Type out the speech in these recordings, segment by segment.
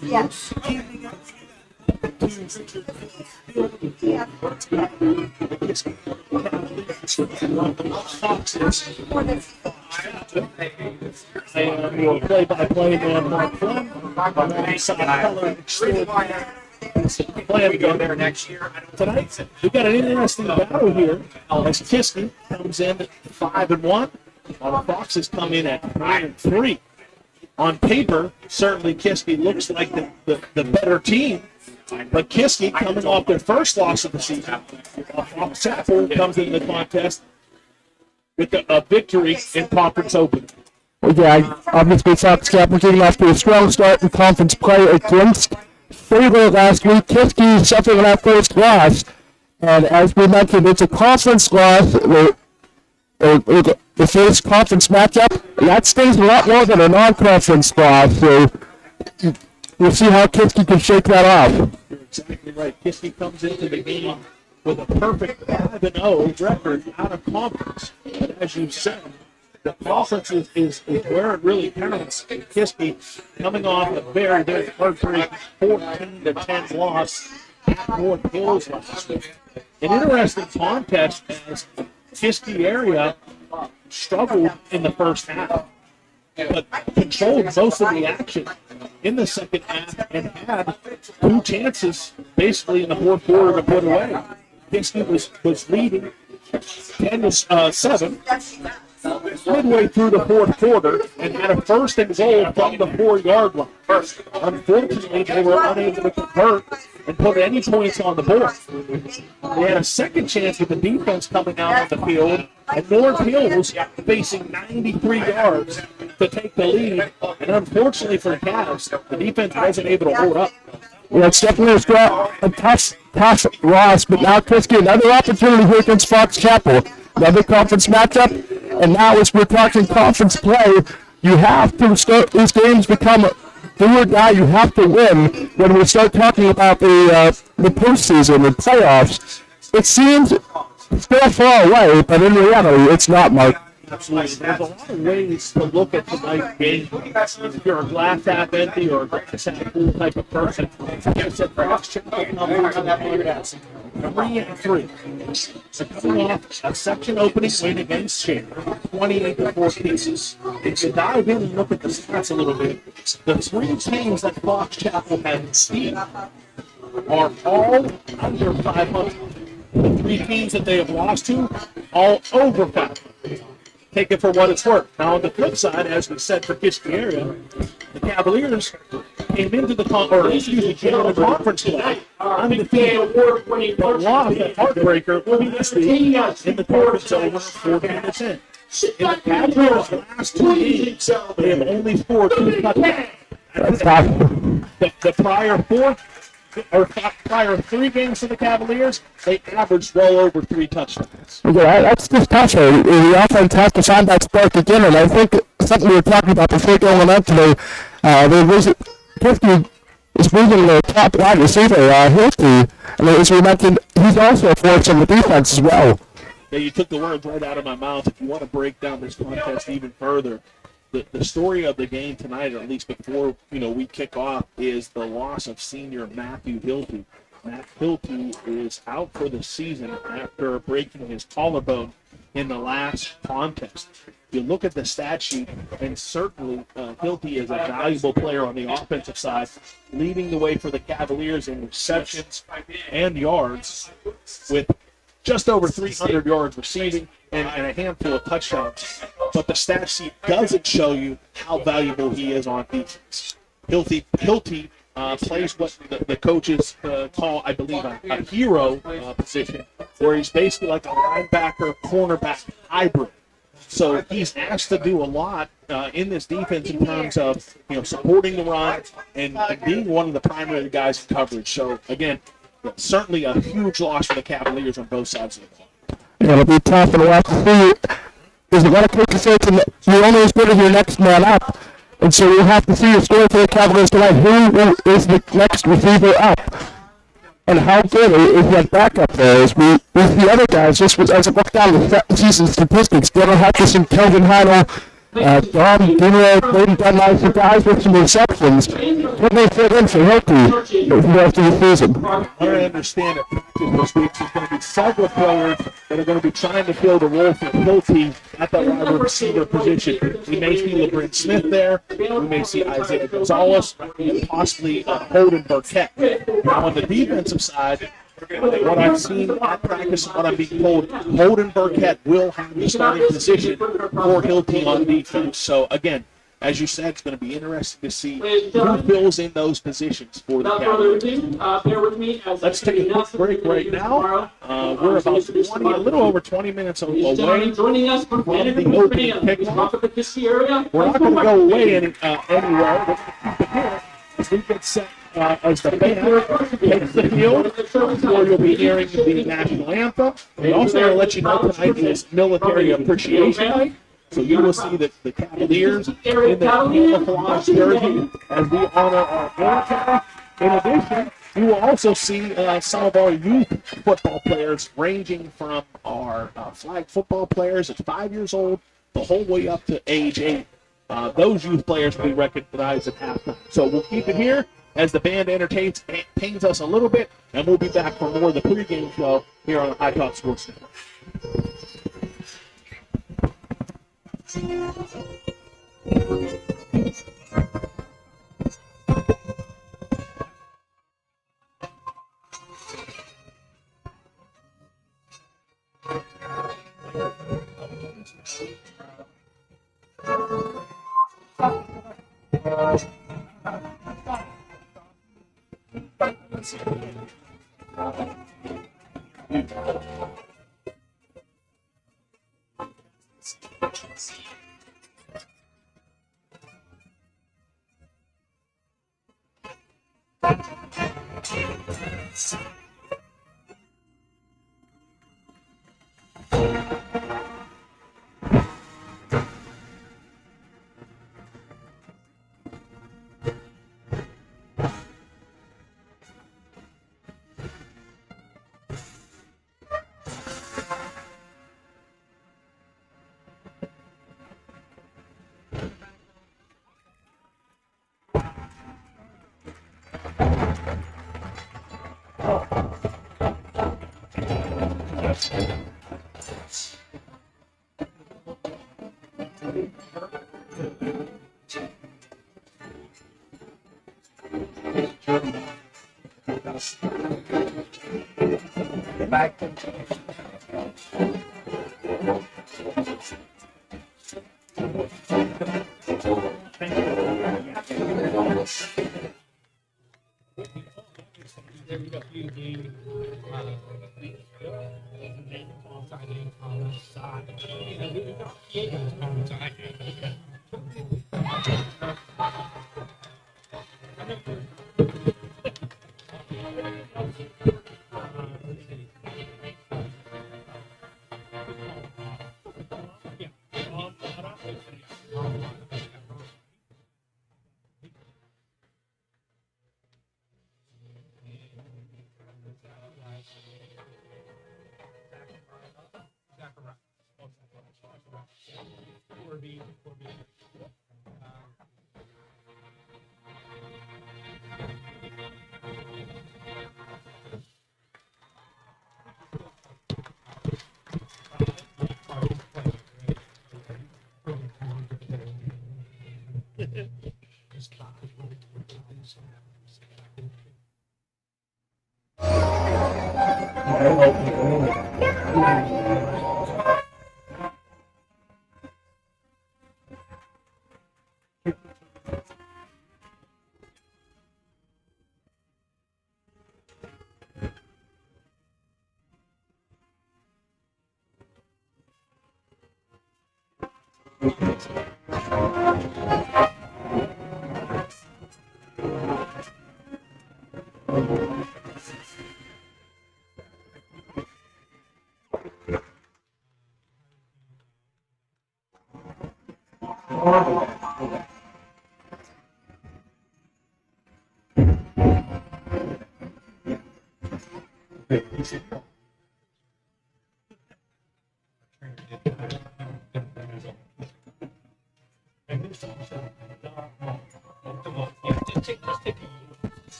Yes. Your play-by-play man, Mark Flynn, alongside color extraordinaire. Plan to go there next year. Tonight, we've got an interesting battle here as Kiski comes in at 5-1, while the Foxes come in at 3-3. On paper, certainly Kiski looks like the better team, but Kiski coming off their first loss of the season. Fox Chapel comes into the contest with a victory in conference opening. Yeah, obviously Fox Chapel getting off to a strong start in conference play against Fayetteville last week. Kiski suffering that first loss, and as we mentioned, it's a conference loss. The first conference matchup, that stings a lot more than a non-conference loss, so we'll see how Kiski can shake that off. You're exactly right. Kiski comes into the game with a perfect 5-0 record out of conference. But as you said, the conference is where it really counts. Kiski coming off a very, very heartbreaking 14-10 loss at North Hills last week. An interesting contest as Kiski area struggled in the first half, but controlled most of the action in the second half and had two chances basically in the fourth quarter to put away. Kiski was leading 10-7 midway through the fourth quarter and had a first and goal from the 4-yard line. Unfortunately, they were unable to convert and put any points on the board. They had a second chance with the defense coming out on the field, and North Hills facing 93 yards to take the lead. And unfortunately for the Cavs, the defense wasn't able to hold up. Yeah, it's definitely a tough loss, but now Kiski, another opportunity here against Fox Chapel. Another conference matchup, and now as we're talking conference play, you have to start, these games become do or die, you have to win when we start talking about the postseason and playoffs. It seems still far away, but in reality, it's not, Mark. Absolutely. There's a lot of ways to look at tonight's game. If you're a glass half empty or a glass half full type of person, like I said, Fox Chapel numbers on that podcast. 3-3. So coming off a section opening win against Chandler, 28-4 pieces. If you dive in and look at the stats a little bit, the three teams that Fox Chapel has beat are all under 500. The three teams that they have lost to, all over 500. Take it for what it's worth. Now, on the flip side, as we said for Kiski area, the Cavaliers came into the conference play undefeated, but lost a heartbreaker previously in the conference over 14-10. In the Cavaliers' last 2 games, they have only scored 2 touchdowns. The prior 3 games for the Cavaliers, they averaged well over 3 touchdowns. Yeah, that's just tough. The offense has to find that spark again, and I think something we were talking about before going on today, Kiski is losing their top wide receiver, Hilty, and as we mentioned, he's also a force on the defense as well. Yeah, you took the words right out of my mouth. If you want to break down this contest even further, the story of the game tonight, or at least before we kick off, is the loss of senior Matthew Hilty. Matt Hilty is out for the season after breaking his collarbone in the last contest. You look at the stat sheet, and certainly Hilty is a valuable player on the offensive side, leading the way for the Cavaliers in receptions and yards with just over 300 yards receiving and a handful of touchdowns. But the stat sheet doesn't show you how valuable he is on defense. Hilty plays what the coaches call, I believe, a hero position, where he's basically like a linebacker, cornerback hybrid. So he's asked to do a lot in this defense in terms of supporting the run and being one of the primary guys in coverage. So again, certainly a huge loss for the Cavaliers on both sides of the ball. Yeah, it'll be tough, and we'll have to see. There's a lot of coaches saying you're only as good as your next man up, and so we'll have to see a story for the Cavaliers tonight. Who is the next receiver up, and how good is that backup there? As we with the other guys, just as it looks down the season statistics, Devin Hutchison, Kelvin Heidel, Don Dino played and done nicely, guys, with some receptions. What may fit in for Hilty for the rest of the season? I understand at practice this week there's going to be several players that are going to be trying to fill the role for Hilty at that wide receiver position. We may see LeBron Smith there. We may see Isaiah Gonzalez and possibly Holden Burkett. Now on the defensive side, what I've seen at practice and what I'm being told, Holden Burkett will have the starting position for Hilty on defense. So again, as you said, it's going to be interesting to see who fills in those positions for the Cavaliers. Let's take a quick break right now. We're about a little over 20 minutes away from the opening kickoff. We're not going to go away anywhere. We're going to keep it here as we get set as the band takes the field, where you'll be hearing the national anthem. We also want to let you know tonight is Military Appreciation Night. So you will see that the Cavaliers in their camouflage jersey as we honor our military. In addition, you will also see some of our youth football players, ranging from our flag football players at 5 years old the whole way up to age 8. Those youth players will be recognized at halftime. So we'll keep it here as the band entertains us a little bit, and we'll be back for more of the pregame show here on the High Top Sports Network.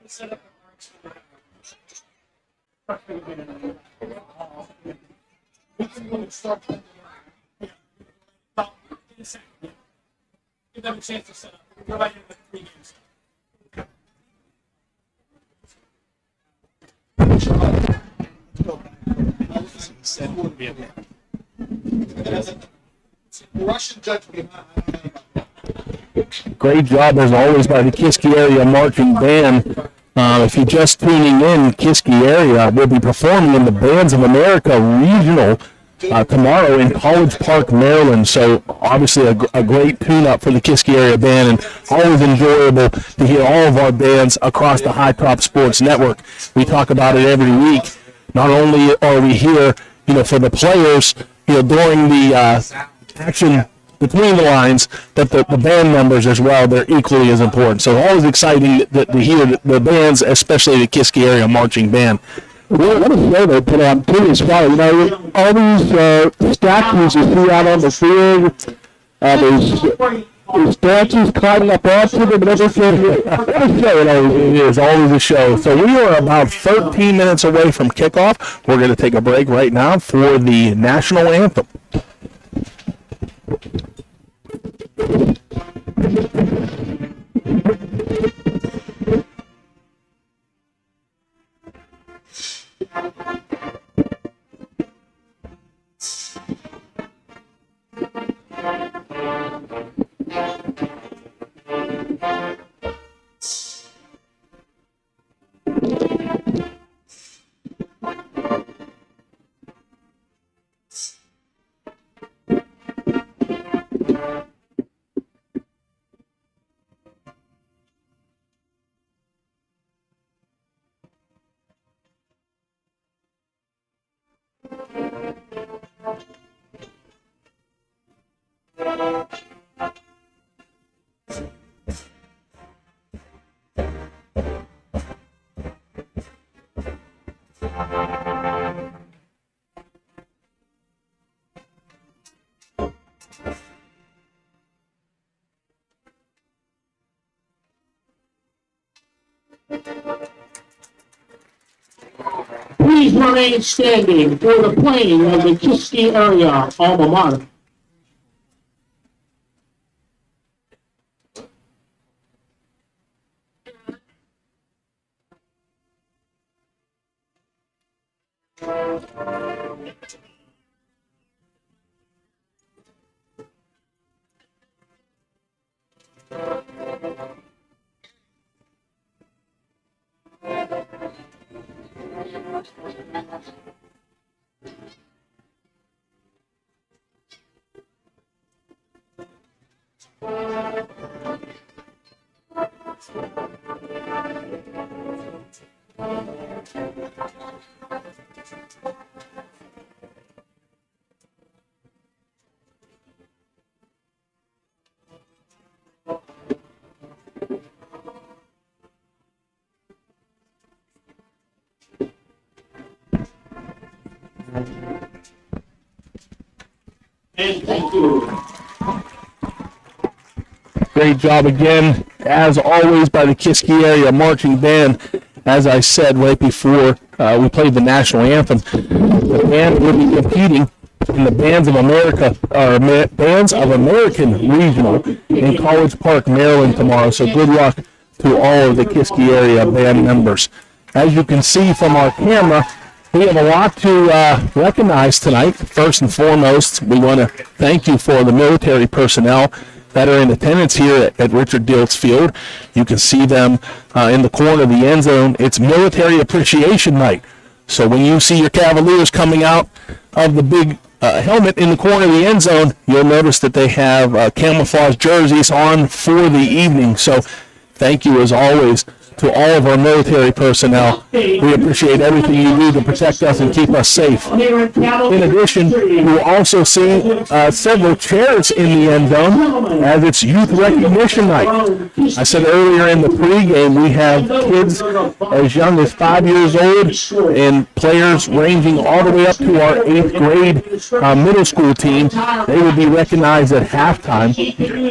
It sounded like what? Give them a chance to set up. Go back in the 3 games. Russian judge. Great job as always by the Kiski area marching band. If you're just tuning in, Kiski area will be performing in the Bands of America Regional tomorrow in College Park, Maryland. So obviously a great tune-up for the Kiski area band, and always enjoyable to hear all of our bands across the High Top Sports Network. We talk about it every week. Not only are we here, for the players, during the action between the lines, but the band members as well, they're equally as important. So always exciting to hear the bands, especially the Kiski area marching band. What a show they put on too as well. All these statues you see out on the field, there's His dancers climbing up onto them and everything. What a show it is, always a show. So we are about 13 minutes away from kickoff. We're going to take a break right now for the national anthem. Please remain standing for the playing of the Kiski area alma mater. And thank you. Great job again, as always, by the Kiski area marching band. As I said right before we played the national anthem, the band will be competing in the Bands of America, or Bands of American Regional in College Park, Maryland tomorrow. So good luck to all of the Kiski area band members. As you can see from our camera, we have a lot to recognize tonight. First and foremost, we want to thank you for the military personnel that are in attendance here at Richard Dilts Field. You can see them in the corner of the end zone. It's Military Appreciation Night. So when you see your Cavaliers coming out of the big helmet in the corner of the end zone, you'll notice that they have camouflage jerseys on for the evening. So thank you, as always, to all of our military personnel. We appreciate everything you do to protect us and keep us safe. In addition, we'll also see several chairs in the end zone as it's Youth Recognition Night. I said earlier in the pregame, we have kids as young as 5 years old and players ranging all the way up to our 8th grade middle school team. They will be recognized at halftime.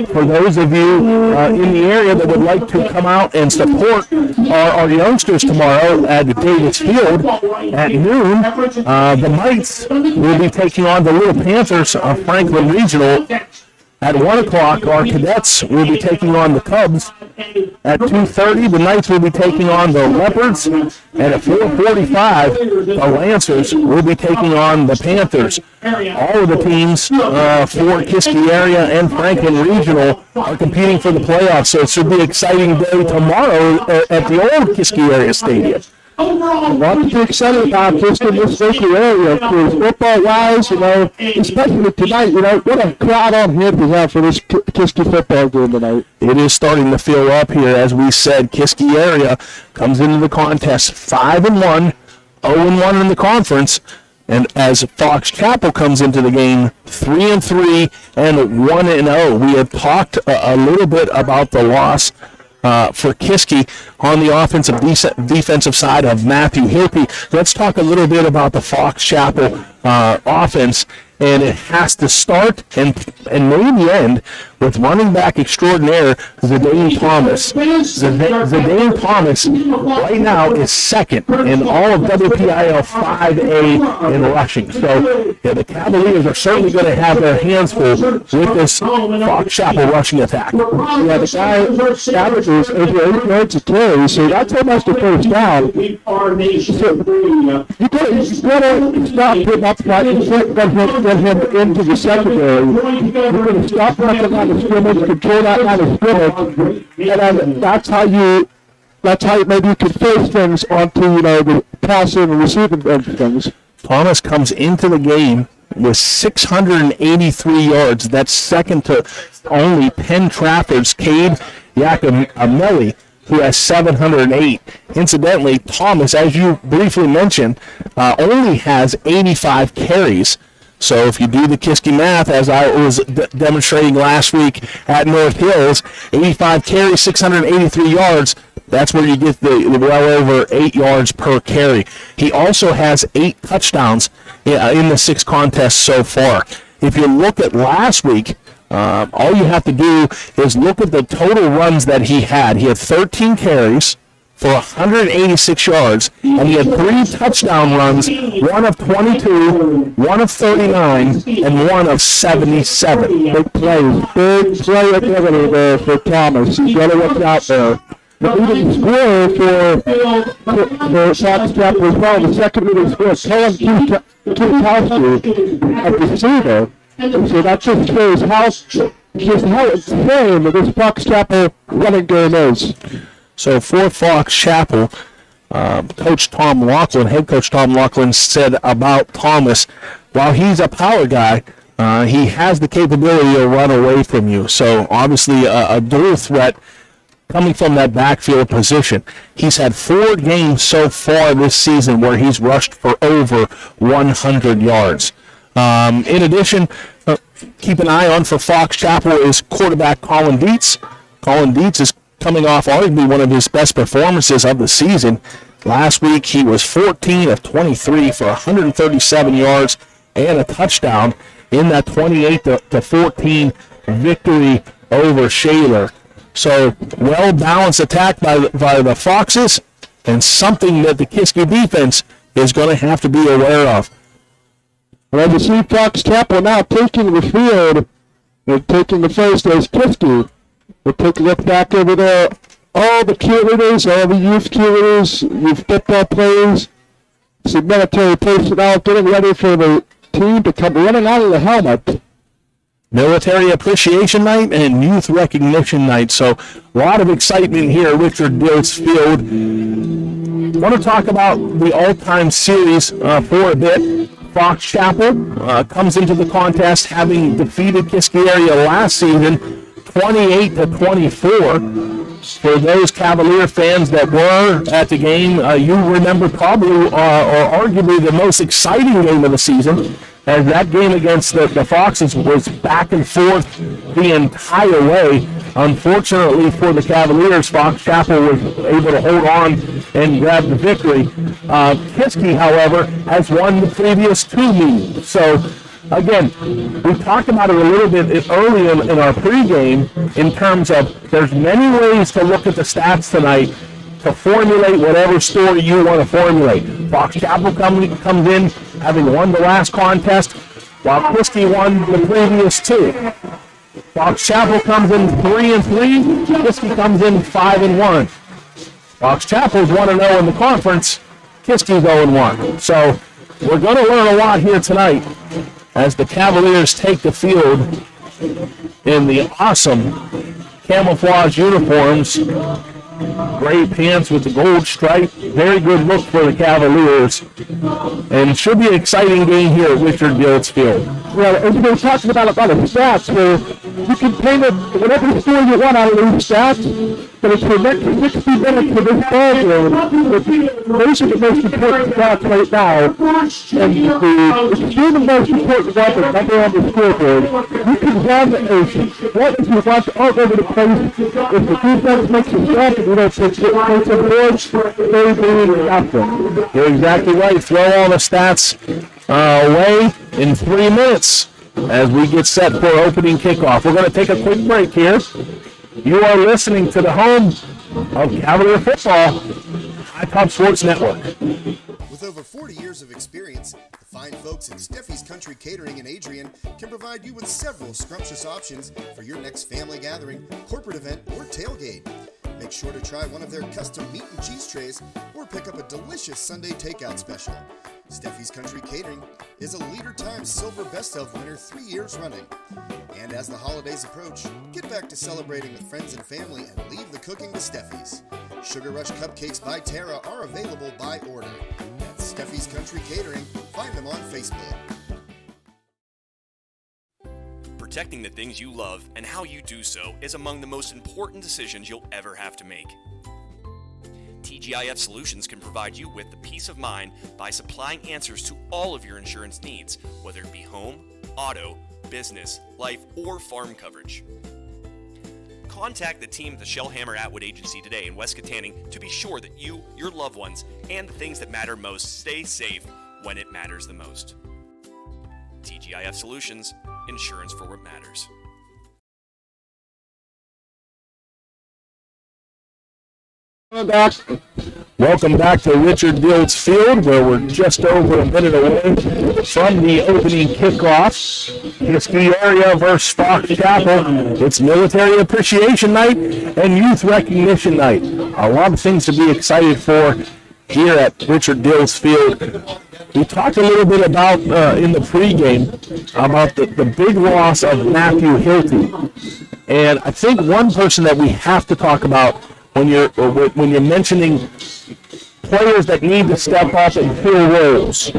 For those of you in the area that would like to come out and support our youngsters tomorrow at Davis Field at noon, the Mites will be taking on the Little Panthers of Franklin Regional. At 1 o'clock, our cadets will be taking on the Cubs. At 2:30, the Knights will be taking on the Leopards. And at 4:45, the Lancers will be taking on the Panthers. All of the teams for Kiski area and Franklin Regional are competing for the playoffs. So it should be an exciting day tomorrow at the old Kiski area stadium. A lot to be excited about just in this local area, because football-wise, especially tonight, what a crowd on hand we have for this Kiski football game tonight. It is starting to fill up here. As we said, Kiski area comes into the contest 5-1, 0-1 in the conference, and as Fox Chapel comes into the game 3-3 and 1-0. We have talked a little bit about the loss for Kiski on the offensive defensive side of Matthew Hilpe. Let's talk a little bit about the Fox Chapel offense, and it has to start and maybe end with running back extraordinaire Zidane Thomas. Zidane Thomas right now is second in all of WPIAL 5A in rushing. So yeah, the Cavaliers are certainly going to have their hands full with this Fox Chapel rushing attack. Yeah, the guy averages over 8 yards a carry, so that's almost a first down. We are nation. You gotta stop him up front. You can't get him into the secondary. You're gonna stop him at the line of scrimmage, control that line of scrimmage, and then that's how you maybe you can force things onto the passing and receiving end of things. Thomas comes into the game with 683 yards. That's second to only Penn Trafford's Cade Yakimelli, who has 708. Incidentally, Thomas, as you briefly mentioned, only has 85 carries. So if you do the Kiski math, as I was demonstrating last week at North Hills, 85 carries, 683 yards, that's where you get the well over 8 yards per carry. He also has 8 touchdowns in the 6 contests so far. If you look at last week, all you have to do is look at the total runs that he had. He had 13 carries for 186 yards, and he had 3 touchdown runs, one of 22, one of 39, and one of 77. Big play ability there for Thomas. You gotta watch out there. The leading scorer for Fox Chapel as well, the second leading scorer, Kellen Kukowski, at receiver. So that just shows how insane this Fox Chapel running game is. So for Fox Chapel, Coach Tom Laughlin, head coach Tom Laughlin, said about Thomas, while he's a power guy, he has the capability to run away from you. So obviously a dual threat coming from that backfield position. He's had 4 games so far this season where he's rushed for over 100 yards. In addition, keep an eye on for Fox Chapel is quarterback Colin Dietz. Colin Dietz is coming off arguably one of his best performances of the season. Last week he was 14 of 23 for 137 yards and a touchdown in that 28-14 victory over Shaler. So well-balanced attack by the Foxes, and something that the Kiski defense is going to have to be aware of. Well, you see Fox Chapel now taking the field and taking the first as Kiski. We'll take a look back over there. All the cheerleaders, all the youth cheerleaders, youth football players, some military personnel getting ready for the team to come running out of the helmet. Military Appreciation Night and Youth Recognition Night. So a lot of excitement here at Richard Dilts Field. I want to talk about the all-time series for a bit. Fox Chapel comes into the contest having defeated Kiski area last season 28-24. For those Cavalier fans that were at the game, you remember probably or arguably the most exciting game of the season, as that game against the Foxes was back and forth the entire way. Unfortunately for the Cavaliers, Fox Chapel was able to hold on and grab the victory. Kiski, however, has won the previous 2 meetings. So, again, we talked about it a little bit early in our pregame in terms of there's many ways to look at the stats tonight to formulate whatever story you want to formulate. Fox Chapel comes in having won the last contest, while Kiski won the previous 2. Fox Chapel comes in 3-3, Kiski comes in 5-1. Fox Chapel's 1-0 in the conference, Kiski's 0-1. So we're going to learn a lot here tonight as the Cavaliers take the field in the awesome camouflage uniforms, gray pants with the gold stripe. Very good look for the Cavaliers. And it should be an exciting game here at Richard Dilts Field. Well, as we were talking about the stats, where you can paint it whatever story you want out of these stats, but it's the next 60 minutes of this ball game. Those are the most important stats right now. And the extremely most important one, the number on the scoreboard. You can run as what if you want all over the place. If the defense makes a stop and you don't take it boards, they do nothing. You're exactly right. Throw all the stats away in 3 minutes as we get set for opening kickoff. We're going to take a quick break here. You are listening to the home of Cavalier football, High Top Sports Network. With over 40 years of experience, the fine folks at Steffi's Country Catering in Adrian can provide you with several scrumptious options for your next family gathering, corporate event, or tailgate. Make sure to try one of their custom meat and cheese trays or pick up a delicious Sunday takeout special. Steffi's Country Catering is a Leader Times Silver Best Of winner 3 years running. And as the holidays approach, get back to celebrating with friends and family and leave the cooking to Steffi's. Sugar Rush Cupcakes by Tara are available by order. That's Steffi's Country Catering. Find them on Facebook. Protecting the things you love and how you do so is among the most important decisions you'll ever have to make. TGIF Solutions can provide you with the peace of mind by supplying answers to all of your insurance needs, whether it be home, auto, business, life, or farm coverage. Contact the team at the Shellhammer Atwood Agency today in West Katanning to be sure that you, your loved ones, and the things that matter most stay safe when it matters the most. TGIF Solutions, insurance for what matters. Welcome back to Richard Dills Field, where we're just over a minute away from the opening kickoff. Kiski area versus Fox Chapel. It's Military Appreciation Night and Youth Recognition Night. A lot of things to be excited for here at Richard Dills Field. We talked a little bit about, in the pregame, about the big loss of Matthew Hilty. And I think one person that we have to talk about when you're mentioning players that need to step up and fill roles,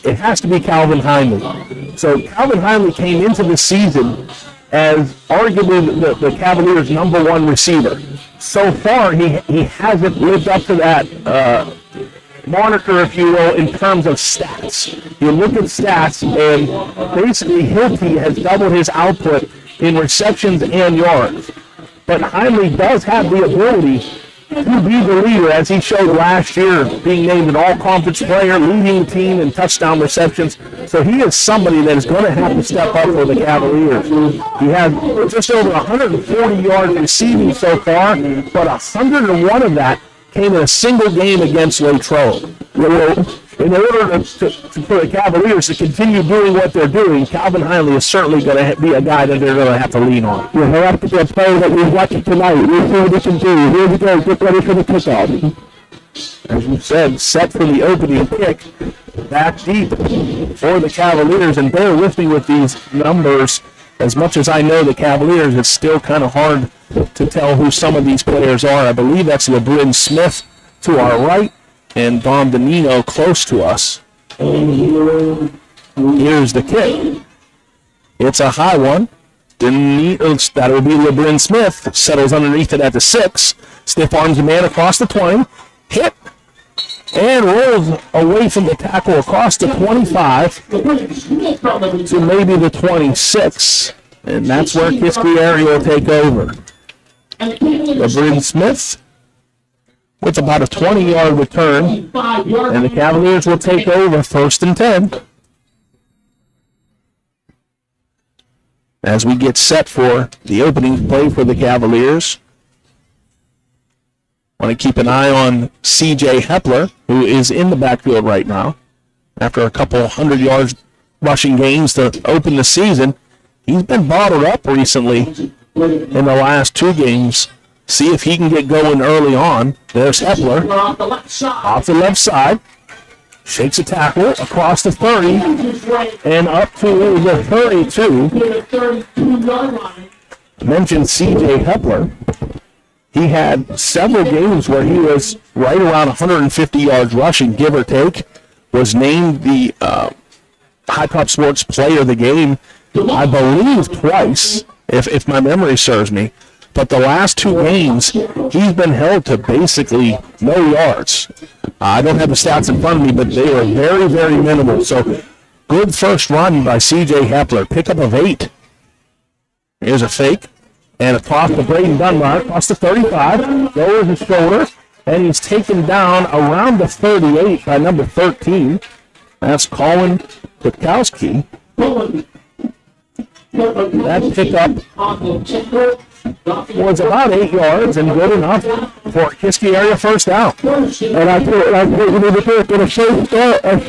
it has to be Calvin Heinley. So Calvin Heinley came into the season as arguably the Cavaliers' number one receiver. So far, he hasn't lived up to that moniker, if you will, in terms of stats. You look at stats, and basically Hilty has doubled his output in receptions and yards. But Heinley does have the ability to be the leader, as he showed last year, being named an all-conference player, leading the team in touchdown receptions. So he is somebody that is going to have to step up for the Cavaliers. He has just over 140 yards receiving so far, but 101 of that came in a single game against Latrobe. In order for the Cavaliers to continue doing what they're doing, Calvin Heinley is certainly going to be a guy that they're going to have to lean on. He'll have to be a player that we're watching tonight. We'll see what he can do. Here we go. Get ready for the kickoff. As you said, set for the opening kick, back deep for the Cavaliers. And bear with me with these numbers. As much as I know the Cavaliers, it's still kind of hard to tell who some of these players are. I believe that's LeBrin Smith to our right and Dom Danino close to us. Here's the kick. It's a high one. That will be LeBrin Smith. Settles underneath it at the 6. Stiff arms the man across the 20. Hit. And rolls away from the tackle across the 25 to maybe the 26. And that's where Kiski area will take over. LeBrin Smith with about a 20-yard return. And the Cavaliers will take over 1st and 10. As we get set for the opening play for the Cavaliers. Want to keep an eye on C.J. Hepler, who is in the backfield right now. After a couple 100 yards rushing games to open the season, he's been bottled up recently in the last 2 games. See if he can get going early on. There's Hepler off the left side. Shakes a tackle across the 30 and up to the 32. Mentioned C.J. Hepler. He had several games where he was right around 150 yards rushing, give or take. Was named the High Top Sports Player of the Game, I believe twice, if my memory serves me. But the last 2 games, he's been held to basically no yards. I don't have the stats in front of me, but they were very, very minimal. So good first run by C.J. Hepler. Pickup of 8. Here's a fake. And a toss to Braden Dunbar, across the 35, lowers his shoulder, and he's taken down around the 38 by number 13. That's Colin Kwiatkowski. That pickup was about 8 yards and good enough for a Kiski area first down. And I think you need to do, get a safe start, a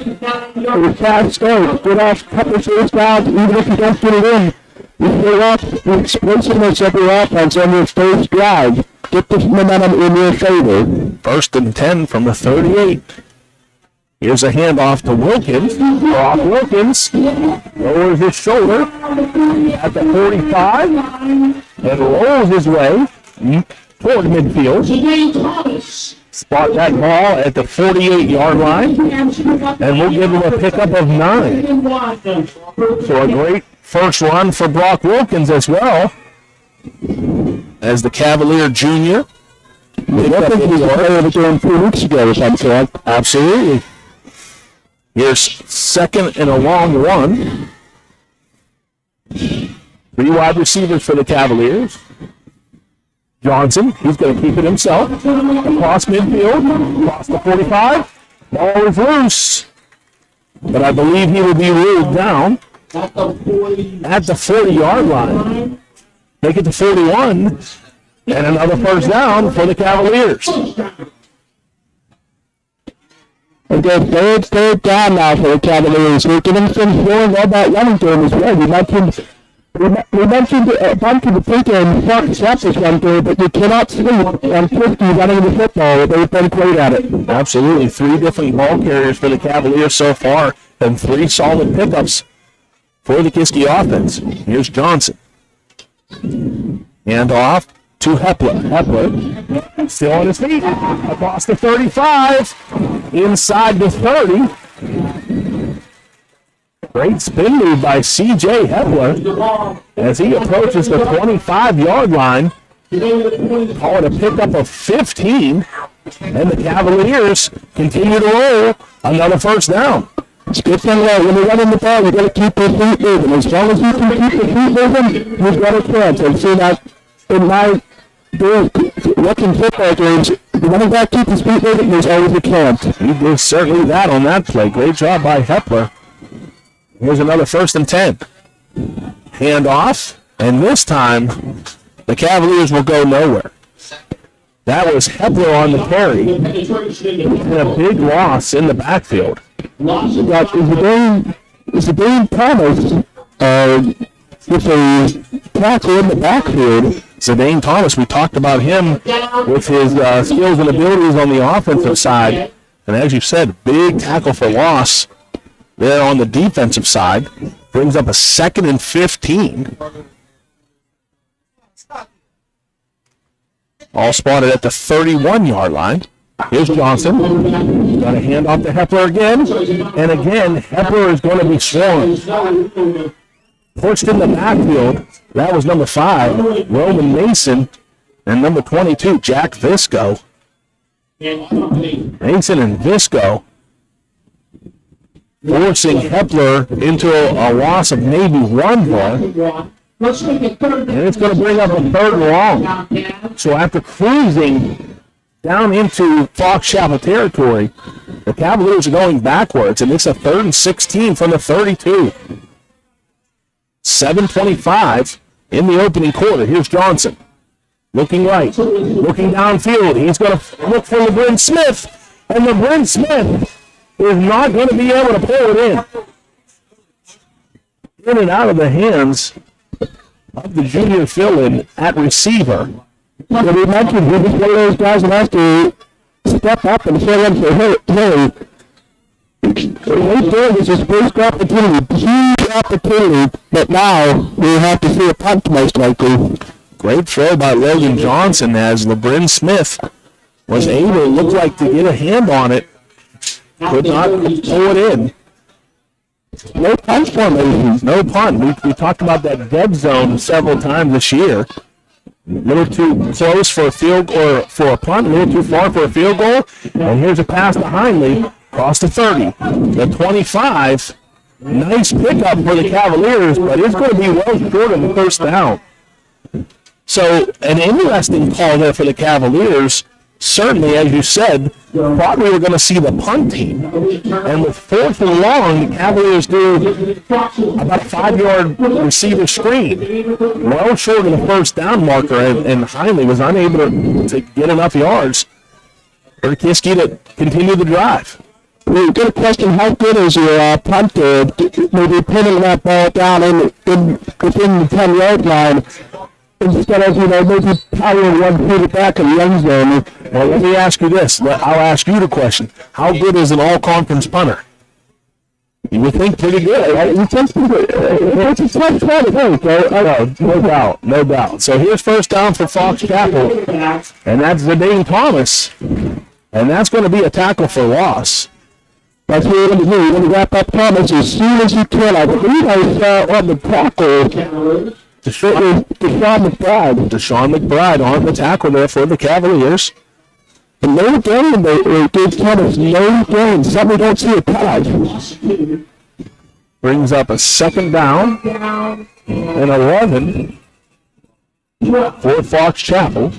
fast start, get off a couple of first downs, even if you don't get it in. You fill up the explosiveness of your offense on your first drive. Get this momentum in your favor. First and 10 from the 38. Here's a handoff to Wilkins. Brock Wilkins lowers his shoulder at the 45 and rolls his way toward midfield. Spot that ball at the 48-yard line, and we'll give him a pickup of 9. So a great first run for Brock Wilkins as well, as the Cavalier junior. I think he was a player of the game 2 weeks ago, if I'm correct. Absolutely. Here's second and a long one. 3 wide receivers for the Cavaliers. Johnson, he's going to keep it himself. Across midfield, across the 45. Ball is loose. But I believe he will be ruled down at the 40-yard line. Make it to 41. And another first down for the Cavaliers. Okay, third down now for the Cavaliers. We're getting things going all about running game as well. We mentioned a bunch of the Pinker and Fox Chapters run game, but you cannot sleep on Kiski running the football. They've been great at it. Absolutely. 3 different ball carriers for the Cavaliers so far, and 3 solid pickups for the Kiski offense. Here's Johnson. Hand off to Hepler. Hepler still on his feet. Across the 35. Inside the 30. Great spin move by C.J. Hepler as he approaches the 25-yard line. Call it a pickup of 15. And the Cavaliers continue to roll another first down. It's good thing that when you're running the ball, you got to keep your feet moving. As long as you can keep your feet moving, you've got a chance. I've seen that in my watching football games. The running back keeps his feet moving, there's always a chance. He did certainly that on that play. Great job by Hepler. Here's another first and 10. Hand off, and this time the Cavaliers will go nowhere. That was Hepler on the carry, and a big loss in the backfield. Zidane Thomas with a tackle in the backfield. Zidane Thomas, we talked about him with his skills and abilities on the offensive side. And as you said, big tackle for loss there on the defensive side. Brings up a 2nd and 15. All spotted at the 31-yard line. Here's Johnson. Got a hand off to Hepler again. And again, Hepler is going to be swarmed. Pushed in the backfield. That was number 5, Roman Mason. And number 22, Jack Visco. Mason and Visco forcing Hepler into a loss of maybe 1 more. And it's going to bring up a 3rd and long. So after cruising down into Fox Chapel territory, the Cavaliers are going backwards, and it's a 3rd and 16 from the 32. 7:25 in the opening quarter. Here's Johnson. Looking right. Looking downfield. He's going to look for LeBron Smith. And LeBron Smith is not going to be able to pull it in. In and out of the hands of the junior fill-in at receiver. But we mentioned he was one of those guys that has to step up and fill in for Harry. Right there was his first opportunity, huge opportunity, but now we have to see a punt most likely. Great throw by Logan Johnson as LeBron Smith was able, looked like, to get a hand on it. Could not pull it in. No punt formations. No punt. We talked about that dead zone several times this year. A little too close for a field or for a punt, a little too far for a field goal. And here's a pass to Hindley across the 30. The 25. Nice pickup for the Cavaliers, but it's going to be well short of the first down. So an interesting call there for the Cavaliers. certainly, as you said, thought we were going to see the punt team. And with 4th and long, the Cavaliers do about a 5-yard receiver screen. Well short of the first down marker, and Heinley was unable to get enough yards for Kiski to continue the drive. We get a question, how good is your punter? Maybe pinning that ball down within the 10-yard line instead of, maybe powering one feet back in the end zone. Well, let me ask you this. I'll ask you the question. How good is an all-conference punter? You would think pretty good, right? You think pretty good. It's a tough try to make, right? No doubt. So here's first down for Fox Chapel, and that's Zidane Thomas, and that's going to be a tackle for loss. That's what you're going to do. You're going to wrap up Thomas as soon as you can. I believe I saw on the tackle Deshaun McBride on the tackle there for the Cavaliers. And no gain. They gave Thomas no gain. Something don't see a tag. Brings up a second down and 11 for Fox Chapel.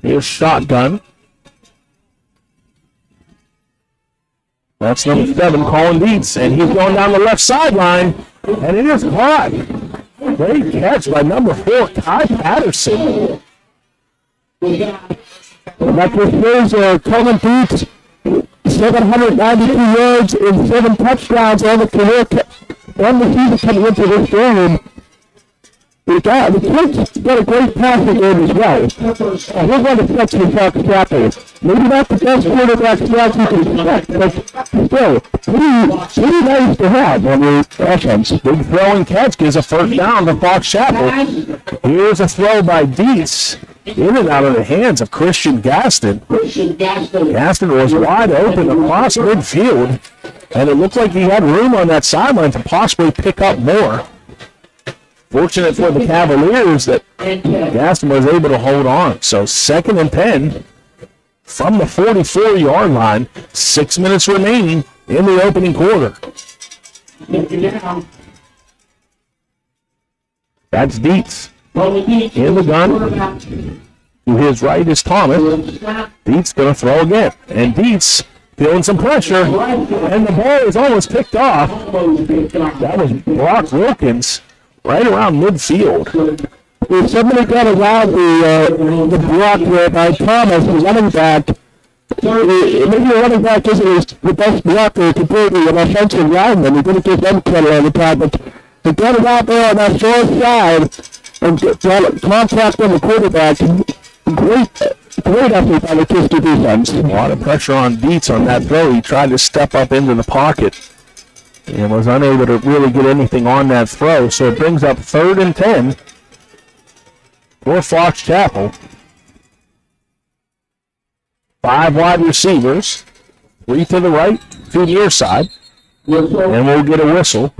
Here's shotgun. That's number 7, Colin Dietz, and he's going down the left sideline, and it is caught. Great catch by number 4, Ty Patterson. That just shows Colin Dietz, 792 yards and 7 touchdowns on the career, on the season coming into this game. The kid's got a great passing game as well. Here's one of the sets for Fox Chapel. Maybe not the best quarterback stats you can expect, but still, pretty nice to have on your offense. Big throw and catch gives a first down to Fox Chapel. Here's a throw by Dietz. In and out of the hands of Christian Gaston. Gaston was wide open across midfield, and it looked like he had room on that sideline to possibly pick up more. Fortunate for the Cavaliers that Gaston was able to hold on. So 2nd and 10 from the 44-yard line. 6 minutes remaining in the opening quarter. That's Dietz in the gun. To his right is Thomas. Dietz going to throw again. And Dietz feeling some pressure. And the ball is almost picked off. That was Brock Wilkins. Right around midfield. If somebody got around the block there by Thomas, the running back, maybe the running back isn't the best blocker compared to an offensive lineman. You're going to give them credit all the time, but to get it out there on that short side and get contact on the quarterback, great effort by the Kiski defense. A lot of pressure on Dietz on that throw. He tried to step up into the pocket and was unable to really get anything on that throw. So it brings up 3rd and 10 for Fox Chapel. 5 wide receivers, 3 to the right, 2 near side, and we'll get a whistle.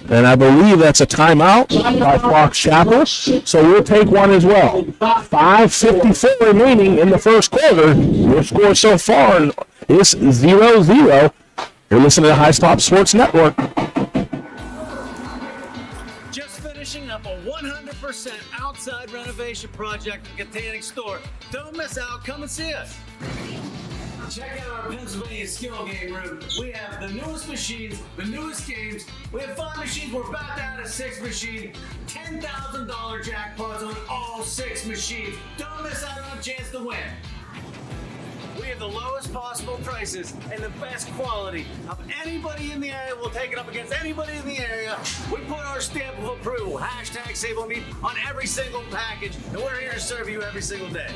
And I believe that's a timeout by Fox Chapel, so we'll take one as well. 5:54 remaining in the first quarter. Your score so far is 0-0. You're listening to High Stop Sports Network. Just finishing up a 100% outside renovation project at the Titanic store. Don't miss out. Come and see us. Check out our Pennsylvania skill game room. We have the newest machines, the newest games. We have 5 machines. We're about to add a 6th machine. $10,000 jackpots on all 6 machines. Don't miss out on a chance to win. We have the lowest possible prices and the best quality of anybody in the area. We'll take it up against anybody in the area. We put our stamp of approval, #SableMeat, on every single package, and we're here to serve you every single day.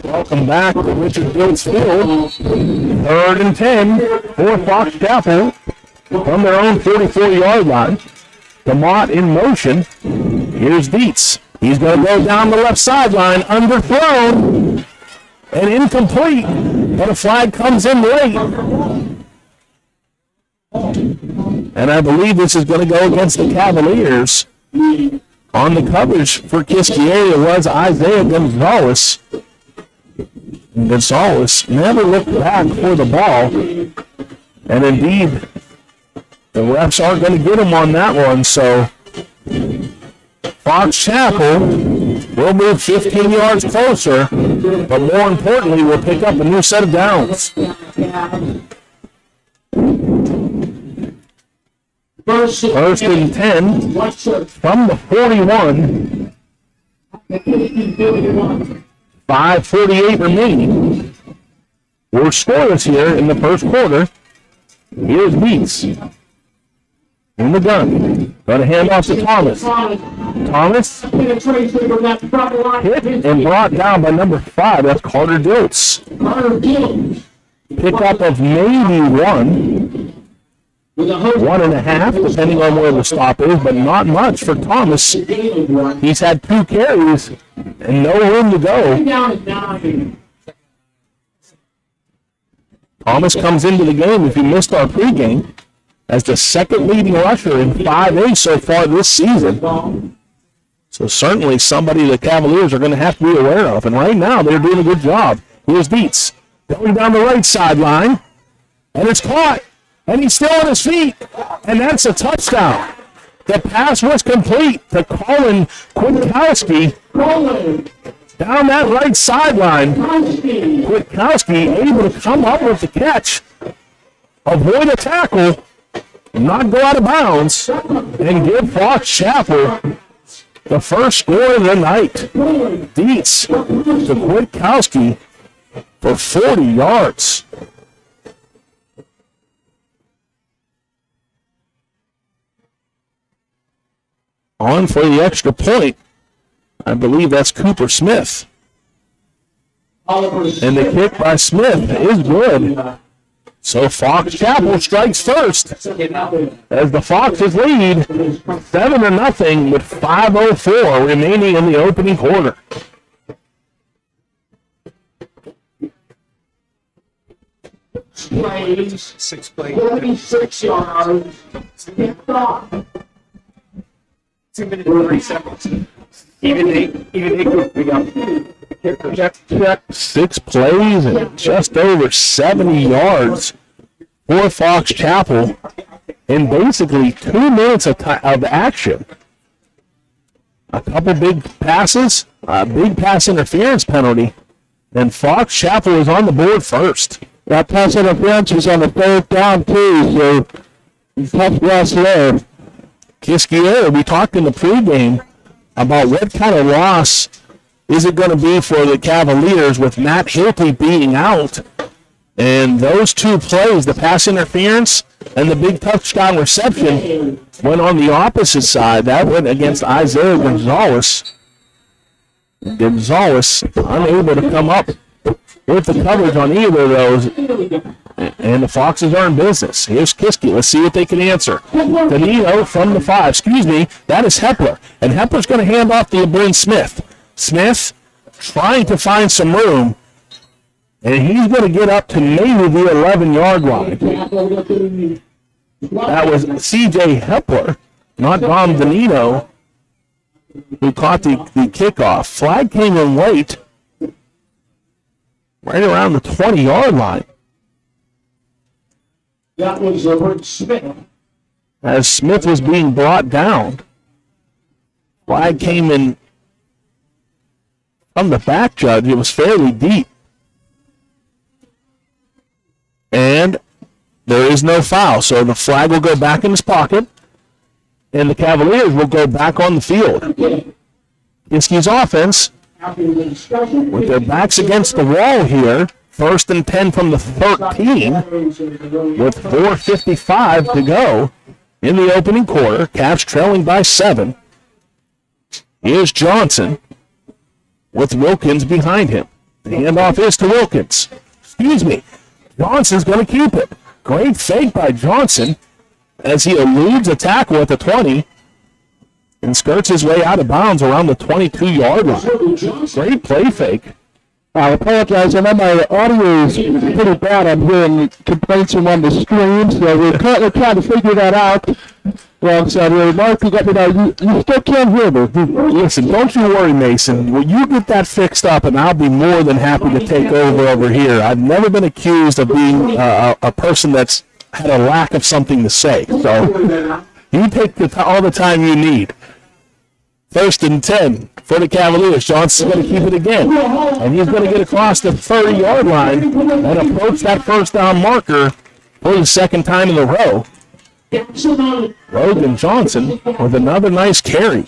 Welcome back to Richard Fields Field. 3rd and 10 for Fox Chapel from their own 44-yard line. DeMott in motion. Here's Dietz. He's going to go down the left sideline, underthrown and incomplete, but a flag comes in late. And I believe this is going to go against the Cavaliers. On the coverage for Kiski area was Isaiah Gonzalez. Gonzalez never looked back for the ball. And indeed, the refs are going to get him on that one. So Fox Chapel will move 15 yards closer, but more importantly, will pick up a new set of downs. First and 10 from the 41. 5:48 remaining. We're scoreless here in the first quarter. Here's Beats in the gun. Going to hand off to Thomas. Thomas hit and brought down by number 5. That's Carter Diltz. Pickup of maybe 1.5, depending on where the stop is, but not much for Thomas. He's had 2 carries and no room to go. Thomas comes into the game, if you missed our pregame, as the second leading rusher in 5A so far this season. So certainly somebody the Cavaliers are going to have to be aware of. And right now they're doing a good job. Here's Dietz going down the right sideline. And it's caught. And he's still on his feet. And that's a touchdown. The pass was complete to Colin Kwiatkowski. Down that right sideline. Kwiatkowski able to come up with the catch. Avoid a tackle. Not go out of bounds. And give Fox Chapel the first score of the night. Dietz to Kwiatkowski for 40 yards. On for the extra point. I believe that's Cooper Smith. And the kick by Smith is good. So Fox Chapel strikes first as the Foxes lead 7-0 with 5:04 remaining in the opening quarter. Plays, 46 yards. 2 minutes and 3 seconds. Even eight we got. Check. 6 plays and just over 70 yards for Fox Chapel in basically 2 minutes of action. A couple big passes, a big pass interference penalty, and Fox Chapel is on the board first. That pass interference was on the 3rd down too, so tough loss there. Kiski, we talked in the pregame about what kind of loss is it going to be for the Cavaliers with Matt Hilty being out. And those 2 plays, the pass interference and the big touchdown reception, went on the opposite side. That went against Isaiah Gonzalez. Gonzalez unable to come up with the coverage on either of those. And the Foxes are in business. Here's Kiski. Let's see if they can answer. Danilo from the 5. Excuse me, that is Hepler. And Hepler's going to hand off to Bryn Smith. Smith trying to find some room. And he's going to get up to maybe the 11-yard line. That was C.J. Hepler, not Dom Danilo, who caught the kickoff. Flag came in late, right around the 20-yard line. That was Smith. As Smith was being brought down, flag came in from the back judge. It was fairly deep. And there is no foul, so the flag will go back in his pocket, and the Cavaliers will go back on the field. Kiski's offense, with their backs against the wall here, 1st and 10 from the 13, with 4:55 to go in the opening quarter. Cavs trailing by 7. Here's Johnson with Wilkins behind him. The handoff is to Wilkins. Excuse me. Johnson's going to keep it. Great fake by Johnson as he eludes a tackle at the 20 and skirts his way out of bounds around the 22-yard line. Great play fake. I apologize. I know my audio is pretty bad. I'm hearing complaints from on the stream, so we're currently trying to figure that out. Well, so, Mark, you still can't hear me. Listen, don't you worry, Mason. Well, you get that fixed up, and I'll be more than happy to take over here. I've never been accused of being a person that's had a lack of something to say. So you take all the time you need. 1st and 10 for the Cavaliers. Johnson's going to keep it again. And he's going to get across the 30-yard line and approach that first down marker for the second time in a row. Logan Johnson with another nice carry.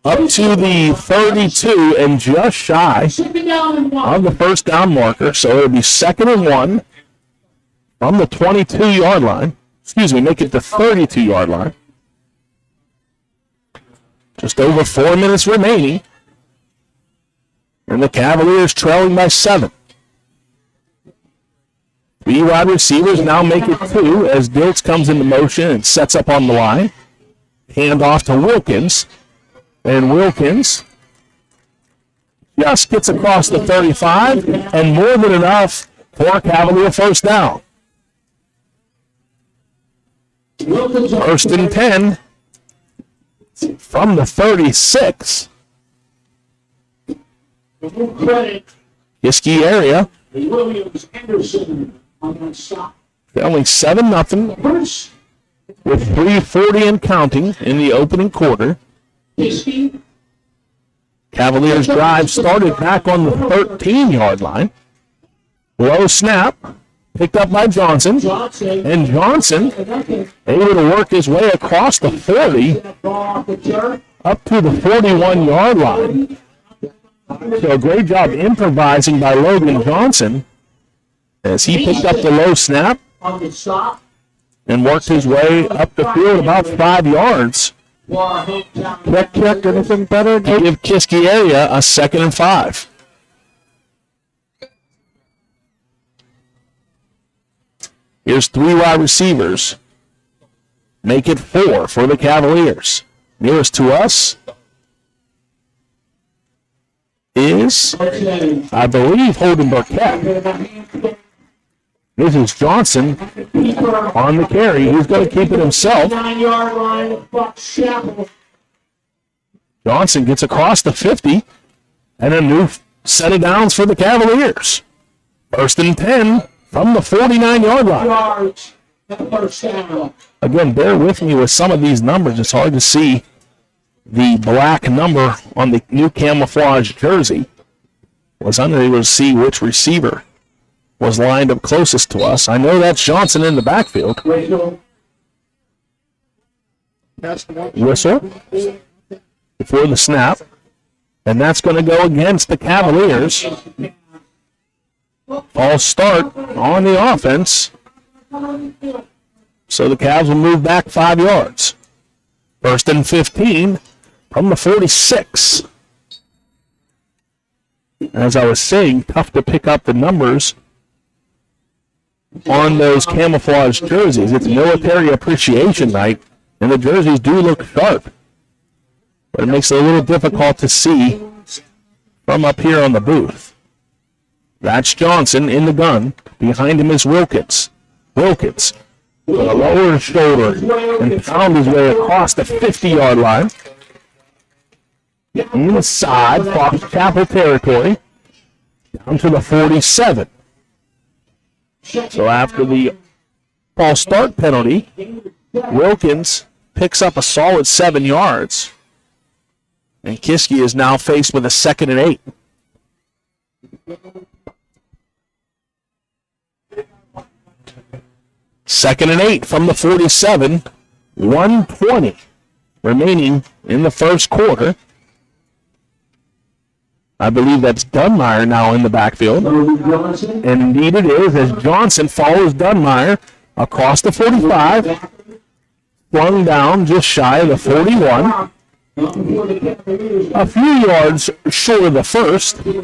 Up to the 32 and just shy of the first down marker. So it'll be 2nd and 1 from the 22-yard line. Excuse me, make it the 32-yard line. Just over 4 minutes remaining. And the Cavaliers trailing by 7. 3 wide receivers now make it 2 as Diltz comes into motion and sets up on the line. Hand off to Wilkins. And Wilkins just gets across the 35 and more than enough for a Cavalier first down. 1st and 10 from the 36. Kiski area. Only 7-0 with 3:40 and counting in the opening quarter. Cavaliers drive started back on the 13-yard line. Low snap. Picked up by Johnson. And Johnson able to work his way across the 40 up to the 41-yard line. So a great job improvising by Logan Johnson as he picked up the low snap and worked his way up the field about 5 yards. Check, anything better? To give Kiski area a 2nd and 5. Here's 3 wide receivers. Make it 4 for the Cavaliers. Nearest to us is, I believe, Holden Burkett. This is Johnson on the carry. He's going to keep it himself. Johnson gets across the 50 and a new set of downs for the Cavaliers. 1st and 10 from the 49-yard line. Again, bear with me with some of these numbers. It's hard to see the black number on the new camouflage jersey. Was unable to see which receiver was lined up closest to us. I know that's Johnson in the backfield. Whistle before the snap. And that's going to go against the Cavaliers. False start on the offense. So the Cavs will move back 5 yards. 1st and 15 from the 46. As I was saying, tough to pick up the numbers on those camouflage jerseys. It's Military Appreciation Night, and the jerseys do look sharp. But it makes it a little difficult to see from up here on the booth. That's Johnson in the gun. Behind him is Wilkins. Wilkins with a lower shoulder and found his way across the 50-yard line. Inside Fox Chapel territory. Down to the 47. So after the false start penalty, Wilkins picks up a solid 7 yards. And Kiski is now faced with a 2nd and 8. Second and 8 from the 47. 1:20 remaining in the first quarter. I believe that's Dunmeyer now in the backfield. And indeed it is, as Johnson follows Dunmeyer across the 45. Flung down just shy of the 41. A few yards short of the first. Call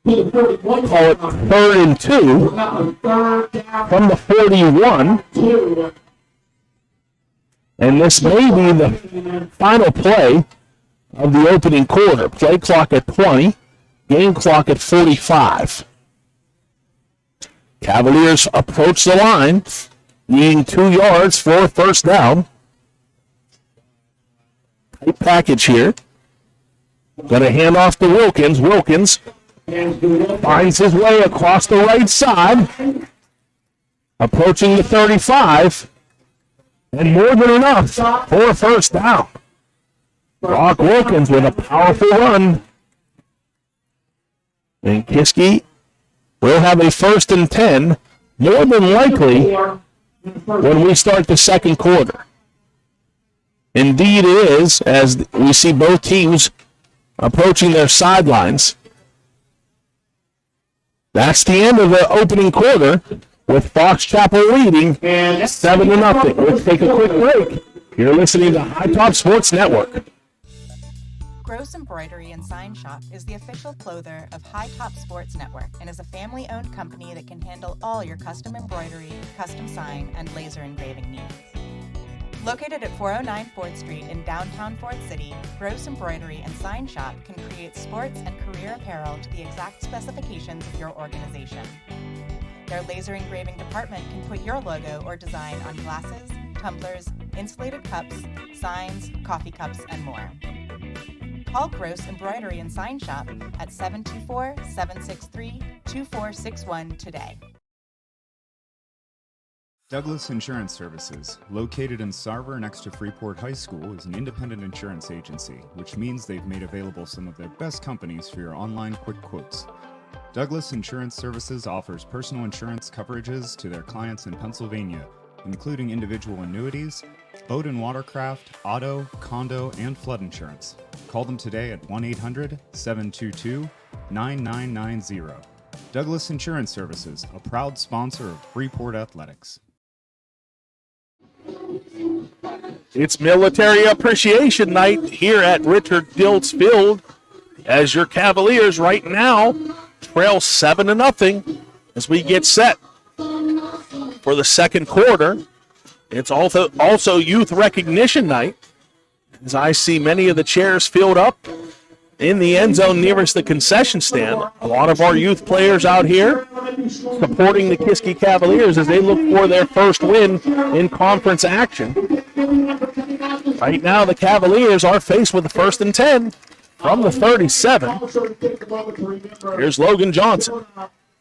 it 3rd and 2 from the 41. And this may be the final play of the opening quarter. Play clock at 20, game clock at 45. Cavaliers approach the line needing 2 yards for a first down. Tight package here. Going to hand off to Wilkins. Wilkins finds his way across the right side, approaching the 35, and more than enough for a first down. Brock Wilkins with a powerful run. And Kiski will have a 1st and 10, more than likely, when we start the second quarter. Indeed it is, as we see both teams approaching their sidelines. That's the end of the opening quarter, with Fox Chapel leading 7-0. Let's take a quick break. You're listening to High Top Sports Network. Gross Embroidery and Sign Shop is the official clother of High Top Sports Network and is a family-owned company that can handle all your custom embroidery, custom sign, and laser engraving needs. Located at 409 4th Street in downtown Fort City, Gross Embroidery and Sign Shop can create sports and career apparel to the exact specifications of your organization. Their laser engraving department can put your logo or design on glasses, tumblers, insulated cups, signs, coffee cups, and more. Call Gross Embroidery and Sign Shop at 724-763-2461 today. Douglas Insurance Services, located in Sarver next to Freeport High School, is an independent insurance agency, which means they've made available some of their best companies for your online quick quotes. Douglas Insurance Services offers personal insurance coverages to their clients in Pennsylvania, including individual annuities, boat and watercraft, auto, condo, and flood insurance. Call them today at 1-800-722-9990. Douglas Insurance Services, a proud sponsor of Freeport Athletics. It's Military Appreciation Night here at Richard Diltz Field, as your Cavaliers right now trail 7-0 as we get set for the second quarter. It's also Youth Recognition Night, as I see many of the chairs filled up in the end zone nearest the concession stand. A lot of our youth players out here supporting the Kiski Cavaliers as they look for their first win in conference action. Right now, the Cavaliers are faced with a 1st and 10 from the 37. Here's Logan Johnson.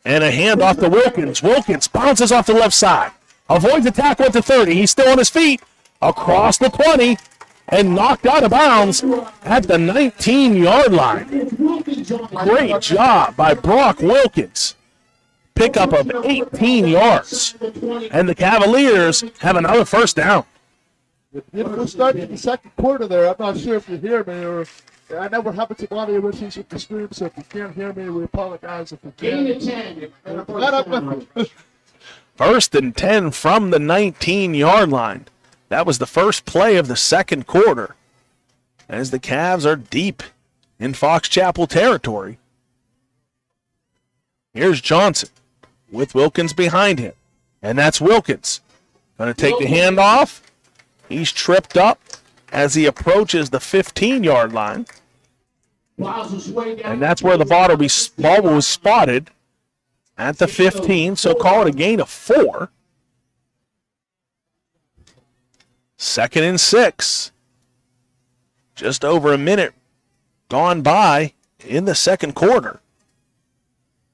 And a handoff to Wilkins. Wilkins bounces off the left side. Avoids the tackle at the 30. He's still on his feet. Across the 20. And knocked out of bounds at the 19-yard line. Great job by Brock Wilkins. Pickup of 18 yards. And the Cavaliers have another first down. We're starting the second quarter there. I'm not sure if you hear me or I know we're having some audio issues with the stream, so if you can't hear me, we apologize if you can. 1st and 10 from the 19-yard line. That was the first play of the second quarter, as the Cavs are deep in Fox Chapel territory. Here's Johnson with Wilkins behind him, and that's Wilkins. Going to take the handoff. He's tripped up as he approaches the 15-yard line, and that's where the ball was spotted at the 15, so call it a gain of 4. 2nd and 6. Just over a minute gone by in the second quarter.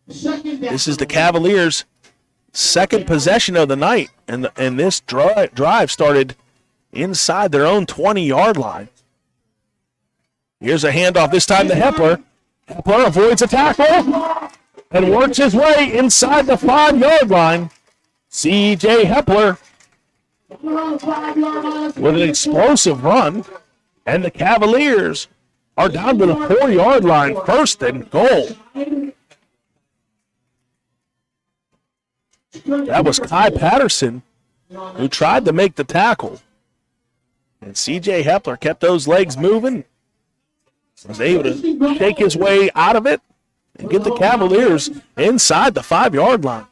This is the Cavaliers' second possession of the night, and this drive started inside their own 20-yard line. Here's a handoff, this time to Hepler. Hepler avoids a tackle and works his way inside the 5-yard line. C.J. Hepler with an explosive run, and the Cavaliers are down to the 4-yard line, 1st and goal. That was Kai Patterson who tried to make the tackle, and C.J. Hepler kept those legs moving, was able to shake his way out of it and get the Cavaliers inside the 5-yard line.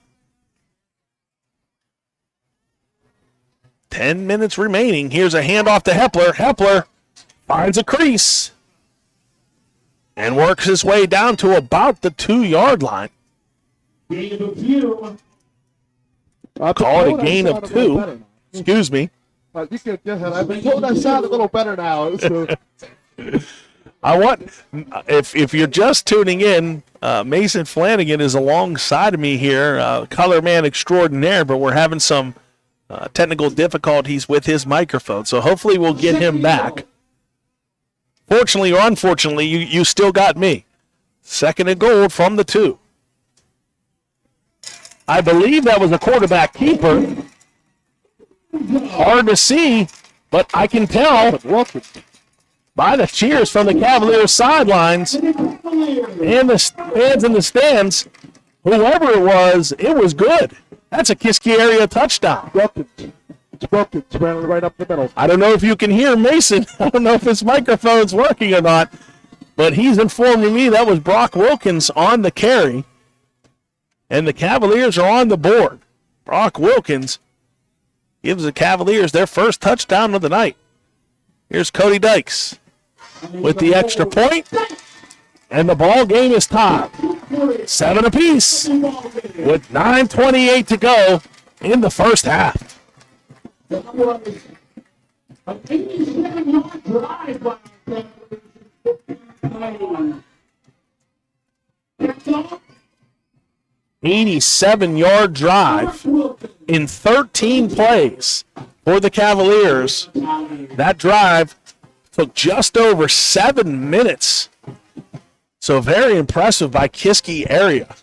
10 minutes remaining. Here's a handoff to Hepler. Hepler finds a crease and works his way down to about the 2-yard line. Call it a gain of 2. Excuse me. You can go ahead. I've been told I sound a little better now. So. I want, if you're just tuning in, Mason Flanagan is alongside of me here, color man extraordinaire, but we're having some technical difficulties with his microphone, so hopefully we'll get him back. Fortunately or unfortunately, you still got me. 2nd and goal from the 2. I believe that was a quarterback keeper. Hard to see, but I can tell by the cheers from the Cavaliers sidelines and the fans in the stands, whoever it was good. That's a Kiski area touchdown. It's ran right up the middle. I don't know if you can hear Mason. I don't know if his microphone's working or not, but he's informing me that was Brock Wilkins on the carry, and the Cavaliers are on the board. Brock Wilkins gives the Cavaliers their first touchdown of the night. Here's Cody Dykes with the extra point, and the ball game is tied. 7 apiece with 9:28 to go in the first half. 87-yard drive in 13 plays for the Cavaliers. That drive took just over 7 minutes. So very impressive by Kiski area,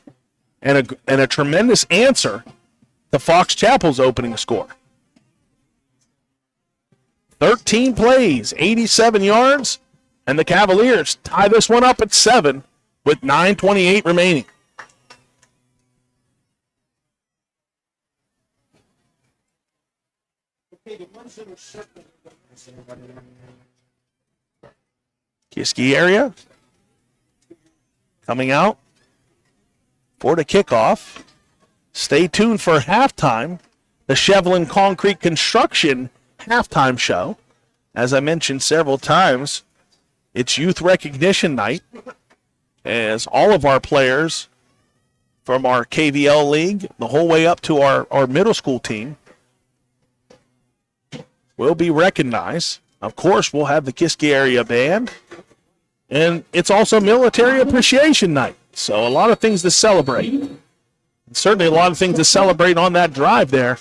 and a tremendous answer to Fox Chapel's opening score. 13 plays, 87 yards, and the Cavaliers tie this one up at 7 with 9:28 remaining. Kiski area coming out for the kickoff. Stay tuned for halftime, the Shevlin Concrete Construction halftime show. As I mentioned several times, it's youth recognition night, as all of our players from our KVL league, the whole way up to our middle school team, will be recognized. Of course, we'll have the Kiski area band, and it's also Military Appreciation Night. So a lot of things to celebrate. And certainly a lot of things to celebrate on that drive there.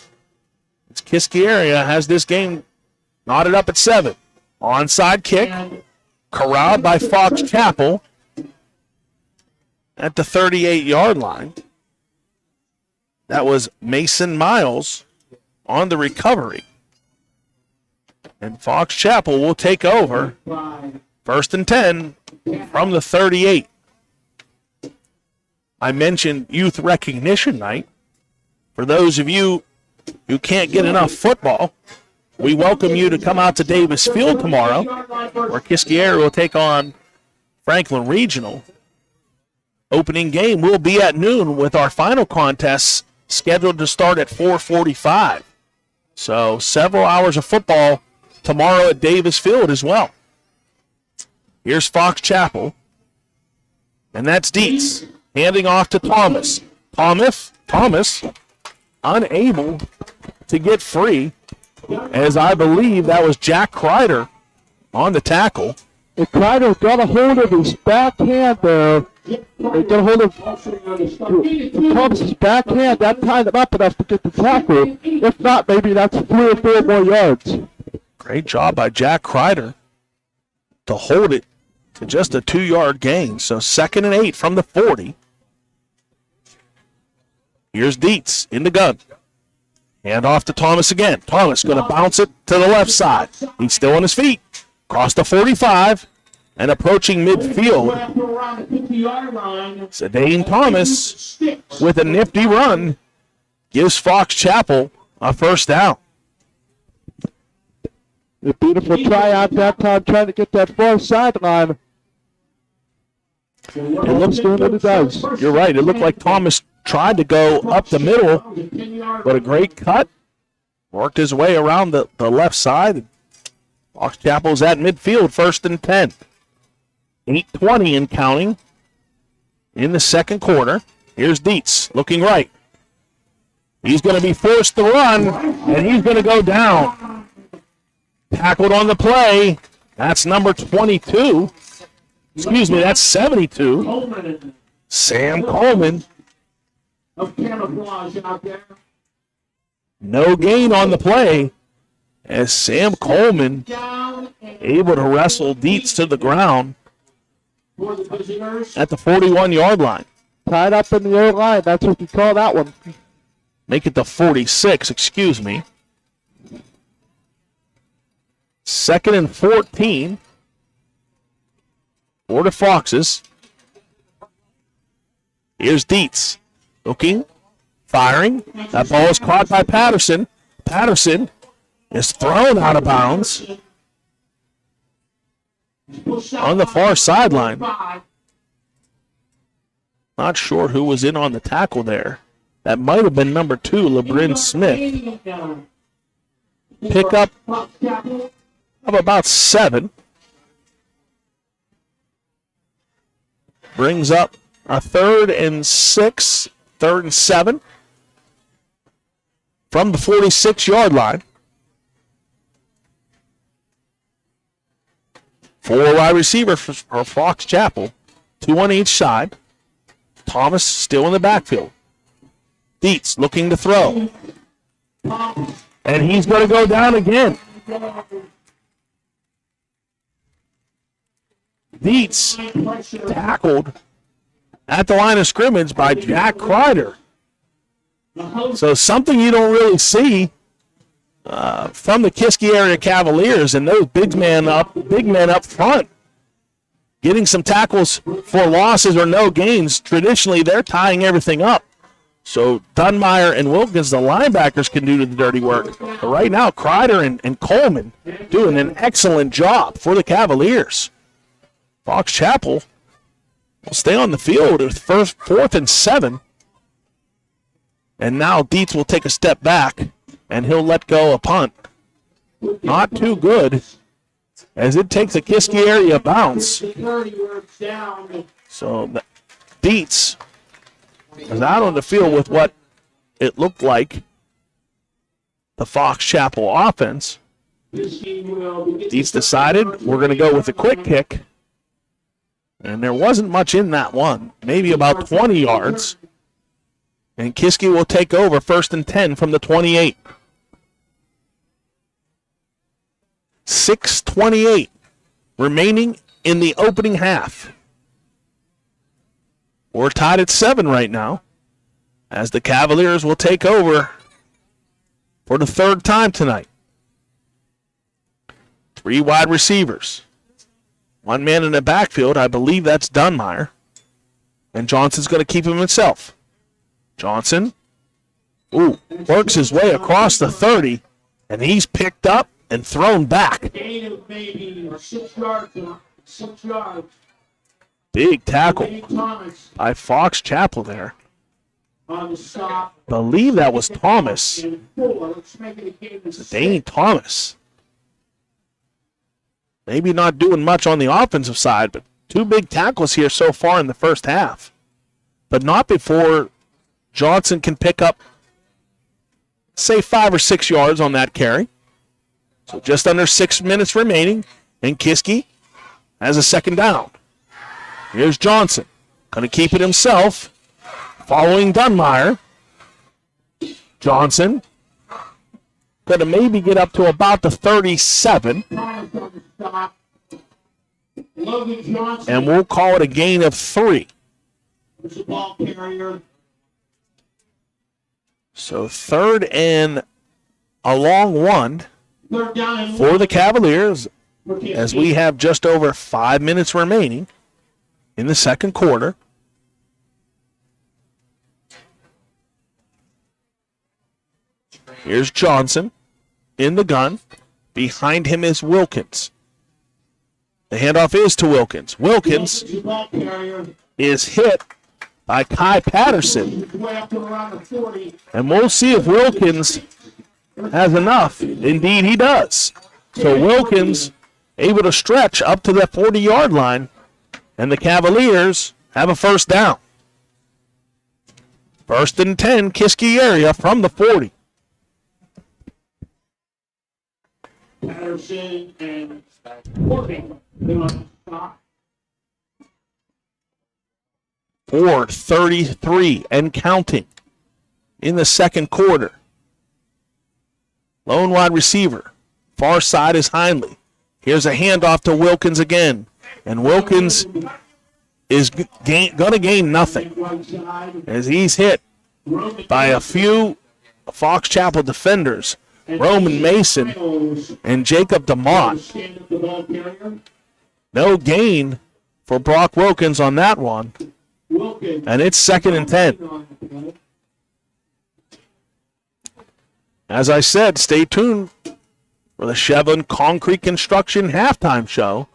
It's Kiski area has this game knotted up at 7. Onside kick, corralled by Fox Chapel at the 38-yard line. That was Mason Miles on the recovery. And Fox Chapel will take over. 1st and 10 from the 38. I mentioned youth recognition night. For those of you who can't get enough football, we welcome you to come out to Davis Field tomorrow, where Kiski area will take on Franklin Regional. Opening game will be at noon, with our final contests scheduled to start at 4:45. So several hours of football tomorrow at Davis Field as well. Here's Fox Chapel, and that's Dietz handing off to Thomas. Thomas unable to get free, as I believe that was Jack Kreider on the tackle. And Kreider got a hold of his backhand there. They got a hold of Thomas's backhand. That tied him up enough to get the tackle. If not, maybe that's 3 or 4 more yards. Great job by Jack Kreider to hold it to just a 2-yard gain. So 2nd and 8 from the 40. Here's Dietz in the gun. Hand off to Thomas again. Thomas going to bounce it to the left side. He's still on his feet. Across the 45 and approaching midfield. Zidane Thomas with a nifty run gives Fox Chapel a first down. A beautiful try out that time, trying to get that far sideline. It looks good what it does. You're right. It looked like Thomas tried to go up the middle, but a great cut. Worked his way around the left side. Fox Chapel's at midfield, 1st and 10. 8:20 and counting in the second quarter. Here's Dietz looking right. He's going to be forced to run, and he's going to go down. Tackled on the play. That's number 22. Excuse me, that's 72. Sam Coleman. Of camouflage out there. No gain on the play as Sam Coleman Down and able to wrestle Dietz to the ground for the visitors. at the 41-yard line. Tied up in the O-line. That's what you call that one. Make it the 46, excuse me. 2nd and 14 for the Foxes. Here's Dietz. Looking, firing. That ball is caught by Patterson. Patterson is thrown out of bounds on the far sideline. Not sure who was in on the tackle there. That might have been number 2, LeBrin Smith. Pickup of about 7. Brings up a 3rd and 6, 3rd and 7 from the 46-yard line. 4 wide receivers for Fox Chapel, 2 on each side. Thomas still in the backfield. Dietz looking to throw. And he's going to go down again. Dietz tackled at the line of scrimmage by Jack Kreider. So something you don't really see from the Kiski area Cavaliers, and those big men up front getting some tackles for losses or no gains. Traditionally, they're tying everything up. So Dunmeyer and Wilkins, the linebackers, can do the dirty work. But right now, Kreider and Coleman doing an excellent job for the Cavaliers. Fox Chapel will stay on the field with 4th and 7. And now Dietz will take a step back, and he'll let go a punt. Not too good, as it takes a Kiski area bounce. So Dietz is out on the field with what it looked like the Fox Chapel offense. Dietz decided we're going to go with a quick kick. And there wasn't much in that one, maybe about 20 yards. And Kiski will take over 1st and 10 from the 28. 6:28 remaining in the opening half. We're tied at 7 right now, as the Cavaliers will take over for the 3rd time tonight. 3 wide receivers. 1 man in the backfield, I believe that's Dunmeyer. And Johnson's going to keep him himself. Johnson, works his way across the 30, and he's picked up and thrown back. Gain of maybe 6 yards. 6 yards. Big tackle Thomas by Fox Chapel there. on the stop. Believe that was Thomas. And 4. Let's make it a game of 6. Dane Thomas. Maybe not doing much on the offensive side, but 2 big tackles here so far in the first half. But not before Johnson can pick up, say, 5 or 6 yards on that carry. So just under 6 minutes remaining, and Kiski has a 2nd down. Here's Johnson. Going to keep it himself, following Dunmeyer. Johnson going to maybe get up to about the 37. Thomas on the stop. Logan Johnson And we'll call it a gain of 3. is the ball carrier. So 3rd and a long 1 3rd down and for the Cavaliers, for Kiski. as we have just over 5 minutes remaining in the 2nd quarter. Here's Johnson in the gun. Behind him is Wilkins. The handoff is to Wilkins. Wilkins The ball carrier is hit by Kai Patterson. way up to around the 40. And we'll see if Wilkins has enough. Indeed, he does. So Wilkins able to stretch up to the 40-yard line, and the Cavaliers have a 1st down. First and 10, Kiski area from the 40. Patterson and Corbin. They're on the stop. 4:33 and counting in the second quarter. Lone wide receiver. Far side is Hindley. Here's a handoff to Wilkins again. And Wilkins is going to gain nothing as he's hit by a few Fox Chapel defenders, Roman Mason and Jacob DeMott. No gain for Brock Wilkins on that one. And it's second and 10. As I said, stay tuned for the Chevron Concrete Construction halftime show.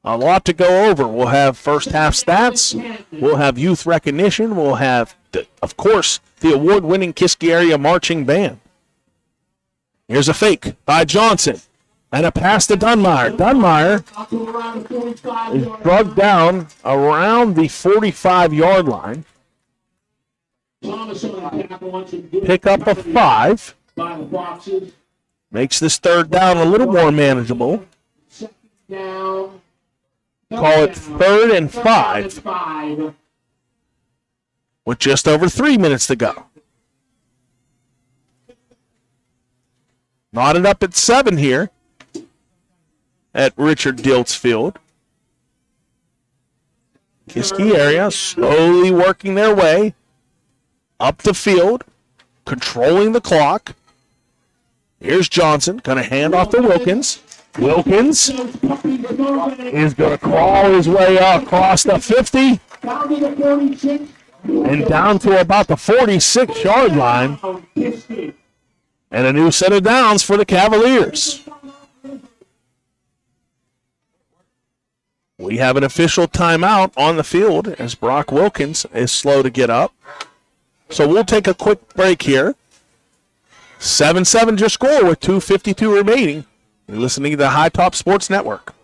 A lot to go over. We'll have first half stats. We'll have youth recognition. We'll have, of course, the award-winning Kiski area marching band. Here's a fake by Johnson. And a pass to Dunmire. Dunmire is drugged down around the 45-yard line. Pick up a 5. Makes this third down a little more manageable. Call it 3rd and 5 with just over 3 minutes to go. Knotted up at 7 here at Richard Diltz Field. Kiski area slowly working their way up the field, controlling the clock. Here's Johnson, going to hand off to Wilkins. Wilkins is going to crawl his way across the 50 and down to about the 46-yard line. And a new set of downs for the Cavaliers. We have an official timeout on the field as Brock Wilkins is slow to get up. So we'll take a quick break here. 7-7 your score with 2:52 remaining. You're listening to the High Top Sports Network.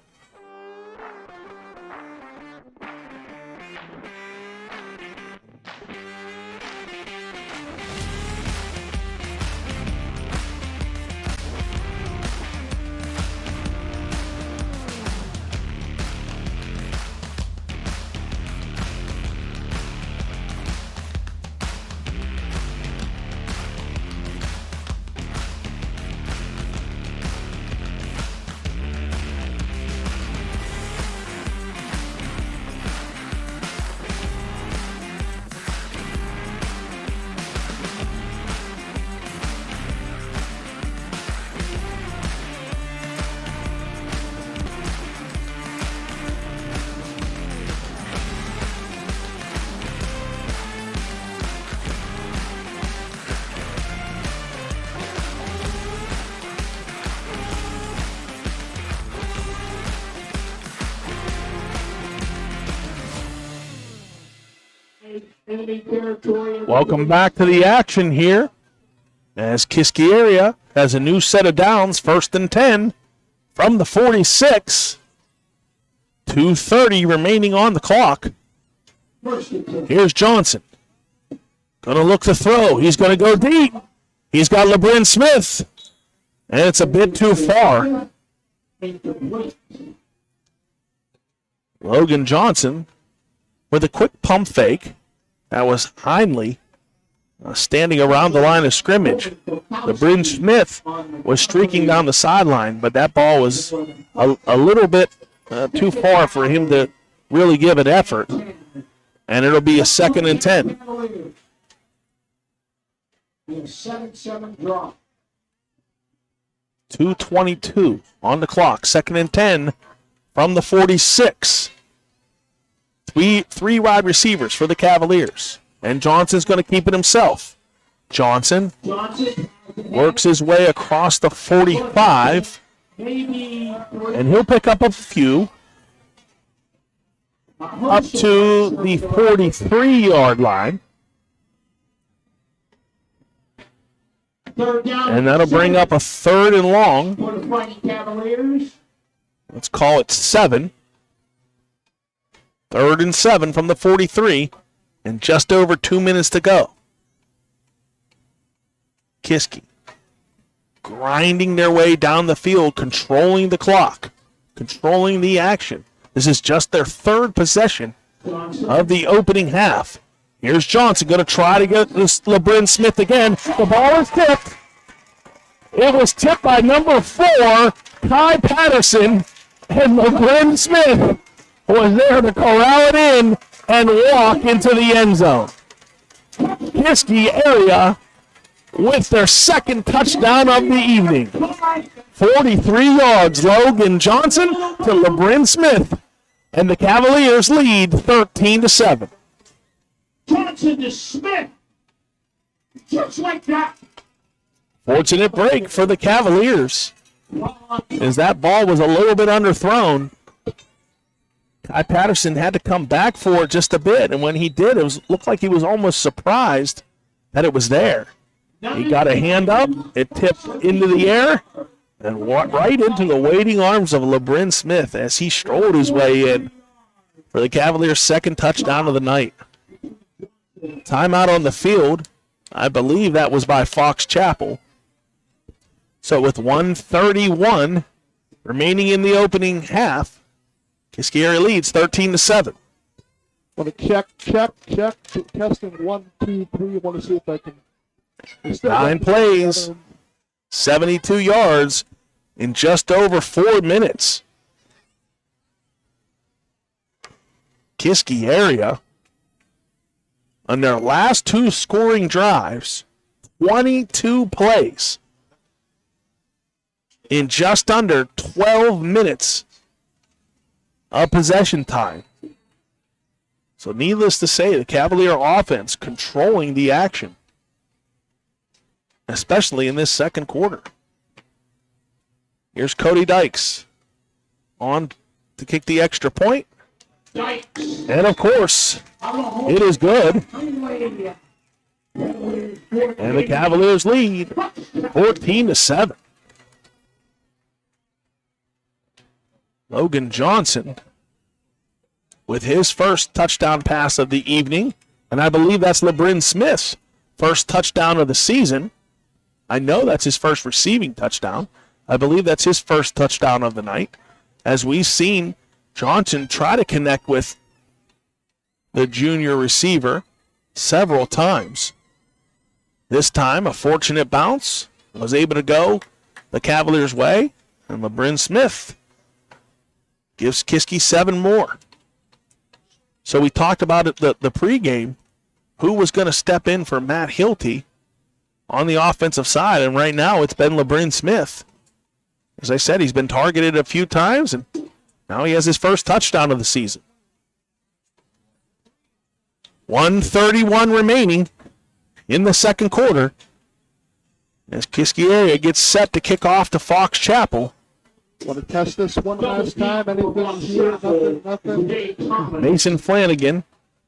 Welcome back to the action here as Kiski area has a new set of downs, 1st and 10 from the 46. 2:30 remaining on the clock. Here's Johnson. Going to look to throw. He's going to go deep. He's got LeBron Smith. And it's a bit too far. Logan Johnson with a quick pump fake. That was Hindley standing around the line of scrimmage. LeBron Smith was streaking down the sideline, but that ball was a little bit too far for him to really give an effort. And it'll be a 2nd and 10. 7-7 drop. 2:22 on the clock. 2nd and 10 from the 46. Three wide receivers for the Cavaliers. And Johnson's going to keep it himself. Johnson works his way across the 45. And he'll pick up a few. Up to the 43-yard line. And that'll bring up a 3rd and long. For the Fighting Cavaliers. Let's call it 7. 3rd and 7 from the 43. And just over 2 minutes to go. Kiski grinding their way down the field, controlling the clock, controlling the action. This is just their third possession of the opening half. Here's Johnson going to try to get this LeBron Smith again. The ball is tipped. It was tipped by number 4, Kai Patterson, and LeBron Smith was there to corral it in and walk into the end zone. Kiski area with their second touchdown of the evening. 43 yards, Logan Johnson to LeBron Smith, and the Cavaliers lead 13-7. Johnson to Smith. Just like that. Fortunate break for the Cavaliers, as that ball was a little bit underthrown. Kai Patterson had to come back for it just a bit, and when he did, looked like he was almost surprised that it was there. He got a hand up, it tipped into the air, and walked right into the waiting arms of LeBron Smith as he strolled his way in for the Cavaliers' second touchdown of the night. Timeout on the field, I believe that was by Fox Chapel. So with 1:31 remaining in the opening half, Kiski area leads 13-7. Want to check. Testing 1, 2, 3. Want to see if I can. 9 plays, 72 yards in just over 4 minutes. Kiski area, on their last 2 scoring drives, 22 plays in just under 12 minutes of possession time. So needless to say, the Cavalier offense controlling the action, especially in this second quarter. Here's Cody Dykes on to kick the extra point. And of course, it is good. And the Cavaliers lead 14-7. Logan Johnson with his first touchdown pass of the evening. And I believe that's LeBron Smith's first touchdown of the season. I know that's his first receiving touchdown. I believe that's his first touchdown of the night, as we've seen Johnson try to connect with the junior receiver several times. This time, a fortunate bounce was able to go the Cavaliers' way, and LeBron Smith gives Kiski 7 more. So we talked about it the pregame, who was going to step in for Matt Hilty on the offensive side, and right now it's been LeBron Smith. As I said, he's been targeted a few times, and now he has his first touchdown of the season. 1:31 remaining in the second quarter as Kiski area gets set to kick off to Fox Chapel. Want to test this one last time? Anything here? Nothing. Mason Flanagan,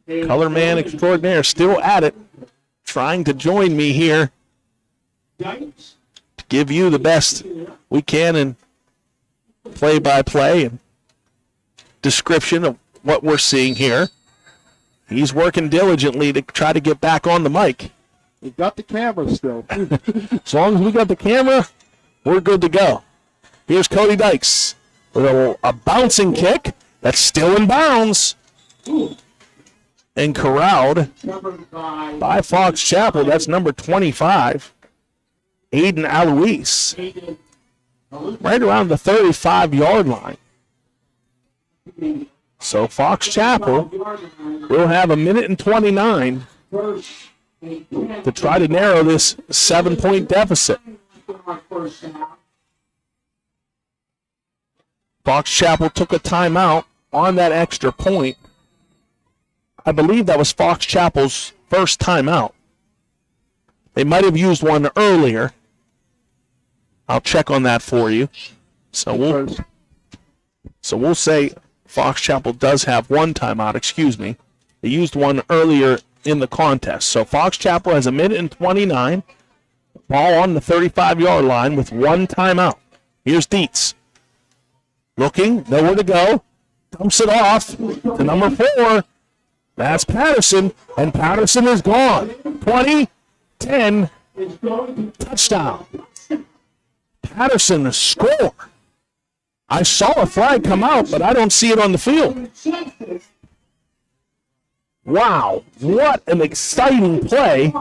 color man extraordinaire, still at it, trying to join me here to give you the best we can in play-by-play and description of what we're seeing here. He's working diligently to try to get back on the mic. We got the camera still. As long as we got the camera, we're good to go. Here's Cody Dykes with a bouncing kick that's still in bounds. And corralled by Fox Chapel. That's number 25, Aiden Alois. Right around the 35-yard line. So Fox Chapel will have 1:29 to try to narrow this 7-point deficit. Fox Chapel took a timeout on that extra point. I believe that was Fox Chapel's first timeout. They might have used one earlier. I'll check on that for you. So we'll say Fox Chapel does have one timeout, excuse me. They used one earlier in the contest. So Fox Chapel has 1:29. Ball on the 35-yard line with one timeout. Here's Dietz. Looking, nowhere to go. Dumps it off to number 4, That's Patterson, and Patterson is gone. 20-10, touchdown. Patterson score. I saw a flag come out, but I don't see it on the field. Wow, what an exciting play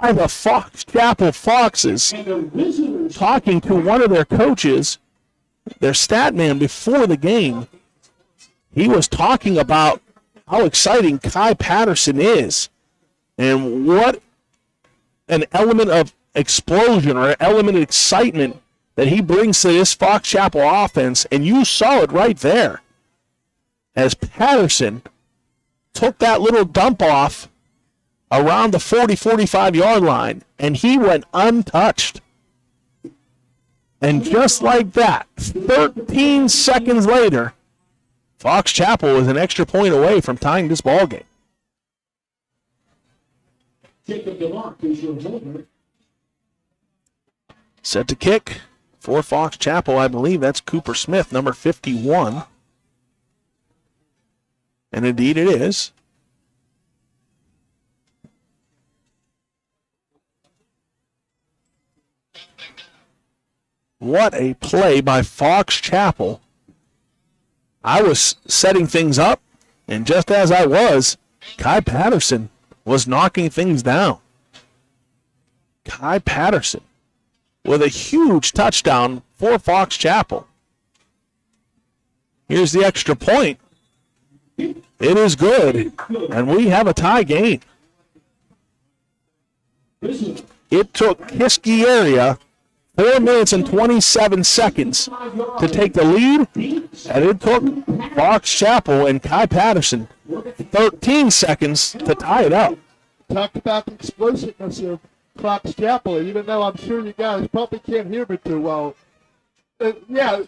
by the Fox Chapel Foxes, talking to one of their coaches, their stat man, before the game. He was talking about how exciting Kai Patterson is and what an element of explosion or element of excitement that he brings to this Fox Chapel offense. And you saw it right there as Patterson took that little dump off around the 40-45 yard line, and he went untouched. And just like that, 13 seconds later, Fox Chapel was an extra point away from tying this ball game. Set to kick for Fox Chapel. I believe that's Cooper Smith, number 51. And indeed it is. What a play by Fox Chapel. I was setting things up, and just as I was, Kai Patterson was knocking things down. Kai Patterson with a huge touchdown for Fox Chapel. Here's the extra point. It is good, and we have a tie game. It took Kiski area 4 minutes and 27 seconds to take the lead, and it took Fox Chapel and Kai Patterson 13 seconds to tie it up. Talked about the explosiveness of Fox Chapel, even though I'm sure you guys probably can't hear me too well. Yeah,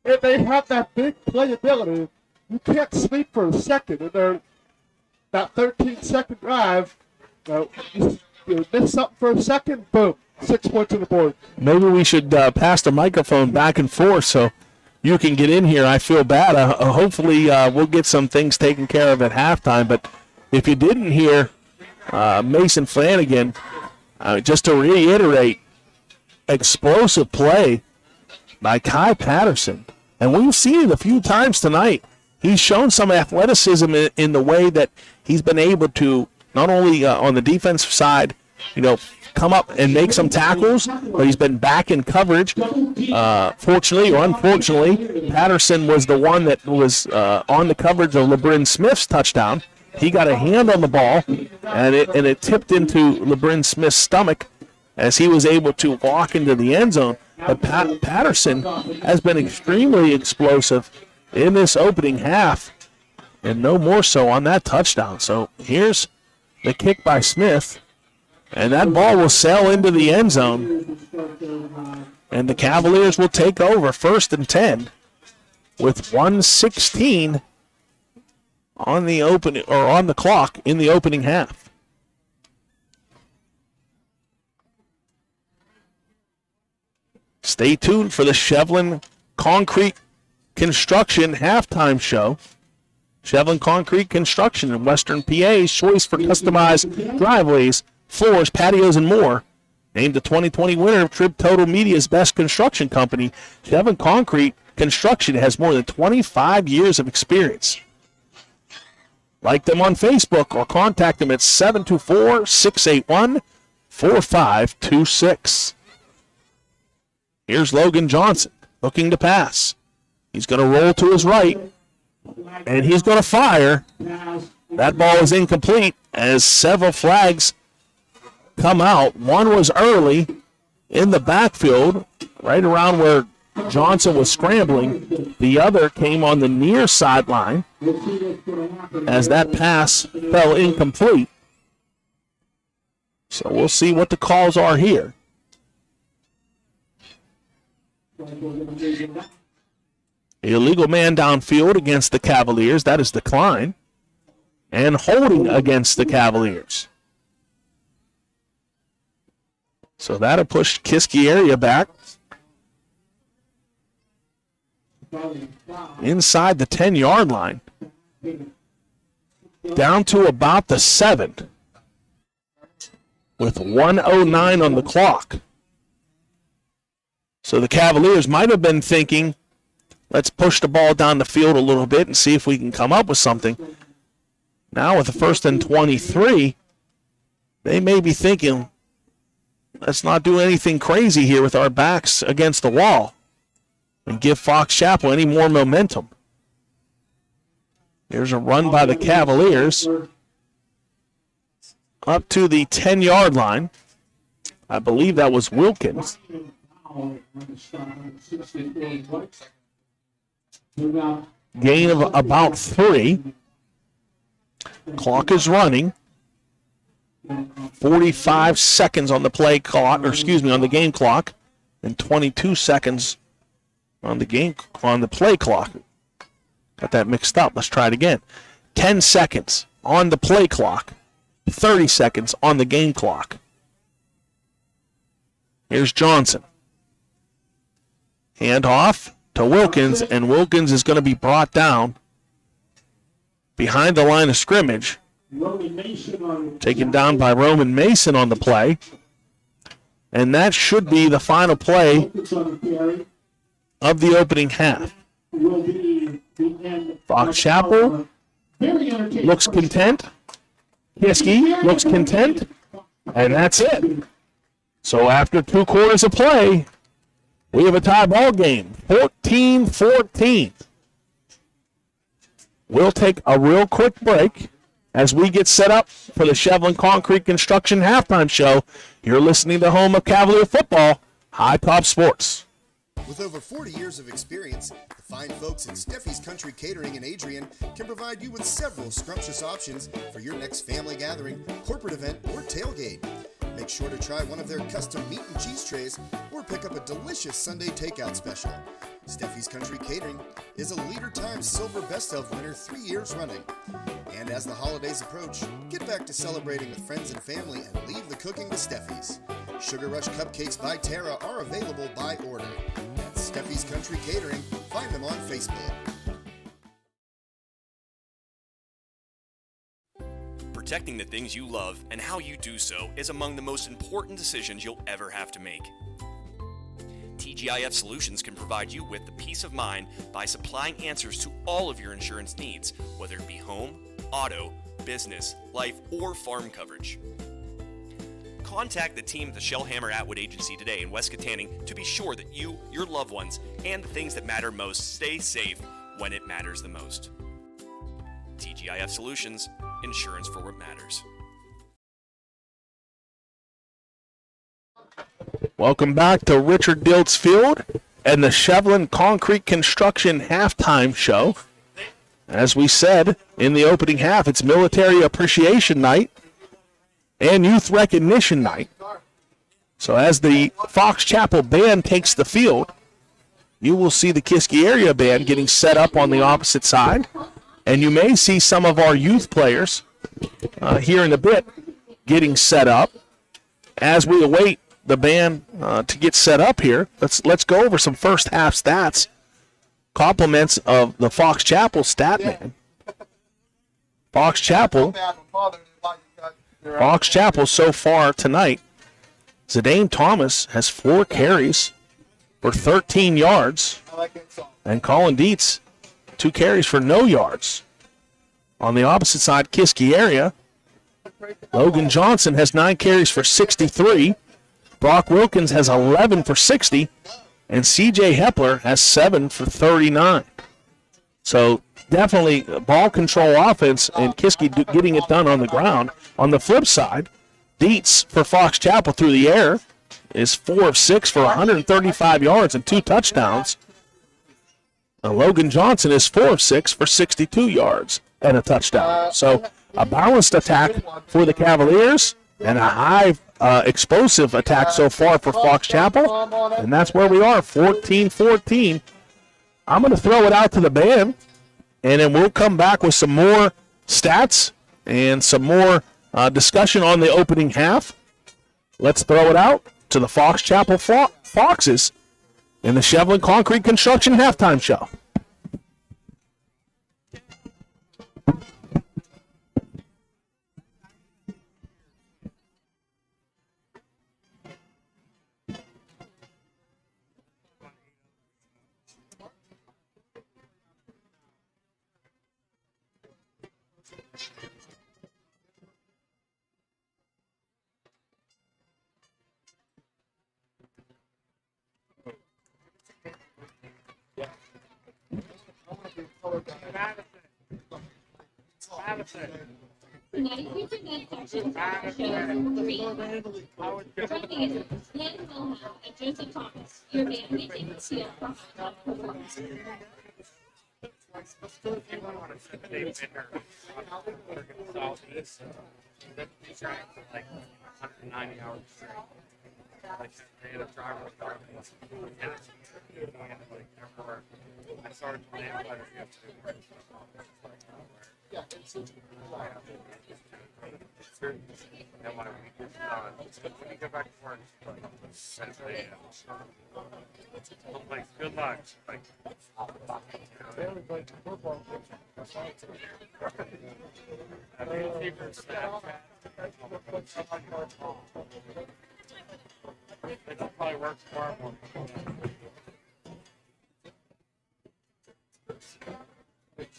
if they have that big playability, you can't sleep for a second. And that 13-second drive, you miss something for a second, boom. 6 points on the board. Maybe we should pass the microphone back and forth so you can get in here. I feel bad. Hopefully we'll get some things taken care of at halftime. But if you didn't hear Mason Flanagan, just to reiterate, explosive play by Kai Patterson. And we've seen it a few times tonight. He's shown some athleticism in the way that he's been able to, not only on the defensive side, come up and make some tackles, but he's been back in coverage. Fortunately or unfortunately, Patterson was the one that was on the coverage of LeBrin Smith's touchdown. He got a hand on the ball, and it tipped into LeBrin Smith's stomach as he was able to walk into the end zone. But Patterson has been extremely explosive in this opening half, and no more so on that touchdown. So here's the kick by Smith. And that ball will sail into the end zone. And the Cavaliers will take over 1st and 10 with 1:16 on the clock in the opening half. Stay tuned for the Shevlin Concrete Construction halftime show. Shevlin Concrete Construction in Western PA's choice for customized driveways, floors, patios, and more. Named the 2020 winner of Trib Total Media's Best Construction Company, Shevlin Concrete Construction has more than 25 years of experience. Like them on Facebook or contact them at 724-681-4526. Here's Logan Johnson looking to pass. He's going to roll to his right, and he's going to fire. That ball is incomplete as several flags come out. One was early in the backfield, right around where Johnson was scrambling. The other came on the near sideline as that pass fell incomplete. So we'll see what the calls are here. Illegal man downfield against the Cavaliers. That is declined. And holding against the Cavaliers. So that'll push Kiski area back inside the 10-yard line. down to about the 7 with 1:09 on the clock. So the Cavaliers might have been thinking, let's push the ball down the field a little bit and see if we can come up with something. Now with the 1st and 23, they may be thinking, let's not do anything crazy here with our backs against the wall and give Fox Chapel any more momentum. Here's a run by the Cavaliers up to the 10-yard line. I believe that was Wilkins. Gain of about 3. Clock is running. 45 seconds on the play clock, on the game clock, and 22 seconds on the play clock. Got that mixed up. Let's try it again. 10 seconds on the play clock, 30 seconds on the game clock. Here's Johnson. Hand off to Wilkins, and Wilkins is going to be brought down behind the line of scrimmage. Taken down by Roman Mason on the play. And that should be the final play of the opening half. Fox Chapel looks content. Kiski looks content. And that's it. So after 2 quarters of play, we have a tie ball game, 14-14. We'll take a real quick break as we get set up for the Shevlin Concrete Construction halftime show. You're listening to home of Cavalier football, High Top Sports. With over 40 years of experience, the fine folks at Steffi's Country Catering in Adrian can provide you with several scrumptious options for your next family gathering, corporate event, or tailgate. Make sure to try one of their custom meat and cheese trays or pick up a delicious Sunday takeout special. Steffi's Country Catering is a Leader Times Silver Best of winner 3 years running. And as the holidays approach, get back to celebrating with friends and family and leave the cooking to Steffi's. Sugar Rush Cupcakes by Tara are available by order. That's Steffi's Country Catering. Find them on Facebook. Protecting the things you love and how you do so is among the most important decisions you'll ever have to make. TGIF Solutions can provide you with the peace of mind by supplying answers to all of your insurance needs, whether it be home, auto, business, life, or farm coverage. Contact the team at the Shellhammer Atwood Agency today in West Katanning to be sure that you, your loved ones, and the things that matter most stay safe when it matters the most. TGIF Solutions, insurance for what matters. Welcome back to Richard Diltz Field and the Shevlin Concrete Construction halftime show. As we said in the opening half, it's Military Appreciation Night and Youth Recognition Night. So as the Fox Chapel band takes the field, you will see the Kiski area band getting set up on the opposite side. And you may see some of our youth players here in a bit getting set up. As we await the band to get set up here, let's go over some first half stats. Compliments of the Fox Chapel stat man. Fox Chapel so far tonight, Zidane Thomas has 4 carries for 13 yards, and Colin Dietz 2 carries for no yards. On the opposite side, Kiski area, Logan Johnson has 9 carries for 63. Brock Wilkins has 11 for 60. And C.J. Hepler has 7 for 39. So definitely ball control offense and Kiski getting it done on the ground. On the flip side, Dietz for Fox Chapel through the air is 4 of 6 for 135 yards and 2 touchdowns. Logan Johnson is 4 of 6 for 62 yards and a touchdown. So a balanced attack for the Cavaliers and a high explosive attack so far for Fox Chapel. And that's where we are, 14-14. I'm going to throw it out to the band, and then we'll come back with some more stats and some more discussion on the opening half. Let's throw it out to the Fox Chapel Foxes in the Shevlin Concrete Construction halftime show. Tonight we present sections of shows 3 and 4. Joining us, Lynn Wilhelm and Joseph Thomas, your band making the seal for high-top performance. Like 190 hours straight. Like they had a driver and like everywhere. I started to land better yesterday morning. And my week is done. When you get back to work, like 10 a.m. I'm like, good luck. Like, I mean, it's even Snapchat. It probably works tomorrow morning.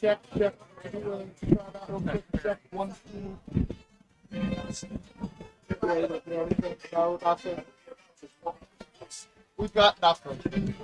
Check. Check 1, 2. We've got nothing.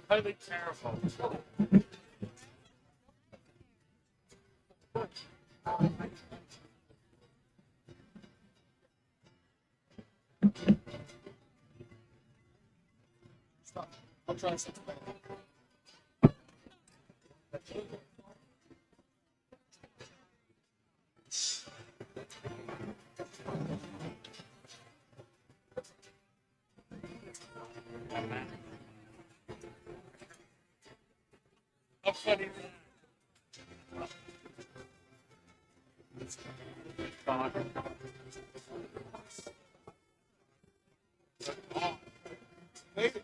Totally terrible. I'll try something. How funny is Maybe.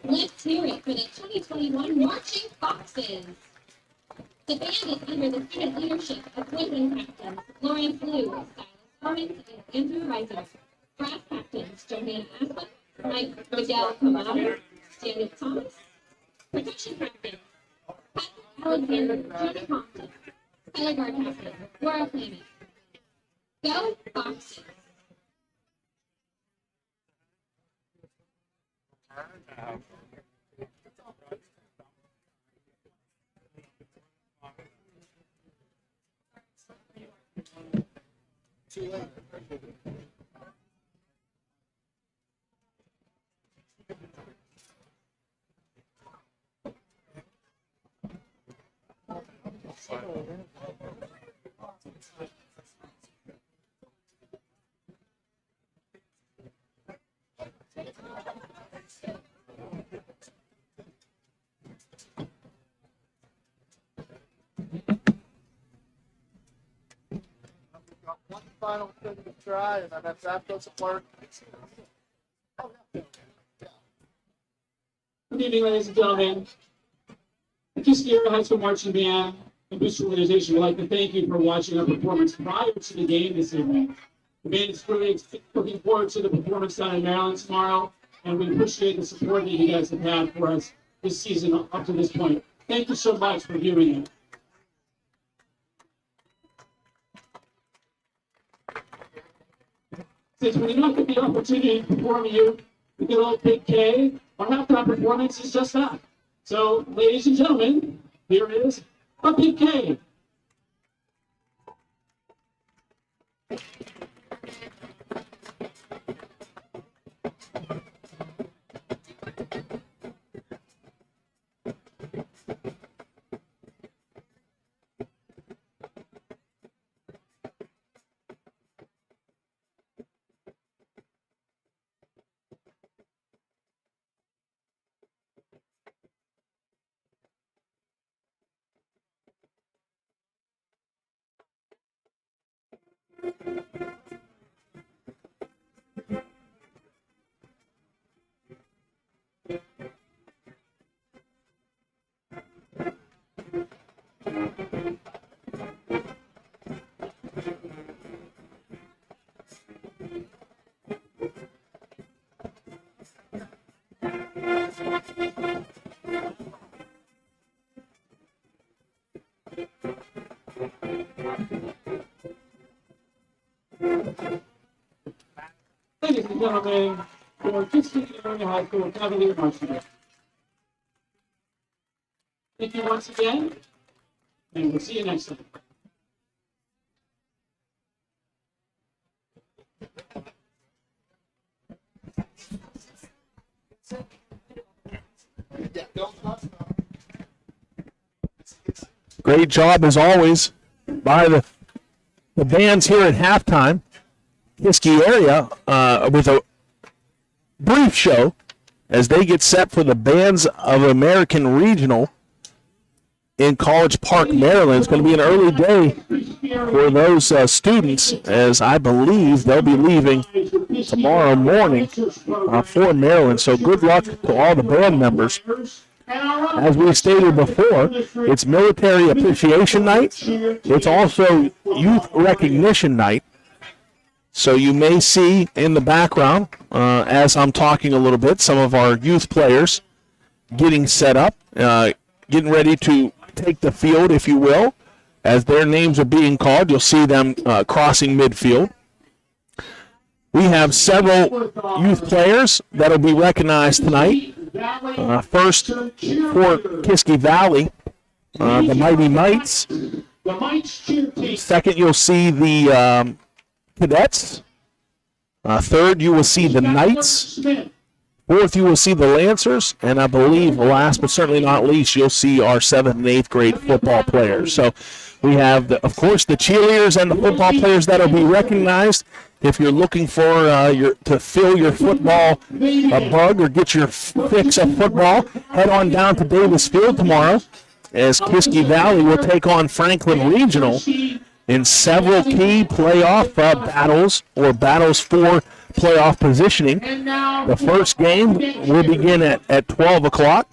Let's hear it for the 2021 Marching Foxes. The band is under the student leadership of woodwind captains Lauren Flew, Silas Harmon, and Andrew Reiser. Brass captains Johanna Aspen, Mike Miguel Camado, Janet Thomas. Protection captains Patrick Alexander, Jody Compton. Color guard captain Laura Flaming. Go Foxes! Too late. One final thing to try, and then if that doesn't work. Good evening, ladies and gentlemen. The Kiski High School Marching Band and Booster Organization would like to thank you for watching our performance prior to the game this evening. The band is really looking forward to the performance down in Maryland tomorrow, and we appreciate the support that you guys have had for us this season up to this point. Thank you so much for viewing it. Since we did not get the opportunity to perform you, we get a little Big K. Our halftime performance is just that. So, ladies and gentlemen, here is a Big K. Ladies and gentlemen, for Kiski Area High School Cavalier marching band. Thank you once again, and we'll see you next time. Great job, as always, by the bands here at halftime. Kiski area with a brief show as they get set for the Bands of American Regional in College Park, Maryland. It's going to be an early day for those students, as I believe they'll be leaving tomorrow morning for Maryland. So good luck to all the band members. As we stated before, it's Military Appreciation Night. It's also Youth Recognition Night. So you may see in the background, as I'm talking a little bit, some of our youth players getting set up, getting ready to take the field, if you will. As their names are being called, you'll see them crossing midfield. We have several youth players that will be recognized tonight. First, for Kiski Valley, the Mighty Mites. Second, you'll see the Cadets. Third, you will see the Knights. Fourth, you will see the Lancers. And I believe, last but certainly not least, you'll see our 7th and 8th grade football players. So we have, of course, the cheerleaders and the football players that will be recognized. If you're looking for to fill your football bug or get your fix of football, head on down to Davis Field tomorrow as Kiski Valley will take on Franklin Regional in several key playoff battles or battles for playoff positioning. The first game will begin at 12 o'clock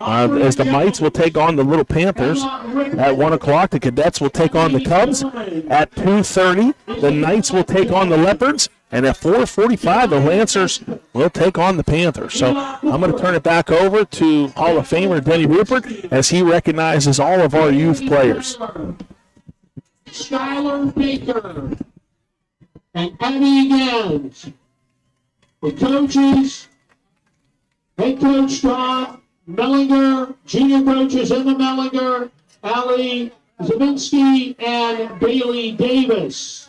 as the Mites will take on the Little Panthers. At 1 o'clock, the Cadets will take on the Cubs. At 2:30, the Knights will take on the Leopards. And at 4:45, the Lancers will take on the Panthers. So I'm going to turn it back over to Hall of Famer Denny Rupert as he recognizes all of our youth players. Skylar Baker and Abby Gans. The coaches, head coach Don Mellinger, junior coaches Emma Mellinger, Ali Zabinski, and Bailey Davis.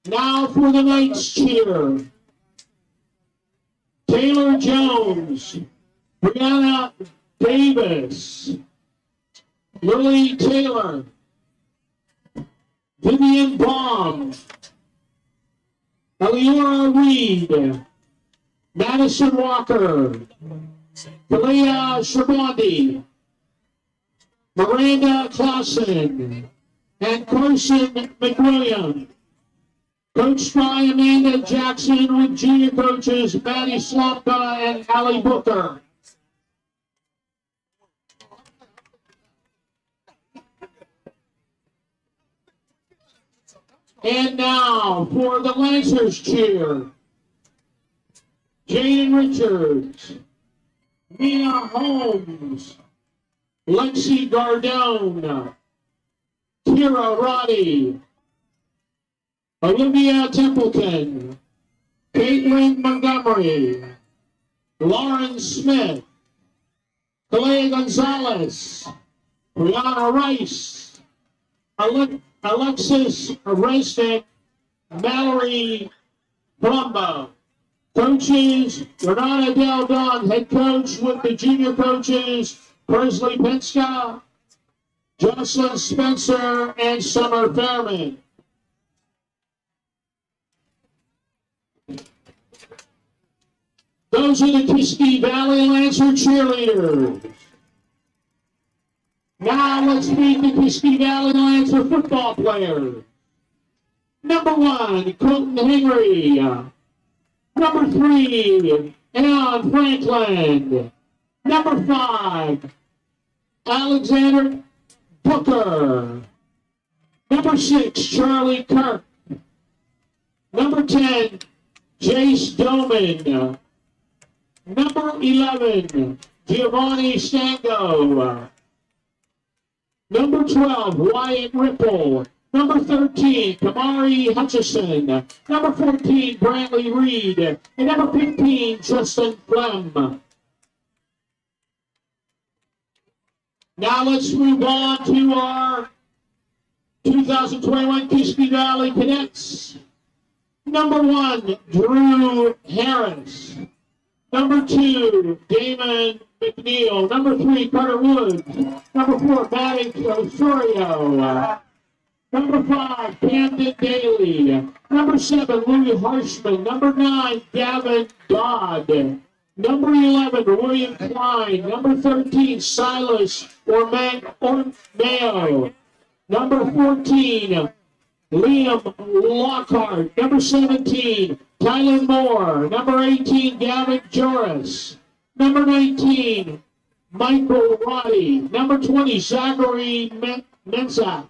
Now for the Knights cheer. Taylor Jones, Brianna Davis, Lily Taylor, Vivian Baum, Eliora Reed, Madison Walker, Kalia Shabandi, Miranda Clausen, and Carson McWilliam. Coached by Amanda Jackson with junior coaches Maddie Slomka and Allie Booker. And now for the Lancers cheer. Jaden Richards, Mia Holmes, Lexi Gardone, Kira Roddy, Olivia Templeton, Caitlin Montgomery, Lauren Smith, Kalea Gonzalez, Brianna Rice, Alexis Resnick, Mallory Palumbo. Coaches, Renata Del Don, head coach with the junior coaches, Presley Penska, Jocelyn Spencer, and Summer Fairman. Those are the Kiski Valley Lancer cheerleaders. Now let's meet the Kiski Valley Lancer football players. Number 1, Colton Henry. Number 3, Alan Franklin. Number 5, Alexander Booker. Number 6, Charlie Kirk. Number 10, Jace Doman. Number 11, Giovanni Stango. Number 12, Wyatt Ripple. Number 13, Kamari Hutchison. Number 14, Brantley Reed. And number 15, Justin Flem. Now let's move on to our 2021 Kiski Valley Cadets. Number 1, Drew Harris. Number 2, Damon McNeil. Number 3, Carter Woods. Number 4, Maddie Osorio. Number 5, Camden Daly. Number 7, Louis Harshman. Number 9, Gavin Dodd. Number 11, William Klein. Number 13, Silas Mayo. Number 14, Liam Lockhart. Number 17, Tyler Moore. Number 18, Gavin Joris. Number 19, Michael Roddy. Number 20, Zachary Mensa.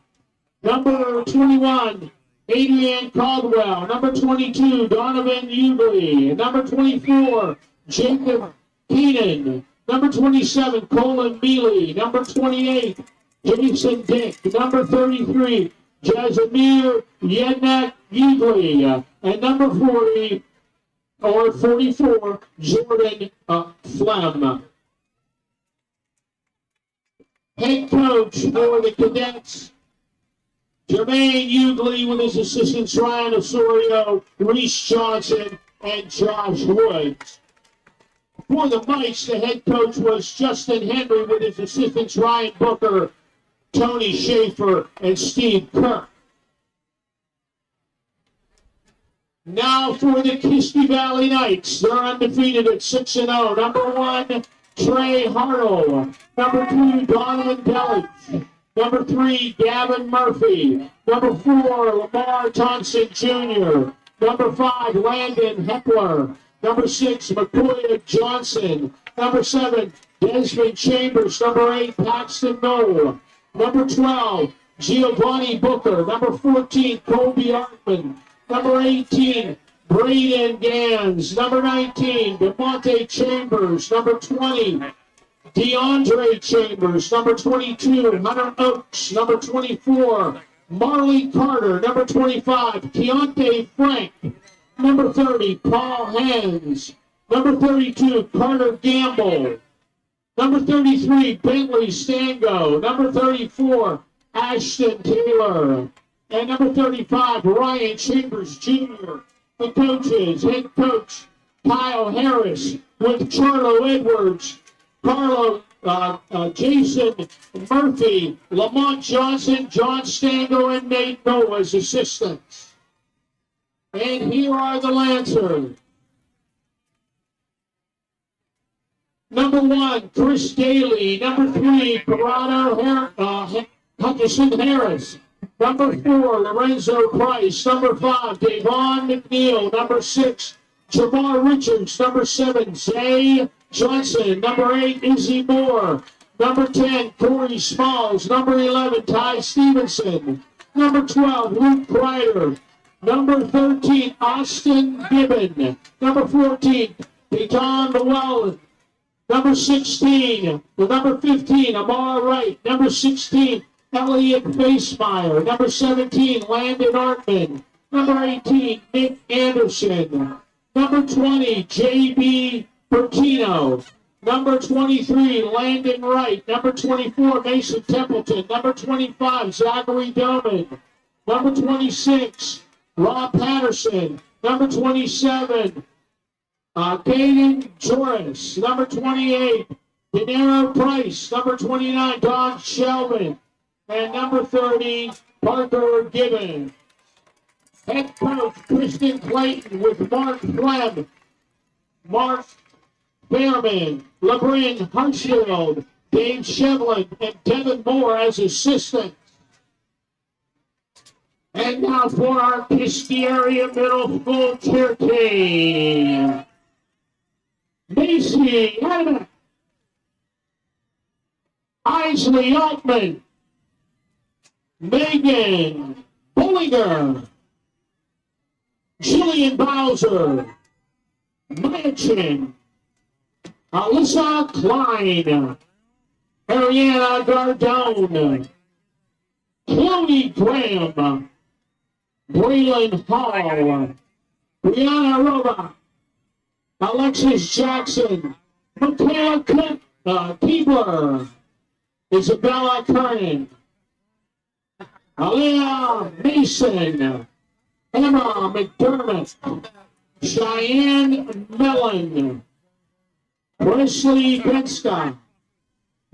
Number 21, Adrian Caldwell. Number 22, Donovan Ugley. Number 24, Jacob Keenan. Number 27, Colin Mealy. Number 28, Jason Dick. Number 33, Jazimir Yednak Ugley. And number 40, or 44, Jordan Flem. Head coach for the Cadets, Jermaine Ugley, with his assistants Ryan Osorio, Reese Johnson, and Josh Woods. For the Mites, the head coach was Justin Henry, with his assistants Ryan Booker, Tony Schaefer, and Steve Kirk. Now for the Kiski Valley Knights. They're undefeated at 6-0. Number 1, Trey Hartle. Number 2, Donovan Delich. Number 3, Gavin Murphy. Number 4, Lamar Thompson Jr. Number 5, Landon Heckler. Number 6, McCoy Johnson. Number 7, Desmond Chambers. Number 8, Paxton Knoll. Number 12, Giovanni Booker. Number 14, Kobe Artman. Number 18, Braden Gans. Number 19, DeMonte Chambers. Number 20, DeAndre Chambers. Number 22, Hunter Oaks. Number 24, Marley Carter. Number 25, Keontae Frank. Number 30, Paul Hans. Number 32, Carter Gamble. Number 33, Bentley Stango. Number 34, Ashton Taylor. And number 35, Ryan Chambers Jr. The coaches, head coach Kyle Harris with Charlo Edwards, Jason Murphy, Lamont Johnson, John Stango, and Nate Noah as assistants. And here are the Lancers. Number 1, Chris Daly. Number 3, Corrado Hutchison Harris. Number 4, Lorenzo Price. Number 5, Davon McNeil. Number 6, Jamar Richards. Number 7, Zay Johnson. Number 8, Izzy Moore. Number 10, Corey Smalls. Number 11, Ty Stevenson. Number 12, Luke Kreider. Number 13, Austin Gibbon. Number 14, Dejon Llewellyn. Number 16, the number 15, Amar Wright. Number 16, Elliot Basemeyer. Number 17, Landon Artman. Number 18, Nick Anderson. Number 20, J.B. Bertino. Number 23, Landon Wright. Number 24, Mason Templeton. Number 25, Zachary Doman. Number 26, Rob Patterson. Number 27, Caden Joris. Number 28, Denaro Price. Number 29, Don Shelvin. And number 30, Parker Gibbon. Head coach Kristen Clayton with Mark Flem, Mark Behrman, LeBrin Huntsfield, Dave Shevlin, and Devin Moore as assistants. And now for our Kiski area middle school cheer team. Macy Adams, Isley Altman, Megan Bullinger, Jillian Bowser, Manchin, Alyssa Klein, Ariana Gardone, Chloe Graham, Braylon Hall, Brianna Roba, Alexis Jackson, Michaela Keebler, Isabella Kernan, Alea Mason, Emma McDermott, Cheyenne Mellon, Presley Benska,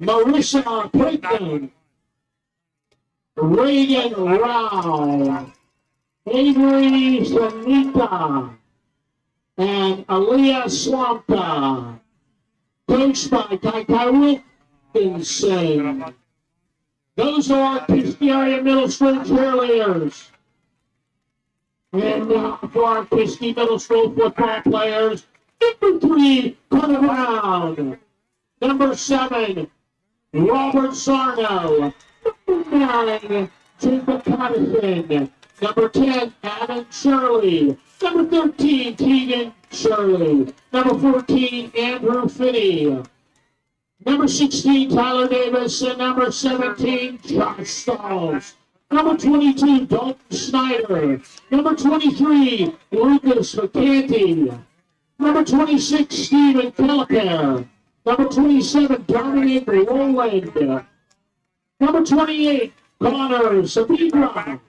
Marissa Pritman, Reagan Rao, Avery Sanita, and Aaliyah Swampta, coached by Kai Wilkinson. Those are our Kiski area middle school cheerleaders. And now for our Kiski middle school football players, number 3, Connor Brown. Number 7, Robert Sarno. Number 9, Jacob Patterson. Number 10, Adam Shirley. Number 13, Tegan Shirley. Number 14, Andrew Finney. Number 16, Tyler Davis. And number 17, Josh Stalls. Number 22, Dalton Snyder. Number 23, Lucas McCanty. Number 26, Stephen Kelleher. Number 27, Dominic Rowland. Number 28, Connor Sabidra.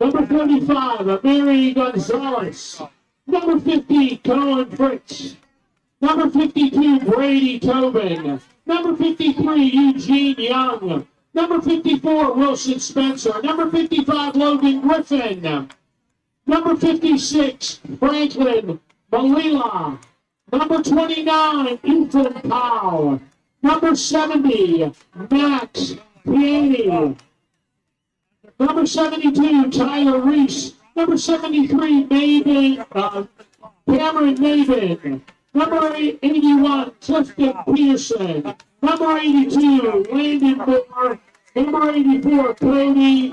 Number 35, Mary Gonzalez. Number 50, Colin Fritz. Number 52, Brady Tobin. Number 53, Eugene Young. Number 54, Wilson Spencer. Number 55, Logan Griffin. Number 56, Franklin Malila. Number 29, Ethan Powell. Number 70, Max Piani. Number 72, Tyler Reese. Number 73, Cameron Maven. Number 81, Clifton Peterson. Number 82, Landon Moore. Number 84, Cody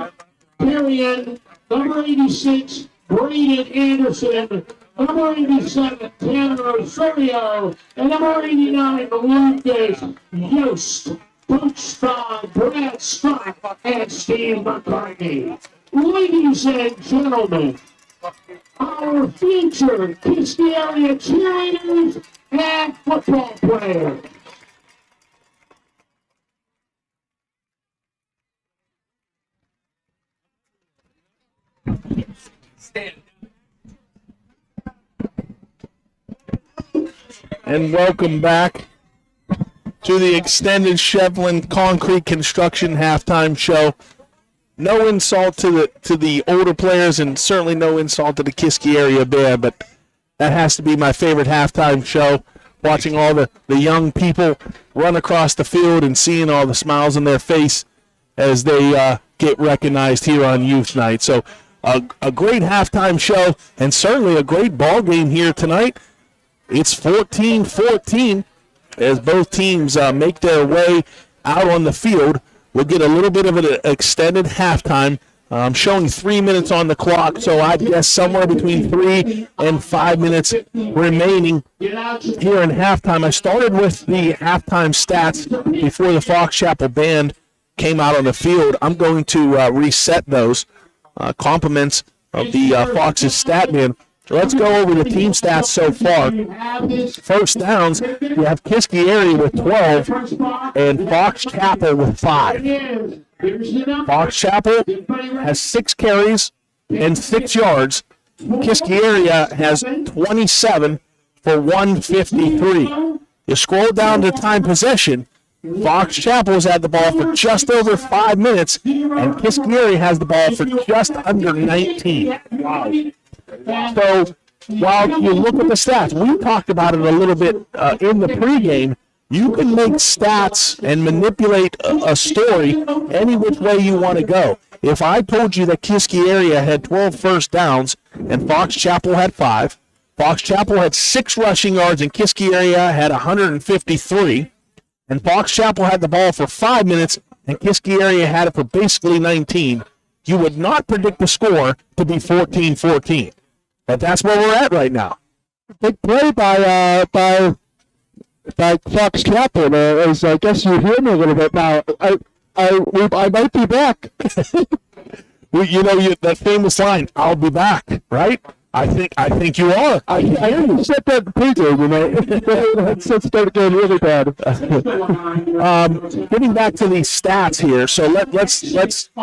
Perrion. Number 86, Braden Anderson. Number 87, Tanner Osorio. And number 89, Lucas Yost. Coached by Brad Scott and Steve McCartney. Ladies and gentlemen, our future Kiski area cheerleaders and football players. And welcome back to the extended Shevlin Concrete Construction halftime show. No insult to the older players, and certainly no insult to the Kiski area band, but that has to be my favorite halftime show. Watching all the young people run across the field and seeing all the smiles on their face as they get recognized here on Youth Night. So a great halftime show, and certainly a great ball game here tonight. It's 14-14 as both teams make their way out on the field. We'll get a little bit of an extended halftime I'm showing 3 minutes on the clock, so I'd guess somewhere between 3 and 5 minutes remaining here in halftime. I started with the halftime stats before the Fox Chapel band came out on the field. I'm going to reset those compliments of the Fox's stat man. So let's go over the team stats so far. First downs, you have Kiski area with 12 and Fox Chapel with 5. Fox Chapel has 6 carries and 6 yards. Kiski area has 27 for 153. You scroll down to time possession. Fox Chapel has had the ball for just over 5 minutes, and Kiski area has the ball for just under 19. Wow. So while you look at the stats, we talked about it a little bit in the pregame. You can make stats and manipulate a story any which way you want to go. If I told you that Kiski area had 12 first downs and Fox Chapel had 5, Fox Chapel had 6 rushing yards and Kiski area had 153, and Fox Chapel had the ball for 5 minutes and Kiski area had it for basically 19, you would not predict the score to be 14-14. But that's where we're at right now. Big play by Fox Chapel. As I guess you hear me a little bit now. I might be back. That famous line, "I'll be back," right? I think you are. I said that pregame, That started getting really bad. Getting back to these stats here, so let's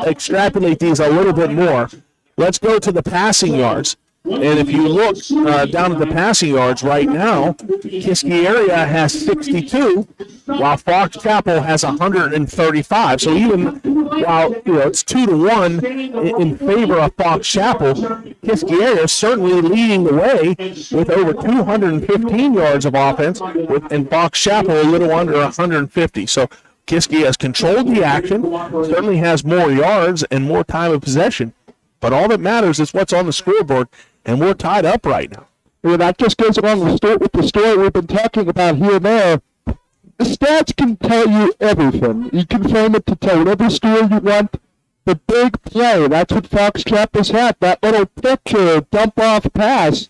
extrapolate these a little bit more. Let's go to the passing yards. And if you look down at the passing yards right now, Kiski area has 62, while Fox Chapel has 135. So even while it's 2-1 in favor of Fox Chapel, Kiski area is certainly leading the way with over 215 yards of offense, and Fox Chapel a little under 150. So Kiski has controlled the action, certainly has more yards and more time of possession. But all that matters is what's on the scoreboard, and we're tied up right now. Well, that just goes along with the story we've been talking about here and there. The stats can tell you everything. You can frame it to tell whatever story you want. The big play, that's what Fox Chapel's had. That little picture, dump-off pass,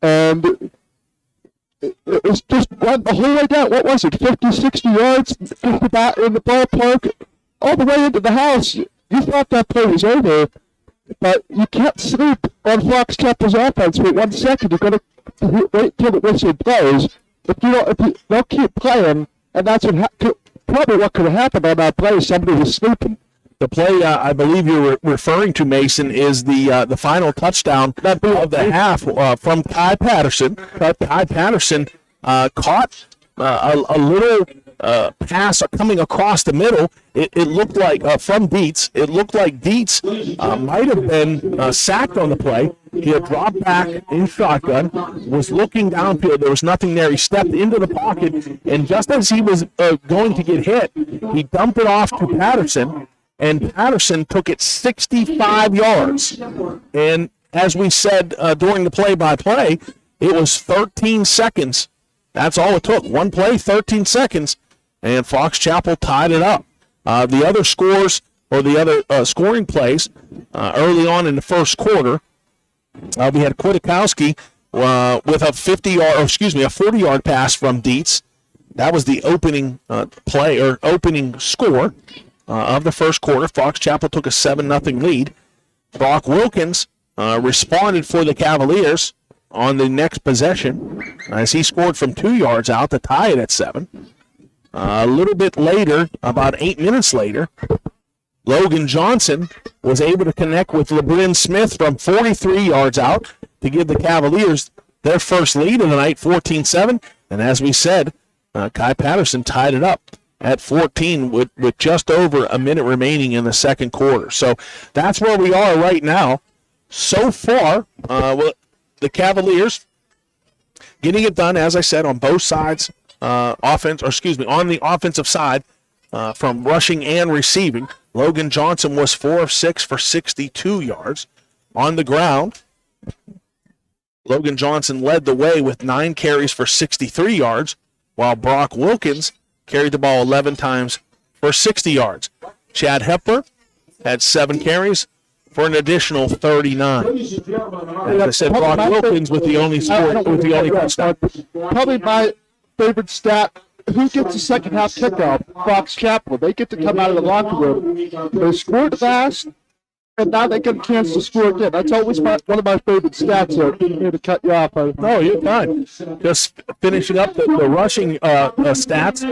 and it was just run the whole way down. What was it, 50, 60 yards just about in the ballpark, all the way into the house. You thought that play was over. But you can't sleep on Fox Chapel's offense for 1 second. You're going to wait till the whistle blows. If they'll keep playing, and that's probably what could have happened on that play. Somebody was sleeping. The play I believe you're referring to, Mason, is the final touchdown of the half from Kai Patterson. Kai Patterson caught a little pass coming across the middle. It looked like from Dietz. It looked like Dietz might have been sacked on the play. He had dropped back in shotgun, was looking downfield. There was nothing there. He stepped into the pocket, and just as he was going to get hit, he dumped it off to Patterson, and Patterson took it 65 yards. And as we said during the play-by-play, it was 13 seconds. That's all it took. One play, 13 seconds, and Fox Chapel tied it up. The other scores, or the other scoring plays, early on in the first quarter, we had Kwiatkowski with a 40-yard pass from Dietz. That was the opening play or opening score of the first quarter. Fox Chapel took a 7-0 lead. Brock Wilkins responded for the Cavaliers on the next possession as he scored from 2 yards out to tie it at 7. A little bit later, about 8 minutes later, Logan Johnson was able to connect with LeBrin Smith from 43 yards out to give the Cavaliers their first lead of the night, 14-7. And as we said, Kai Patterson tied it up at 14 with just over a minute remaining in the second quarter. So that's where we are right now. So far, the Cavaliers getting it done, as I said, on both sides, on the offensive side, from rushing and receiving. Logan Johnson was 4 of 6 for 62 yards. On the ground, Logan Johnson led the way with 9 carries for 63 yards, while Brock Wilkins carried the ball 11 times for 60 yards. Chad Hepler had 7 carries for an additional 39. Ladies and gentlemen, As I said, Brock Wilkins with the only touchdown. Probably my favorite stat. Who gets the second half kickoff? Fox Chapel. They get to come out of the locker room. They scored fast, and now they get a chance to score again. That's always one of my favorite stats. Here to cut you off. No, you're fine. Just finishing up the rushing stats.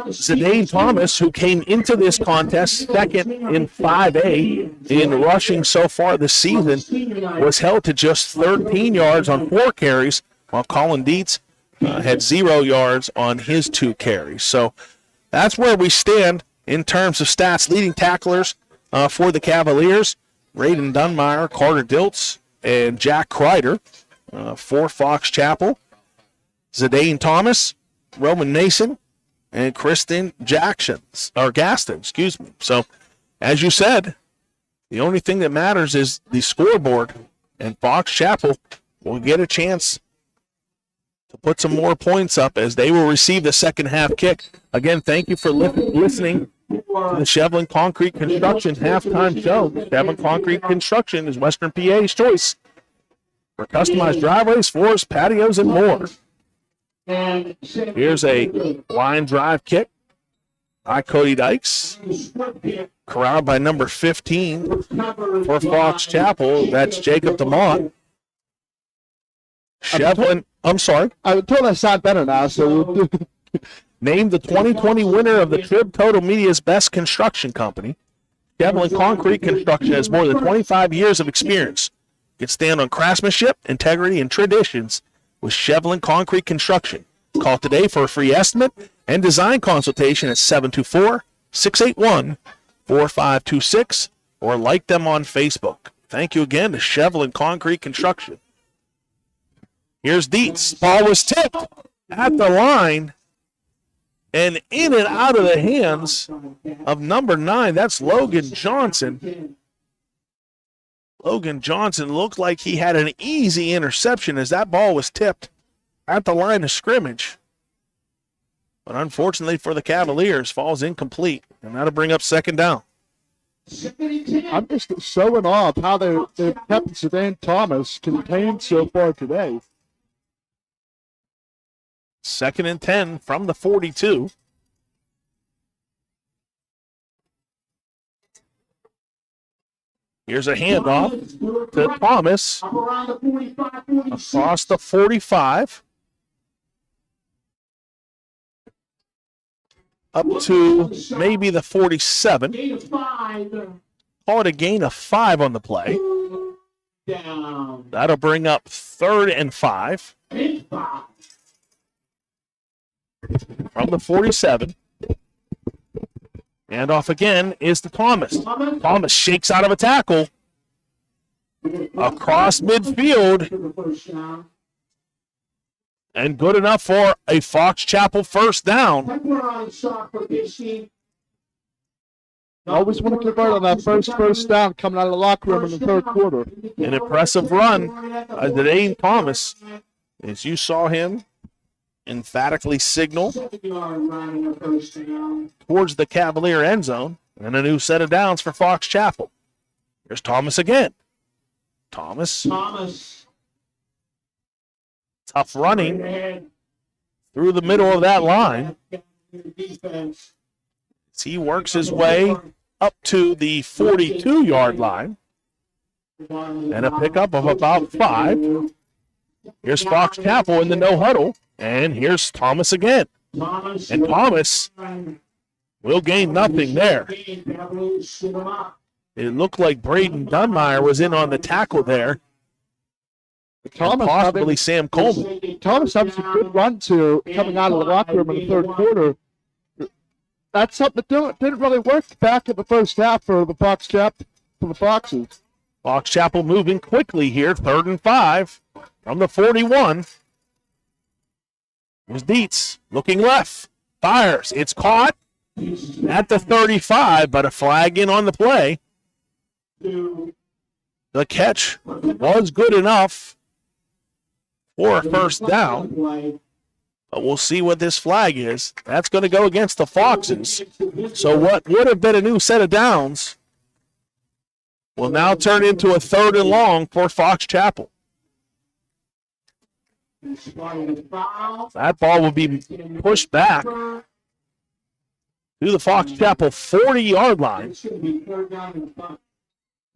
Zidane Thomas, who came into this contest second in 5A in rushing so far this season, was held to just 13 yards on 4 carries, while Colin Dietz had 0 yards on his 2 carries. So that's where we stand in terms of stats. Leading tacklers for the Cavaliers, Raiden Dunmeyer, Carter Diltz, and Jack Kreider. For Fox Chapel, Zidane Thomas, Roman Mason, and Kristen Gaston. So, as you said, the only thing that matters is the scoreboard, and Fox Chapel will get a chance to put some more points up as they will receive the second half kick. Again, thank you for listening to the Shevlin Concrete Construction halftime show. Shevlin Concrete Construction is Western PA's choice for customized driveways, floors, patios, and more. Here's a line drive kick by Cody Dykes. Corralled by number 15 for Fox Chapel. That's Jacob DeMont. Shevlin, I'm sorry. I was told I sound better now, so named the 2020 winner of the Trib Total Media's Best Construction Company. Shevlin Concrete Construction has more than 25 years of experience. You can stand on craftsmanship, integrity, and traditions with Shevlin Concrete Construction. Call today for a free estimate and design consultation at 724-681-4526 or like them on Facebook. Thank you again to Shevlin Concrete Construction. Here's Dietz. Ball was tipped at the line and in and out of the hands of number 9. That's Logan Johnson. Logan Johnson looked like he had an easy interception as that ball was tipped at the line of scrimmage. But unfortunately for the Cavaliers, falls incomplete, and that'll bring up second down. I'm just so in awe of how they've kept Zidane Thomas contained so far today. 2nd and 10 from the 42. Here's a handoff to Thomas across the 45. Up to maybe the 47. Call it a gain of 5 on the play. That'll bring up 3rd and 5. From the 47. And off again is to Thomas. Thomas shakes out of a tackle across midfield. And good enough for a Fox Chapel first down. Always want to convert on that first down coming out of the locker room in the third quarter. An impressive run by Zidane Thomas. As you saw him emphatically signal towards the Cavalier end zone. And a new set of downs for Fox Chapel. Here's Thomas again. Thomas. Tough running through the middle of that line. As he works his way up to the 42-yard line. And a pickup of about 5. Here's Fox Chapel in the no huddle. And here's Thomas again. And Thomas will gain nothing there. It looked like Braden Dunmeyer was in on the tackle there. Thomas possibly Sam Coleman. Thomas having a good run to coming out of the locker room in the third quarter. That's something that didn't really work back in the first half for the Foxes. Fox Chapel moving quickly here, 3rd and 5 from the 41. Here's Dietz looking left, fires. It's caught at the 35, but a flag in on the play. The catch was good enough for a first down. But we'll see what this flag is. That's going to go against the Foxes. So what would have been a new set of downs will now turn into a 3rd and long for Fox Chapel. That ball will be pushed back to the Fox Chapel 40-yard line.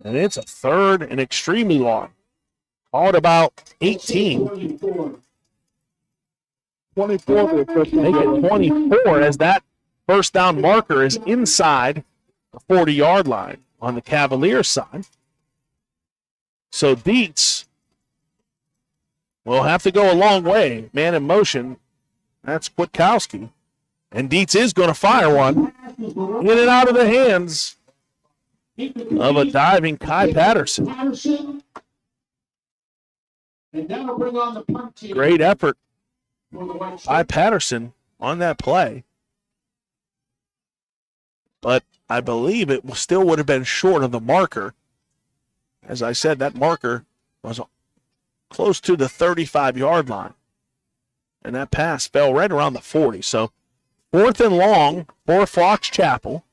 And it's a 3rd and extremely long. Called about 18. 24. Make it 24 as that first down marker is inside the 40-yard line on the Cavaliers side. So Dietz will have to go a long way. Man in motion. That's Kwiatkowski. And Dietz is going to fire one in and out of the hands of a diving Kai Patterson. Great effort by Patterson on that play. But I believe it still would have been short of the marker. As I said, that marker was close to the 35-yard line. And that pass fell right around the 40. So 4th and long for Fox Chapel.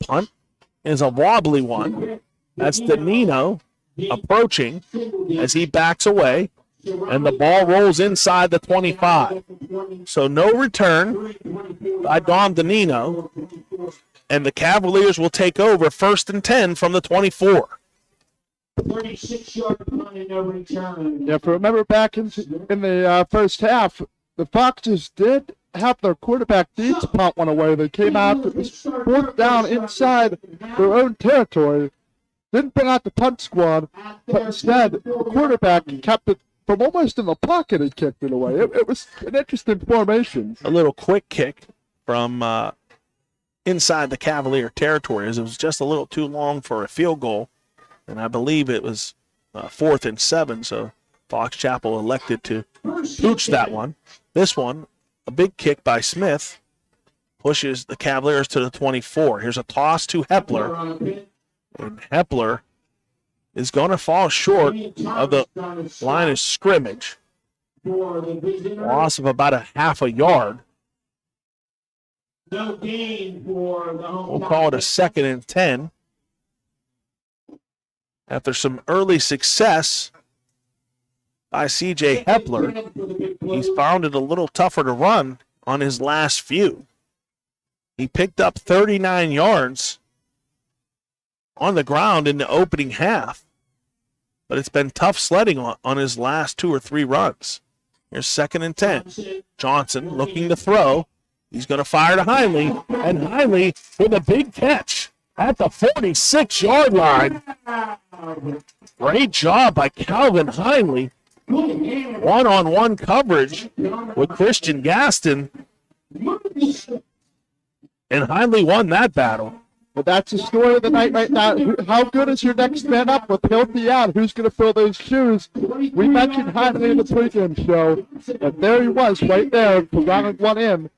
Punt is a wobbly one. That's Danino approaching as he backs away. And the ball rolls inside the 25. So no return by Dom Danino. And the Cavaliers will take over 1st and 10 from the 24. 36-yard punt and no return. Yeah, if you remember back in the first half, the Foxes did have their quarterback Dietz punt one away. They came out, it was 4th down inside their own territory. Didn't bring out the punt squad, but instead the quarterback kept it from almost in the pocket and kicked it away. It was an interesting formation. A little quick kick from inside the Cavalier territory as it was just a little too long for a field goal. And I believe it was 4th and 7, so Fox Chapel elected to pooch that one. This one, a big kick by Smith, pushes the Cavaliers to the 24. Here's a toss to Hepler. And Hepler is going to fall short of the line of scrimmage. Loss of about a half a yard. No gain for the home. We'll call it a 2nd and 10. After some early success by C.J. Hepler, he's found it a little tougher to run on his last few. He picked up 39 yards on the ground in the opening half, but it's been tough sledding on his last 2 or 3 runs. Here's 2nd and 10. Johnson looking to throw. He's going to fire to Heinley, and Heinley with a big catch at the 46-yard line. Great job by Calvin Heinley. One-on-one coverage with Christian Gaston. And Heinley won that battle. But that's the story of the night right now. How good is your next man up with Hilty out? Who's going to fill those shoes? We mentioned Heinley in the pregame show, and there he was right there for rounding one in.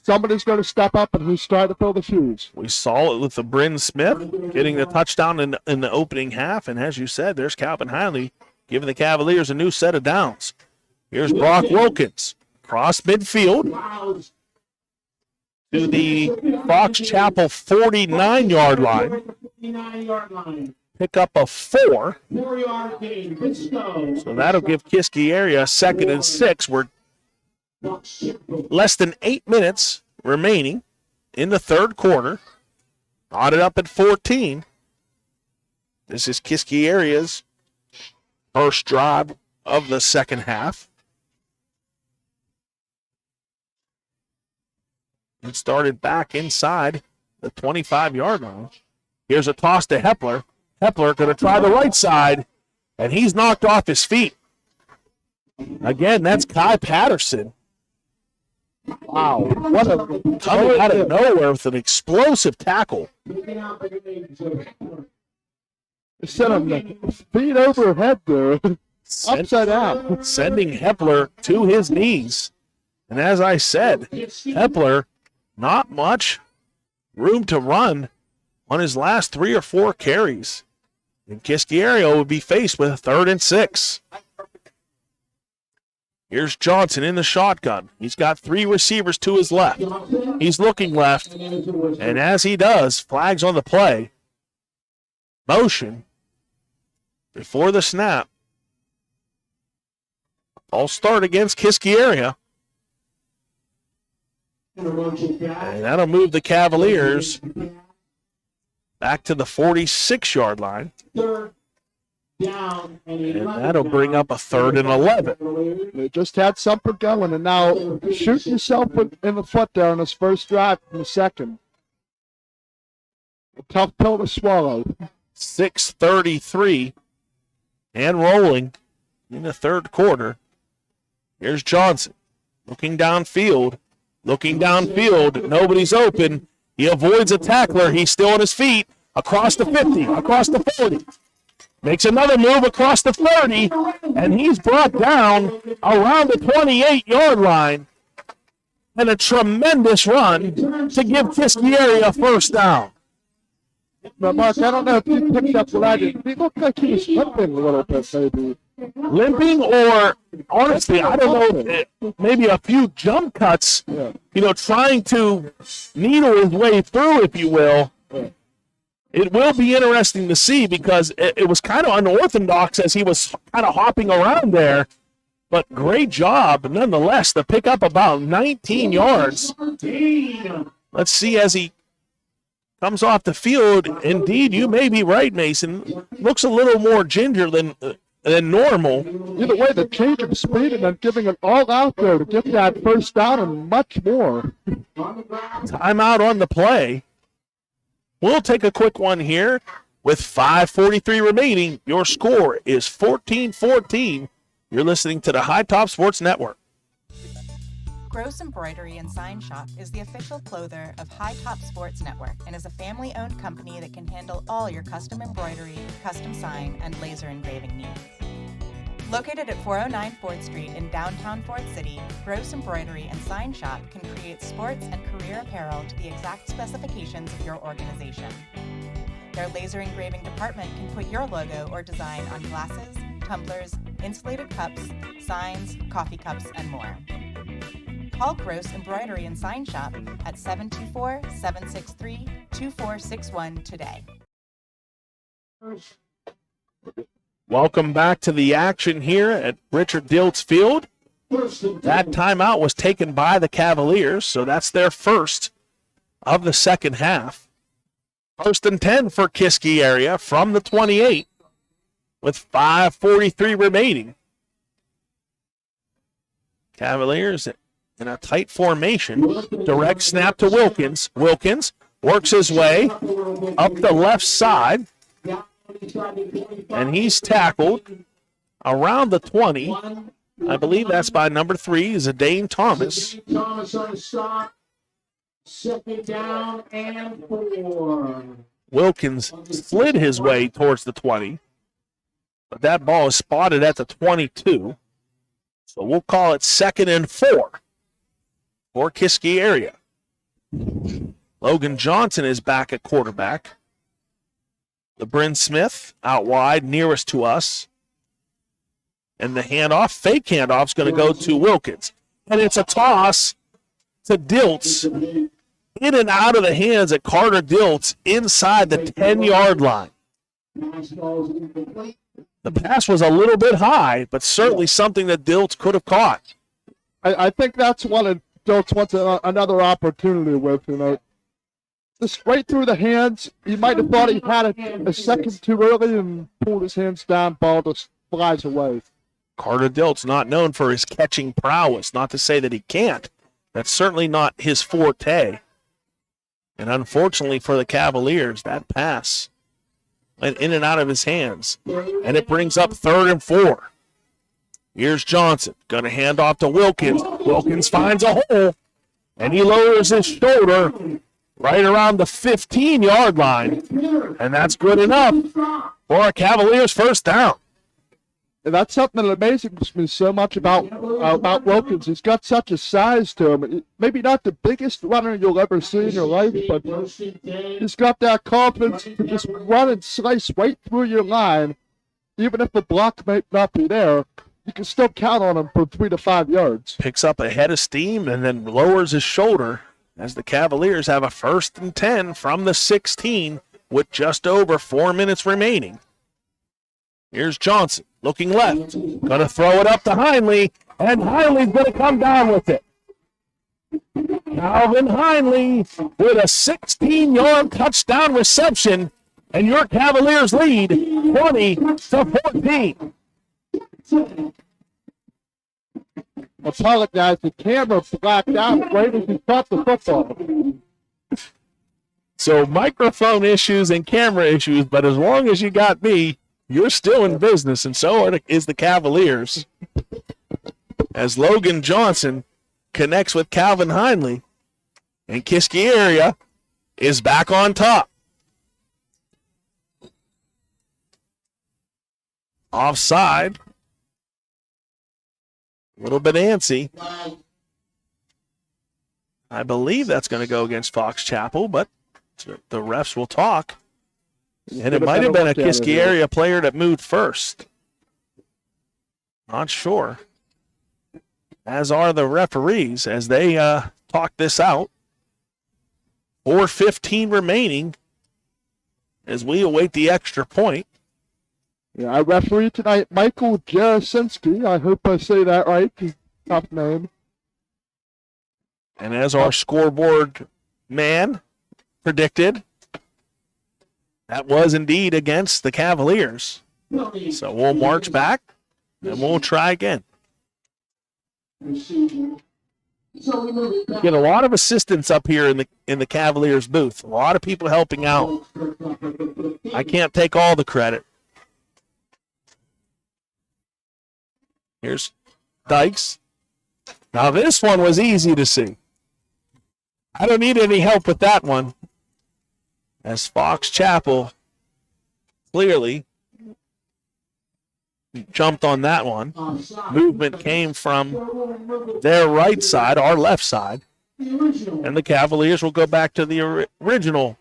Somebody's going to step up, and who's trying to fill the shoes? We saw it with the Bryn Smith getting the touchdown in the opening half, and as you said, there's Calvin Heinley giving the Cavaliers a new set of downs. Here's Brock Wilkins, cross midfield to the Fox Chapel 49-yard line. Pick up a 4. 4-yard gain. Let's go. So that'll give Kiski area a 2nd and 6. We're less than 8 minutes remaining in the third quarter. Knotted up at 14. This is Kiski area's first drive of the second half. It started back inside the 25-yard line. Here's a toss to Hepler. Hepler going to try the right side, and he's knocked off his feet. Again, that's Kai Patterson. Wow. What a coming out of nowhere with an explosive tackle. Sent him feet overhead there. Upside down. Sending Hepler to his knees. And as I said, Hepler, not much room to run on his last 3 or 4 carries. And Kiski area would be faced with a 3rd and 6. Here's Johnson in the shotgun. He's got 3 receivers to his left. He's looking left, and as he does, flags on the play. Motion before the snap. All start against Kiski area. And that'll move the Cavaliers back to the 46-yard line. And that'll bring up a 3rd and 11. They just had something going, and now shoot yourself in the foot there on his first drive in the second. A tough pill to swallow. 6:33 and rolling in the third quarter. Here's Johnson looking downfield. Nobody's open. He avoids a tackler. He's still on his feet. Across the 50, across the 40. Makes another move across the 30, and he's brought down around the 28-yard line. And a tremendous run to give Kiski area a first down. Now, Mark, I don't know if you picked up what I did. He looked like he was limping a little bit, maybe. Limping, or honestly, I don't know, maybe a few jump cuts, trying to needle his way through, if you will. It will be interesting to see because it was kind of unorthodox as he was kind of hopping around there. But great job, nonetheless, to pick up about 19 yards. Let's see as he comes off the field. Indeed, you may be right, Mason. Looks a little more ginger than normal. Either way, the change of speed and then giving it all out there to get that first down and much more. Timeout on the play. We'll take a quick one here with 5:43 remaining. Your score is 14-14. You're listening to the High Top Sports Network. Gross Embroidery and Sign Shop is the official clother of High Top Sports Network and is a family-owned company that can handle all your custom embroidery, custom sign, and laser engraving needs. Located at 409 4th Street in downtown Fort City, Gross Embroidery and Sign Shop can create sports and career apparel to the exact specifications of your organization. Their laser engraving department can put your logo or design on glasses, tumblers, insulated cups, signs, coffee cups, and more. Call Gross Embroidery and Sign Shop at 724-763-2461 today. Welcome back to the action here at Richard Diltz Field. That timeout was taken by the Cavaliers, so that's their first of the second half. 1st and 10 for Kiski area from the 28 with 5:43 remaining. Cavaliers in a tight formation. Direct snap to Wilkins. Wilkins works his way up the left side. And he's tackled around the 20. I believe that's by number 3, Zidane Thomas. Thomas on the stop. 2nd down and 4. Wilkins slid his way towards the 20. But that ball is spotted at the 22. So we'll call it 2nd and 4 for Kiski area. Logan Johnson is back at quarterback. LeBrin Smith out wide, nearest to us. And the handoff, fake handoff, is going to go to Wilkins. And it's a toss to Diltz. In and out of the hands of Carter Diltz inside the 10-yard line. The pass was a little bit high, but certainly something that Diltz could have caught. I think that's what Diltz wants another opportunity with, Just right through the hands. He might have thought he had a second too early and pulled his hands down. Ball just flies away. Carter Diltz not known for his catching prowess. Not to say that he can't. That's certainly not his forte. And unfortunately for the Cavaliers, that pass went in and out of his hands. And it brings up 3rd and 4. Here's Johnson. Going to hand off to Wilkins. Wilkins finds a hole. And he lowers his shoulder right around the 15-yard line. And that's good enough for a Cavaliers first down. And that's something that amazes me so much about Wilkins. He's got such a size to him. Maybe not the biggest runner you'll ever see in your life, but he's got that confidence to just run and slice right through your line, even if the block might not be there. you can still count on him for 3 to 5 yards. Picks up a head of steam and then lowers his shoulder as the Cavaliers have a 1st and 10 from the 16 with just over 4 minutes remaining. Here's Johnson looking left. Going to throw it up to Heinley, and Heinley's going to come down with it. Calvin Heinley with a 16-yard touchdown reception, and your Cavaliers lead 20-14. Apologize, the camera blacked out right as he caught the football. So microphone issues and camera issues, but as long as you got me, you're still in business, and so is the Cavaliers. As Logan Johnson connects with Calvin Heinley, and Kiski area is back on top. Offside. A little bit antsy. I believe that's going to go against Fox Chapel, but the refs will talk. And it might have been a Kiski area player that moved first. Not sure. As are the referees as they talk this out. 4:15 remaining as we await the extra point. Yeah, I referee tonight, Michael Jarasinski. I hope I say that right. Tough name. And as our scoreboard man predicted, that was indeed against the Cavaliers. So we'll march back and we'll try again. Get a lot of assistance up here in the Cavaliers booth. A lot of people helping out. I can't take all the credit. Here's Dykes. Now this one was easy to see. I don't need any help with that one. As Fox Chapel clearly jumped on that one. Movement came from their right side, our left side. And the Cavaliers will go back to the original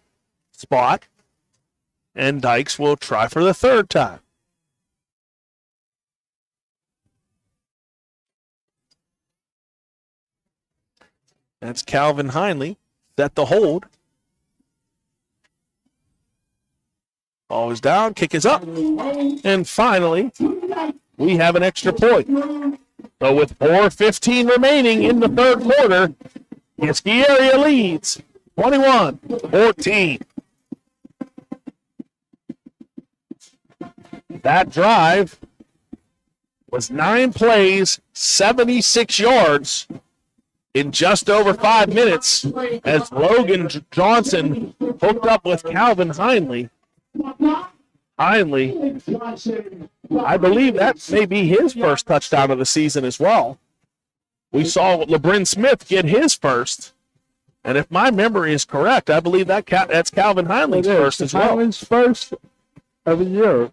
spot. And Dykes will try for the 3rd time. That's Calvin Heinley. Set the hold. Ball is down, kick is up. And finally, we have an extra point. So with 4:15 remaining in the 3rd quarter, Kiski area leads 21-14. That drive was 9 plays, 76 yards in just over 5 minutes as Logan Johnson hooked up with Calvin Heinley. Heinley, I believe that may be his first touchdown of the season as well. We saw LeBron Smith get his first. And if my memory is correct, I believe that's Calvin Heinley's first as well. Heinley's first of the year.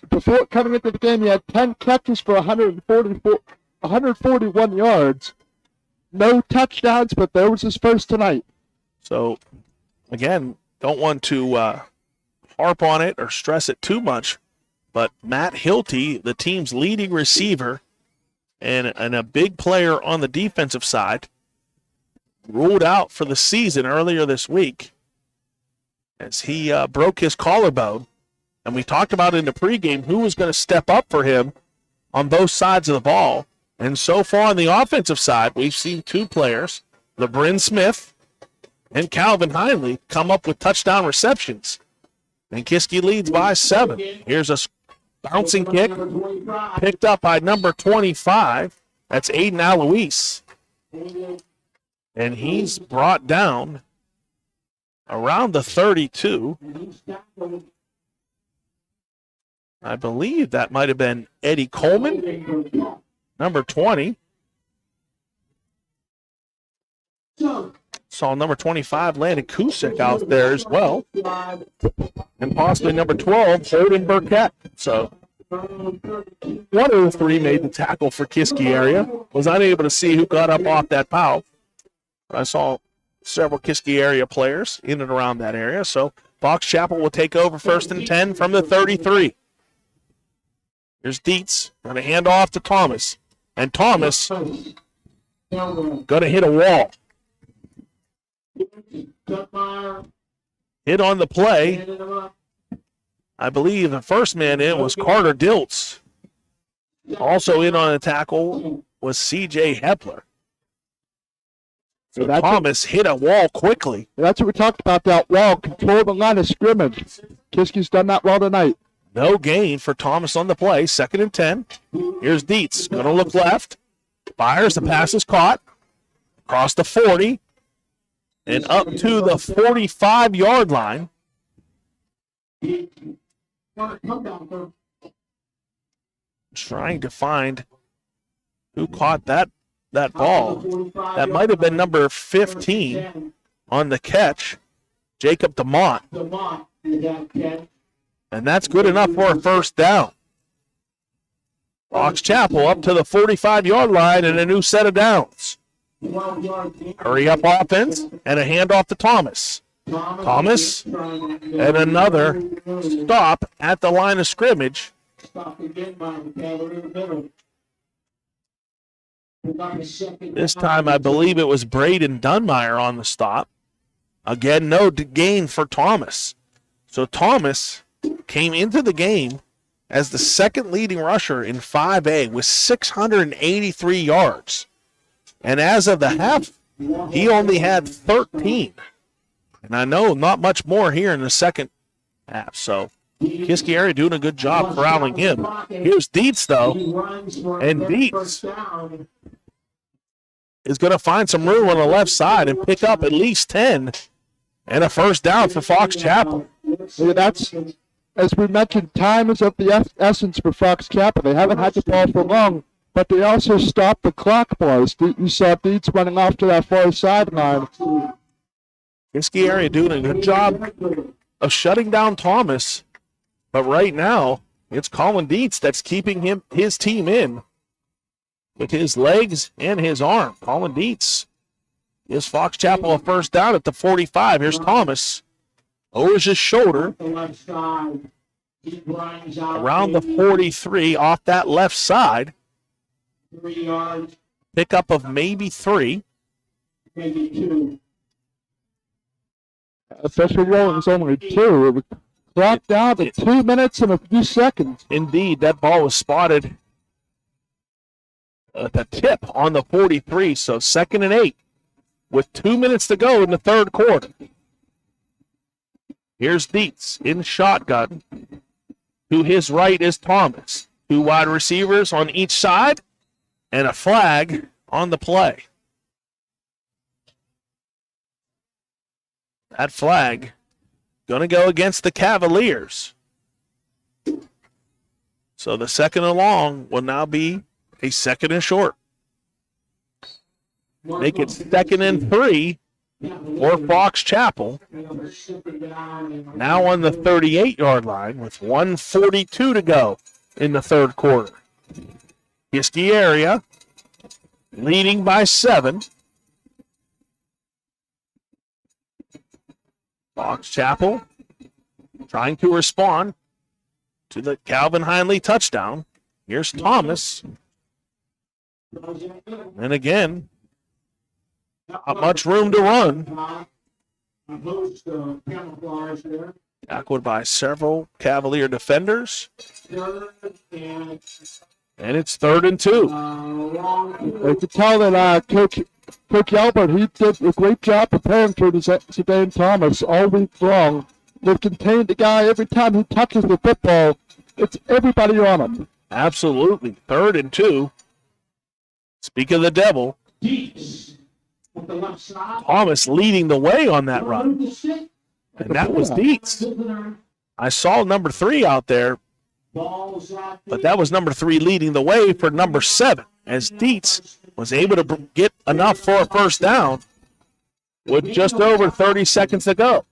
Before coming into the game, he had 10 catches for 141 yards. No touchdowns, but there was his first tonight. So, again, don't want to harp on it or stress it too much, but Matt Hilty, the team's leading receiver and a big player on the defensive side, ruled out for the season earlier this week as he broke his collarbone. And we talked about in the pregame who was going to step up for him on both sides of the ball. And so far on the offensive side, we've seen 2 players, LeBron Smith and Calvin Heinley, come up with touchdown receptions. And Kiski leads by 7. Here's a bouncing kick picked up by number 25. That's Aiden Alois. And he's brought down around the 32. I believe that might have been Eddie Coleman, number 20. Saw number 25, Landon Kusick, out there as well. And possibly number 12, Holden Burkett. So one of the 3 made the tackle for Kiski area. Was unable to see who got up off that foul. I saw several Kiski area players in and around that area. So Fox Chapel will take over 1st and 10 from the 33. Here's Dietz. Going to hand off to Thomas. And Thomas going to hit a wall. Hit on the play. I believe the first man in was Carter Diltz. Also in on the tackle was C.J. Hepler. So Thomas hit a wall quickly. That's what we talked about, that wall. Control the line of scrimmage. Kiski's done that well tonight. No gain for Thomas on the play. 2nd and 10. Here's Dietz. Going to look left. Fires. The pass is caught. Across the 40. And up to the 45-yard line. Trying to find who caught that ball. That might have been number 15 on the catch, Jacob DeMont. And that's good enough for a first down. Fox Chapel up to the 45-yard line and a new set of downs. Hurry up offense and a handoff to Thomas. Thomas and another stop at the line of scrimmage. This time I believe it was Braden Dunmeyer on the stop. Again, no gain for Thomas. So Thomas came into the game as the second leading rusher in 5A with 683 yards. And as of the half, he only had 13. And I know not much more here in the second half. So Kiski area doing a good job corralling him. Here's Dietz, though. And Dietz is going to find some room on the left side and pick up at least 10 and a first down for Fox Chapel. That's, as we mentioned, time is of the essence for Fox Chapel. They haven't had the ball for long, but they also stopped the clock, boys. You saw Dietz running off to that far sideline. Kiski area doing a good job of shutting down Thomas, but right now it's Colin Dietz that's keeping his team in with his legs and his arm. Colin Dietz gives Fox Chapel a first down at the 45. Here's Thomas. Over his shoulder. Around the 43 off that left side. Pickup of maybe 3. Maybe 2. Official rolling is only 2. It was clocked down to 2 minutes and a few seconds. Indeed, that ball was spotted at the tip on the 43. So 2nd and 8 with 2 minutes to go in the third quarter. Here's Dietz in shotgun. To his right is Thomas. 2 wide receivers on each side and a flag on the play. That flag going to go against the Cavaliers. So the 2nd and long will now be a 2nd and short. Make it 2nd and 3 for Fox Chapel. Now on the 38-yard line with 1:42 to go in the third quarter. Kiski area leading by 7. Fox Chapel trying to respond to the Calvin Heinley touchdown. Here's Thomas. And again, not much room to run. Tackled by several Cavalier defenders. And it's 3rd and 2. You can tell that Coach Albert, he did a great job preparing for Zidane Thomas all week long. They've contained the guy every time he touches the football. It's everybody on him. Absolutely. 3rd and 2. Speak of the devil. Thomas leading the way on that run. And that was Dietz. I saw number 3 out there, but that was number 3 leading the way for number 7, as Dietz was able to get enough for a first down with just over 30 seconds to go.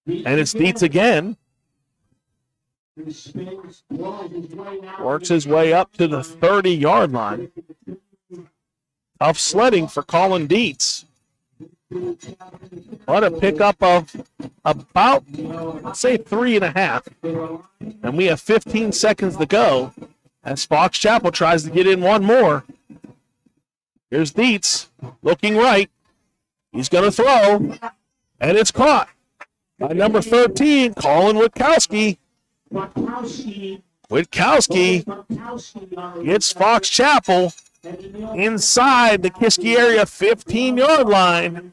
And it's Dietz again. Works his way up to the 30-yard line. Tough sledding for Colin Dietz. What a pickup of about, let's say, 3.5. And we have 15 seconds to go as Fox Chapel tries to get in one more. Here's Dietz looking right. He's going to throw, and it's caught by number 13, Colin Witkowski. Witkowski gets Fox Chapel inside the Kiski area 15-yard line,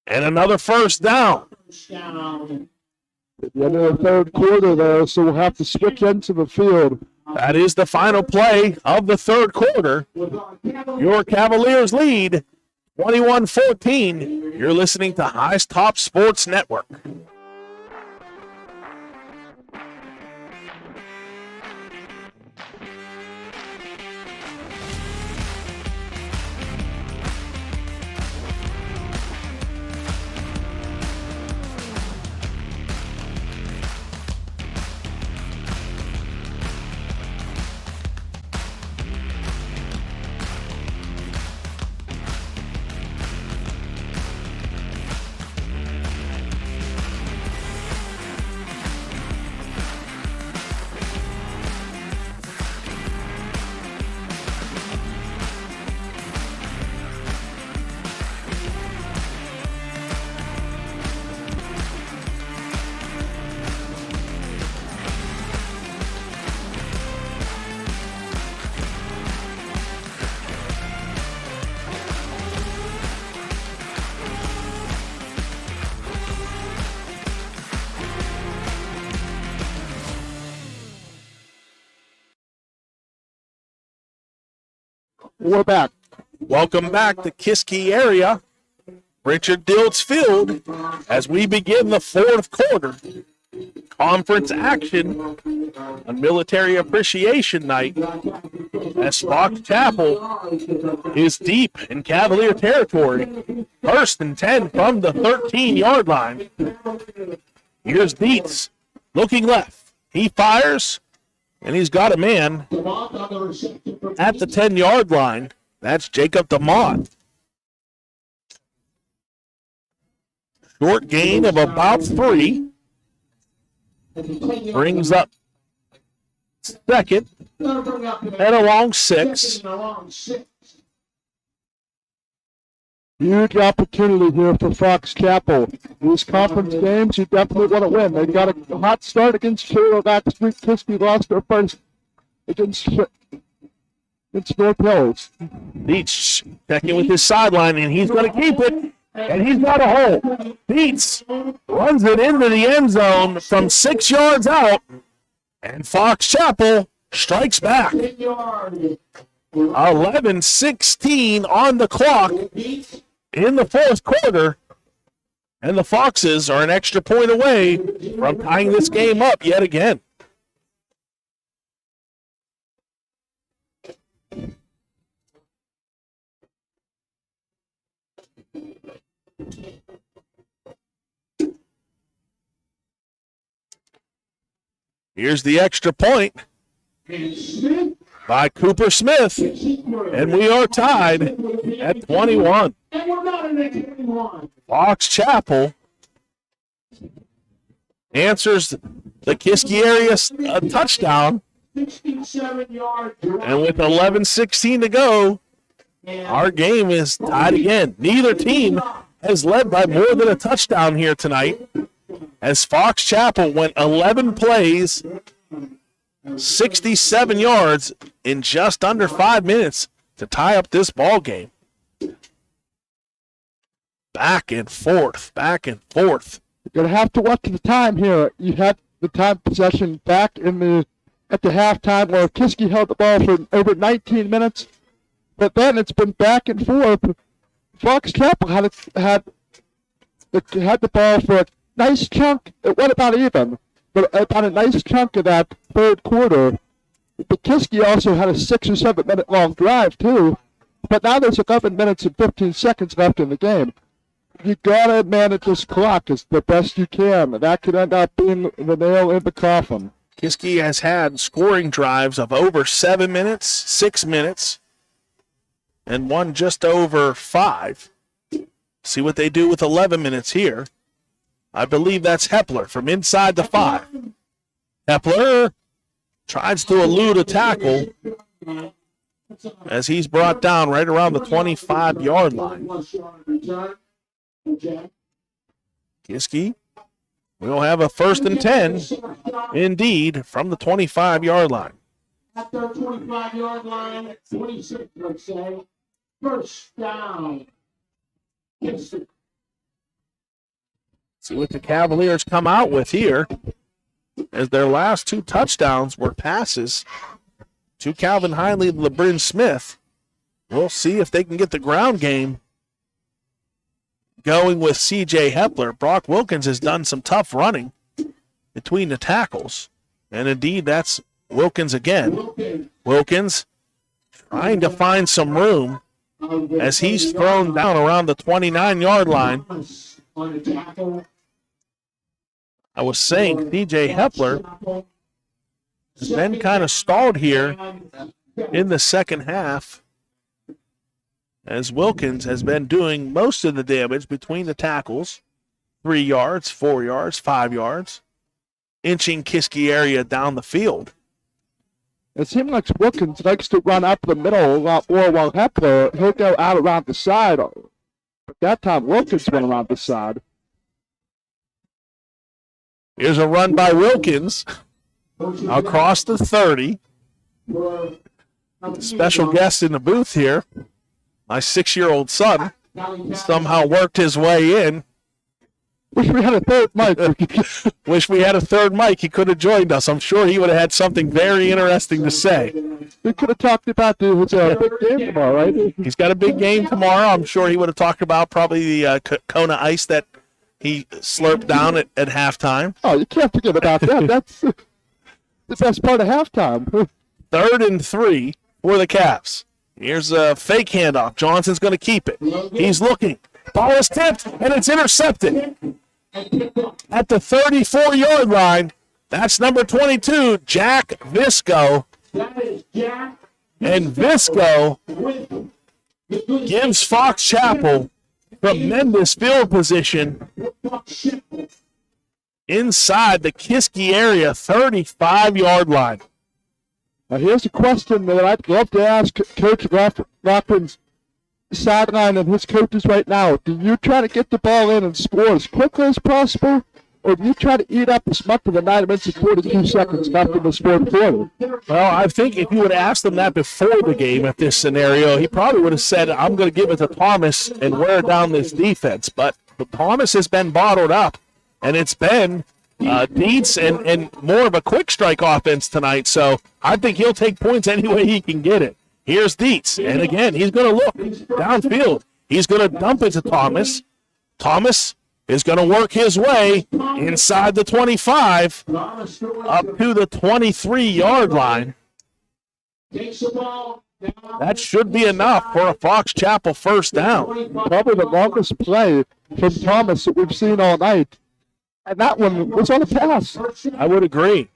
and another first down. At the end of the third quarter there, so we'll have to switch into the field. That is the final play of the third quarter. Your Cavaliers lead 21-14. You're listening to High Top Sports Network. We're back. Welcome back to Kiski area, Richard Diltz Field, as we begin the fourth quarter. Conference action on Military Appreciation Night as Fox Chapel is deep in Cavalier territory. First and 10 from the 13-yard line. Here's Dietz looking left. He fires, and he's got a man at the 10-yard line. That's Jacob DeMott. Short gain of about 3. Brings up second and a long 6. Huge opportunity here for Fox Chapel. These conference games, you definitely want to win. They got a hot start against Shiro last week. Kiski lost their first against North Hills. Dietz checking with his sideline, and he's going to keep it, and he's got a hole. Dietz runs it into the end zone from 6 yards out, and Fox Chapel strikes back. 11-16 on the clock in the fourth quarter, and the Foxes are an extra point away from tying this game up yet again. Here's the extra point by Cooper Smith, and we are tied at 21. Fox Chapel answers the Kiski area a touchdown, and with 11:16 to go, our game is tied again. Neither team has led by more than a touchdown here tonight, as Fox Chapel went 11 plays, 67 yards in just under 5 minutes to tie up this ball game. Back and forth, back and forth. You're going to have to watch the time here. You had the time possession back at the halftime where Kiski held the ball for over 19 minutes, but then it's been back and forth. Fox Chapel had the ball for a nice chunk. It went about even, but about a nice chunk of that third quarter. But Kiski also had a 6 or 7 minute long drive too. But now there's 11 minutes and 15 seconds left in the game. You gotta manage this clock as the best you can. That could end up being the nail in the coffin. Kiski has had scoring drives of over 7 minutes, 6 minutes, and one just over 5. See what they do with 11 minutes here. I believe that's Hepler from inside the 5. Hepler tries to elude a tackle as he's brought down right around the 25-yard line. Kiski will have a 1st and 10, indeed, from the 25-yard line. At their 25-yard line, 26, let's say. 1st down. See what the Cavaliers come out with here, as their last 2 touchdowns were passes to Calvin Heinley and LeBrin Smith. We'll see if they can get the ground game going with C.J. Hepler. Brock Wilkins has done some tough running between the tackles, and indeed that's Wilkins again. Wilkins trying to find some room as he's thrown down around the 29-yard line. I was saying C.J. Hepler has been kind of stalled here in the second half, as Wilkins has been doing most of the damage between the tackles. 3 yards, 4 yards, 5 yards, inching Kiski area down the field. It seems like Wilkins likes to run up the middle a lot more, while Hepler, he'll go out around the side. But that time, Wilkins went around the side. Here's a run by Wilkins across the 30. Special guest in the booth here, my 6-year-old son, somehow worked his way in. Wish we had a third mic. Wish we had a third mic. He could have joined us. I'm sure he would have had something very interesting to say. We could have talked about his big game tomorrow, right? He's got a big game tomorrow. I'm sure he would have talked about probably the Kona Ice that he slurped down at halftime. Oh, you can't forget about that. That's the best part of halftime. 3rd and 3 for the Cavs. Here's a fake handoff. Johnson's going to keep it. He's looking. Ball is tipped, and it's intercepted. At the 34-yard line, that's number 22, Jack Visco. And Visco gives Fox Chapel tremendous field position inside the Kiski area, 35-yard line. Now here's a question that I'd love to ask Coach Rockland's sideline and his coaches right now. Do you try to get the ball in and score as quickly as possible, or do you try to eat up as much of the 9 minutes and 42 seconds left in the fourth quarter? Well, I think if you would have asked him that before the game at this scenario, he probably would have said, I'm going to give it to Thomas and wear down this defense. But Thomas has been bottled up, and it's been Dietz and more of a quick strike offense tonight. So I think he'll take points any way he can get it. Here's Dietz, and again, he's going to look downfield. He's going to dump it to Thomas. Thomas is going to work his way inside the 25 up to the 23-yard line. That should be enough for a Fox Chapel 1st down. Probably the longest play from Thomas that we've seen all night. And that one was on a pass. I would agree.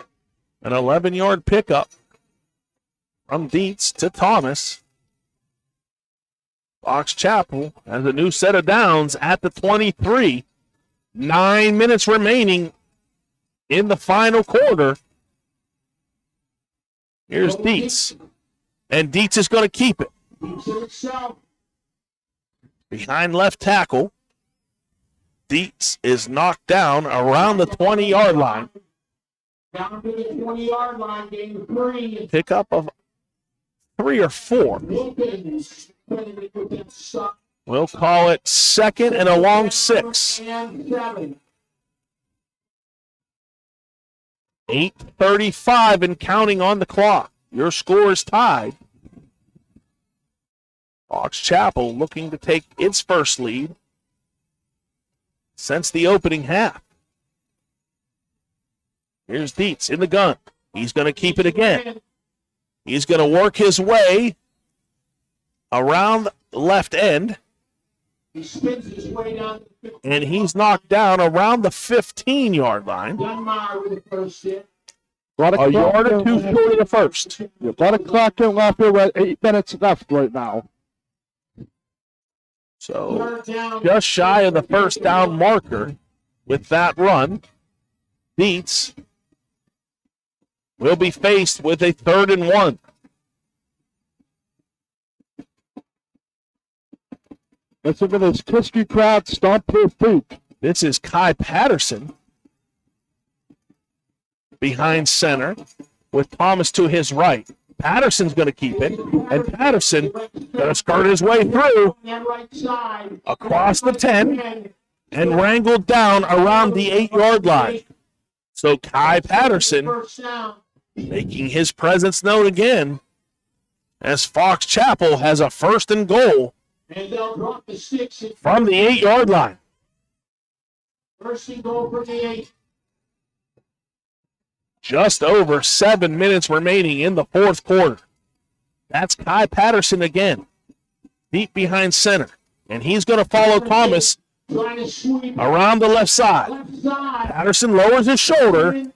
An 11-yard pickup from Dietz to Thomas. Fox Chapel has a new set of downs at the 23. 9 minutes remaining in the final quarter. Here's Dietz. And Dietz is going to keep it. Behind left tackle. Dietz is knocked down around the 20-yard line. Down to the 20-yard line, game 3. Pickup of 3 or 4. We'll call it 2nd and a long 6. 8:35 and counting on the clock. Your score is tied. Fox Chapel looking to take its first lead since the opening half. Here's Dietz in the gun. He's going to keep it again. He's going to work his way around the left end. He spins his way down. And he's knocked down around the 15-yard line. Dunbar with the first hit. A yard or 2 short of the first. A lot of clock in left here with 8 minutes left right now. So just shy of the first down marker. with that run, Dietz will be faced with a 3rd and 1. Let's look at this Kiski crowd stomp their feet. This is Kai Patterson behind center with Thomas to his right. Patterson's going to keep it, and Patterson going to skirt his way through across the 10 and wrangled down around the 8-yard line. So Kai Patterson making his presence known again as Fox Chapel has a 1st and goal from the 8-yard line. 1st and goal for the 8. Just over 7 minutes remaining in the 4th quarter. That's Kai Patterson again, deep behind center. And he's going to follow Thomas around the left side. Patterson lowers his shoulder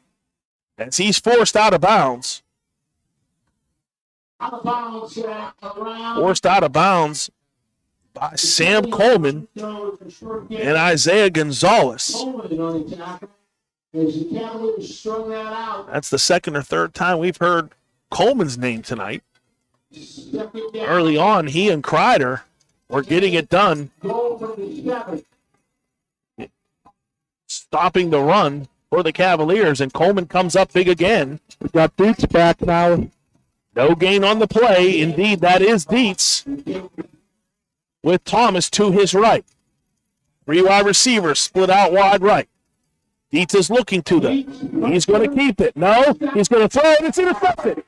as he's forced out of bounds. Forced out of bounds by Sam Coleman and Isaiah Gonzalez. That's the 2nd or 3rd time we've heard Coleman's name tonight. Early on, he and Kreider were getting it done, stopping the run for the Cavaliers, and Coleman comes up big again. We got Dietz back now. No gain on the play. Indeed, that is Dietz with Thomas to his right. 3 wide receivers split out wide right. Dietz is looking to them. He's going to keep it. No, he's going to throw it. It's intercepted.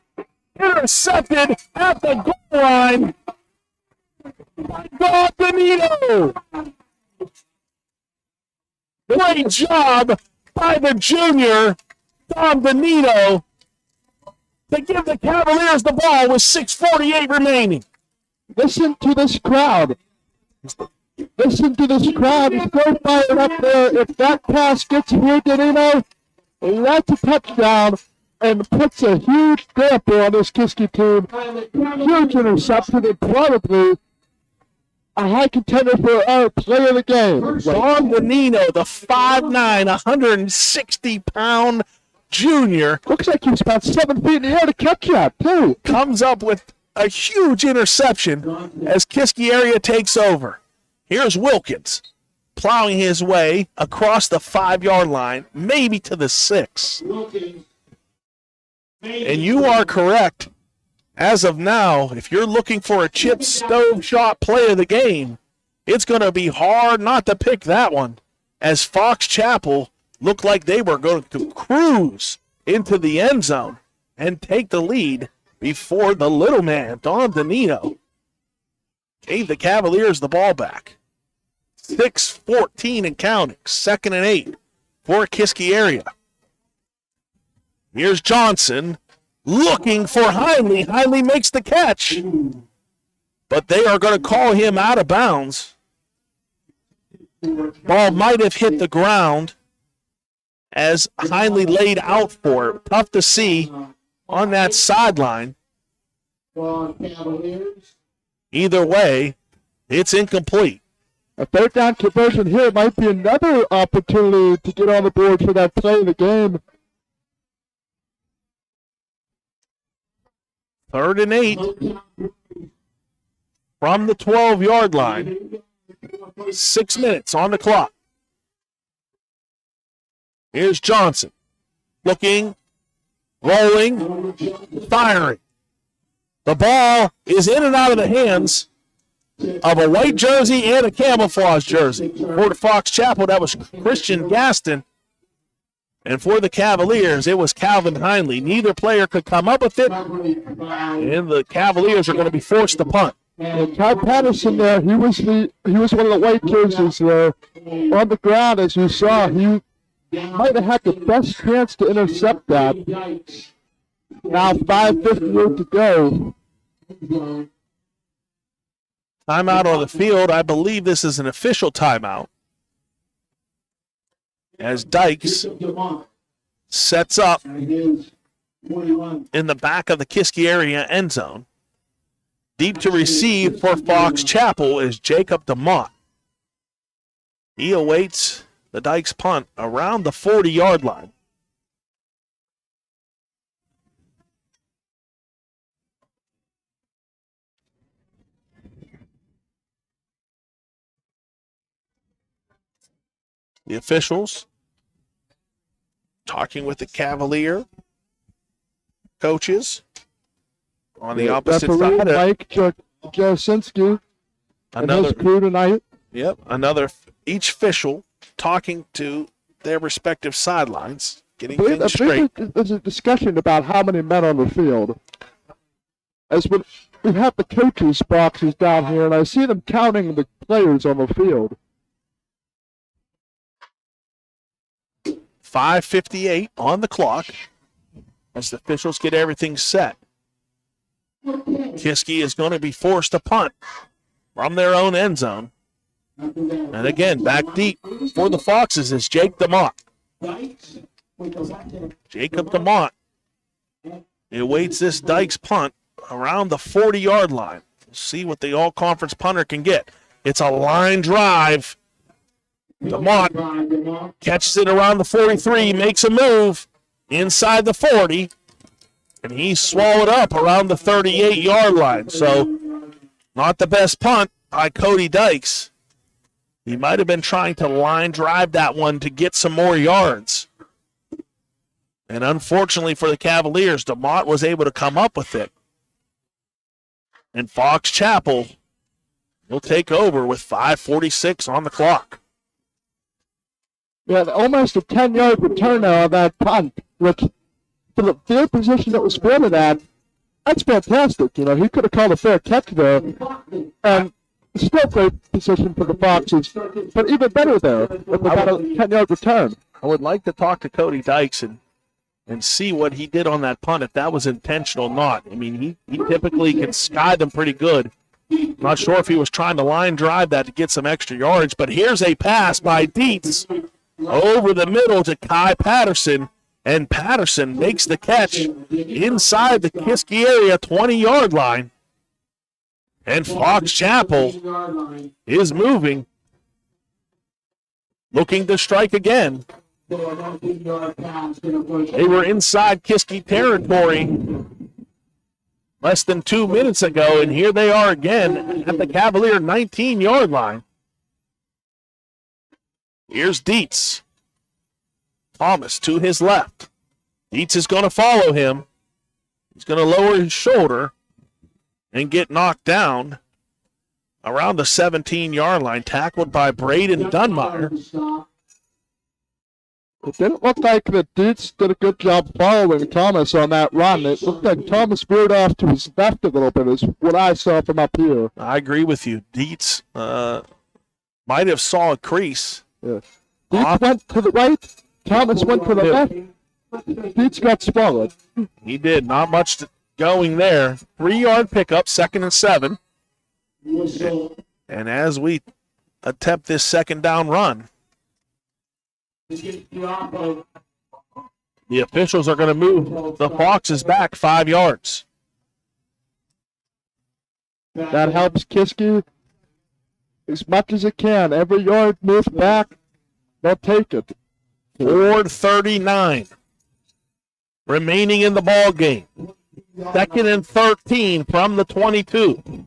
Intercepted at the goal line by Don Benito. Great job by the junior, Don Benito, to give the Cavaliers the ball with 6:48 remaining. Listen to this crowd. Listen to this crowd. It's so fired up there. If that pass gets here, Danilo, that's a touchdown and puts a huge damper on this Kiski team. Huge interception and probably a high contender for our player of the game. Don Benito, the 5'9", 160-pound junior. Looks like he's about 7 feet in the air to catch that, too. Comes up with a huge interception as Kiski area takes over. Here's Wilkins plowing his way across the 5-yard line, maybe to the 6. And you are correct. As of now, if you're looking for a chip stove shot play of the game, it's going to be hard not to pick that one, as Fox Chapel looked like they were going to cruise into the end zone and take the lead before the little man, Don Benito, gave the Cavaliers the ball back. 6:14 and counting, 2nd and 8 for Kiski area. Here's Johnson looking for Heinley. Heinley makes the catch, but they are going to call him out of bounds. Ball might have hit the ground as Heinley laid out for it. Tough to see on that sideline. Either way, it's incomplete. A 3rd down conversion here might be another opportunity to get on the board for that play in the game. 3rd and 8 from the 12-yard line. 6 minutes on the clock. Here's Johnson. Looking, rolling, firing. The ball is in and out of the hands of a white jersey and a camouflage jersey. For the Fox Chapel, that was Christian Gaston. And for the Cavaliers, it was Calvin Heinley. Neither player could come up with it, and the Cavaliers are going to be forced to punt. And Kai Patterson there, he was one of the white jerseys there on the ground, as you saw. He might have had the best chance to intercept that. Now 5:58 to go. Timeout on the field. I believe this is an official timeout, as Dykes sets up in the back of the Kiski area end zone. Deep to receive for Fox Chapel is Jacob DeMott. He awaits the the Dykes punt around the 40-yard line. The officials talking with the Cavalier coaches on the opposite referee, side. Mike Jasinski and his crew tonight. Yep, each official talking to their respective sidelines, getting things straight. There's a discussion about how many men on the field. As we have the coaches' boxes down here, and I see them counting the players on the field. 5:58 on the clock as the officials get everything set. Kiski is going to be forced to punt from their own end zone. And again, back deep for the Foxes is Jake DeMott. Jacob DeMott awaits this Dykes punt around the 40-yard line. We'll see what the all-conference punter can get. It's a line drive. DeMott catches it around the 43, makes a move inside the 40, and he's swallowed up around the 38-yard line. So not the best punt by Cody Dykes. He might have been trying to line drive that one to get some more yards. And unfortunately for the Cavaliers, DeMott was able to come up with it. And Fox Chapel will take over with 5:46 on the clock. Yeah, almost a 10-yard return on that punt, which for the field position that was spotted at, that's fantastic. You know, he could have called a fair catch there. And still great position for the Foxes, but even better there with about a 10-yard return. I would like to talk to Cody Dykes and see what he did on that punt, if that was intentional or not. I mean, he typically can sky them pretty good. Not sure if he was trying to line drive that to get some extra yards, but here's a pass by Dietz over the middle to Kai Patterson, and Patterson makes the catch inside the Kiski area 20-yard line. And Fox Chapel is moving, looking to strike again. They were inside Kiski territory less than 2 minutes ago, and here they are again at the Cavalier 19-yard line. Here's Dietz. Thomas to his left. Dietz is going to follow him. He's going to lower his shoulder and get knocked down around the 17-yard line, tackled by Braden Dunmeyer. It didn't look like that Dietz did a good job following Thomas on that run. It looked like Thomas veered off to his left a little bit, is what I saw from up here. I agree with you. Dietz might have saw a crease. Yeah. Dietz went to the right, Thomas went to the left. Dietz got swallowed. He did. Not much going there. 3-yard pickup, 2nd and 7. And as we attempt this second down run, the officials are going to move the Foxes back 5 yards. That helps Kiski as much as it can. Every yard moved back, they'll take it. 4:39 remaining in the ball game. 2nd and 13 from the 22.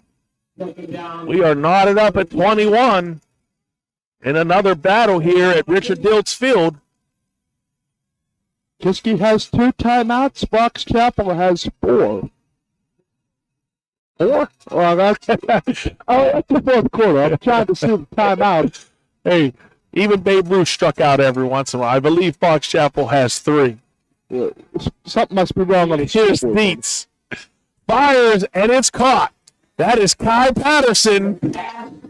We are knotted up at 21. In another battle here at Richard Diltz Field. Kiski has 2 timeouts. Fox Chapel has 4. 4? Well, that's the 4th quarter. I'm trying to see the timeout. Hey, even Babe Ruth struck out every once in a while. I believe Fox Chapel has 3. Yeah, something must be wrong on the Here's Dietz. Fires, and it's caught. That is Kai Patterson,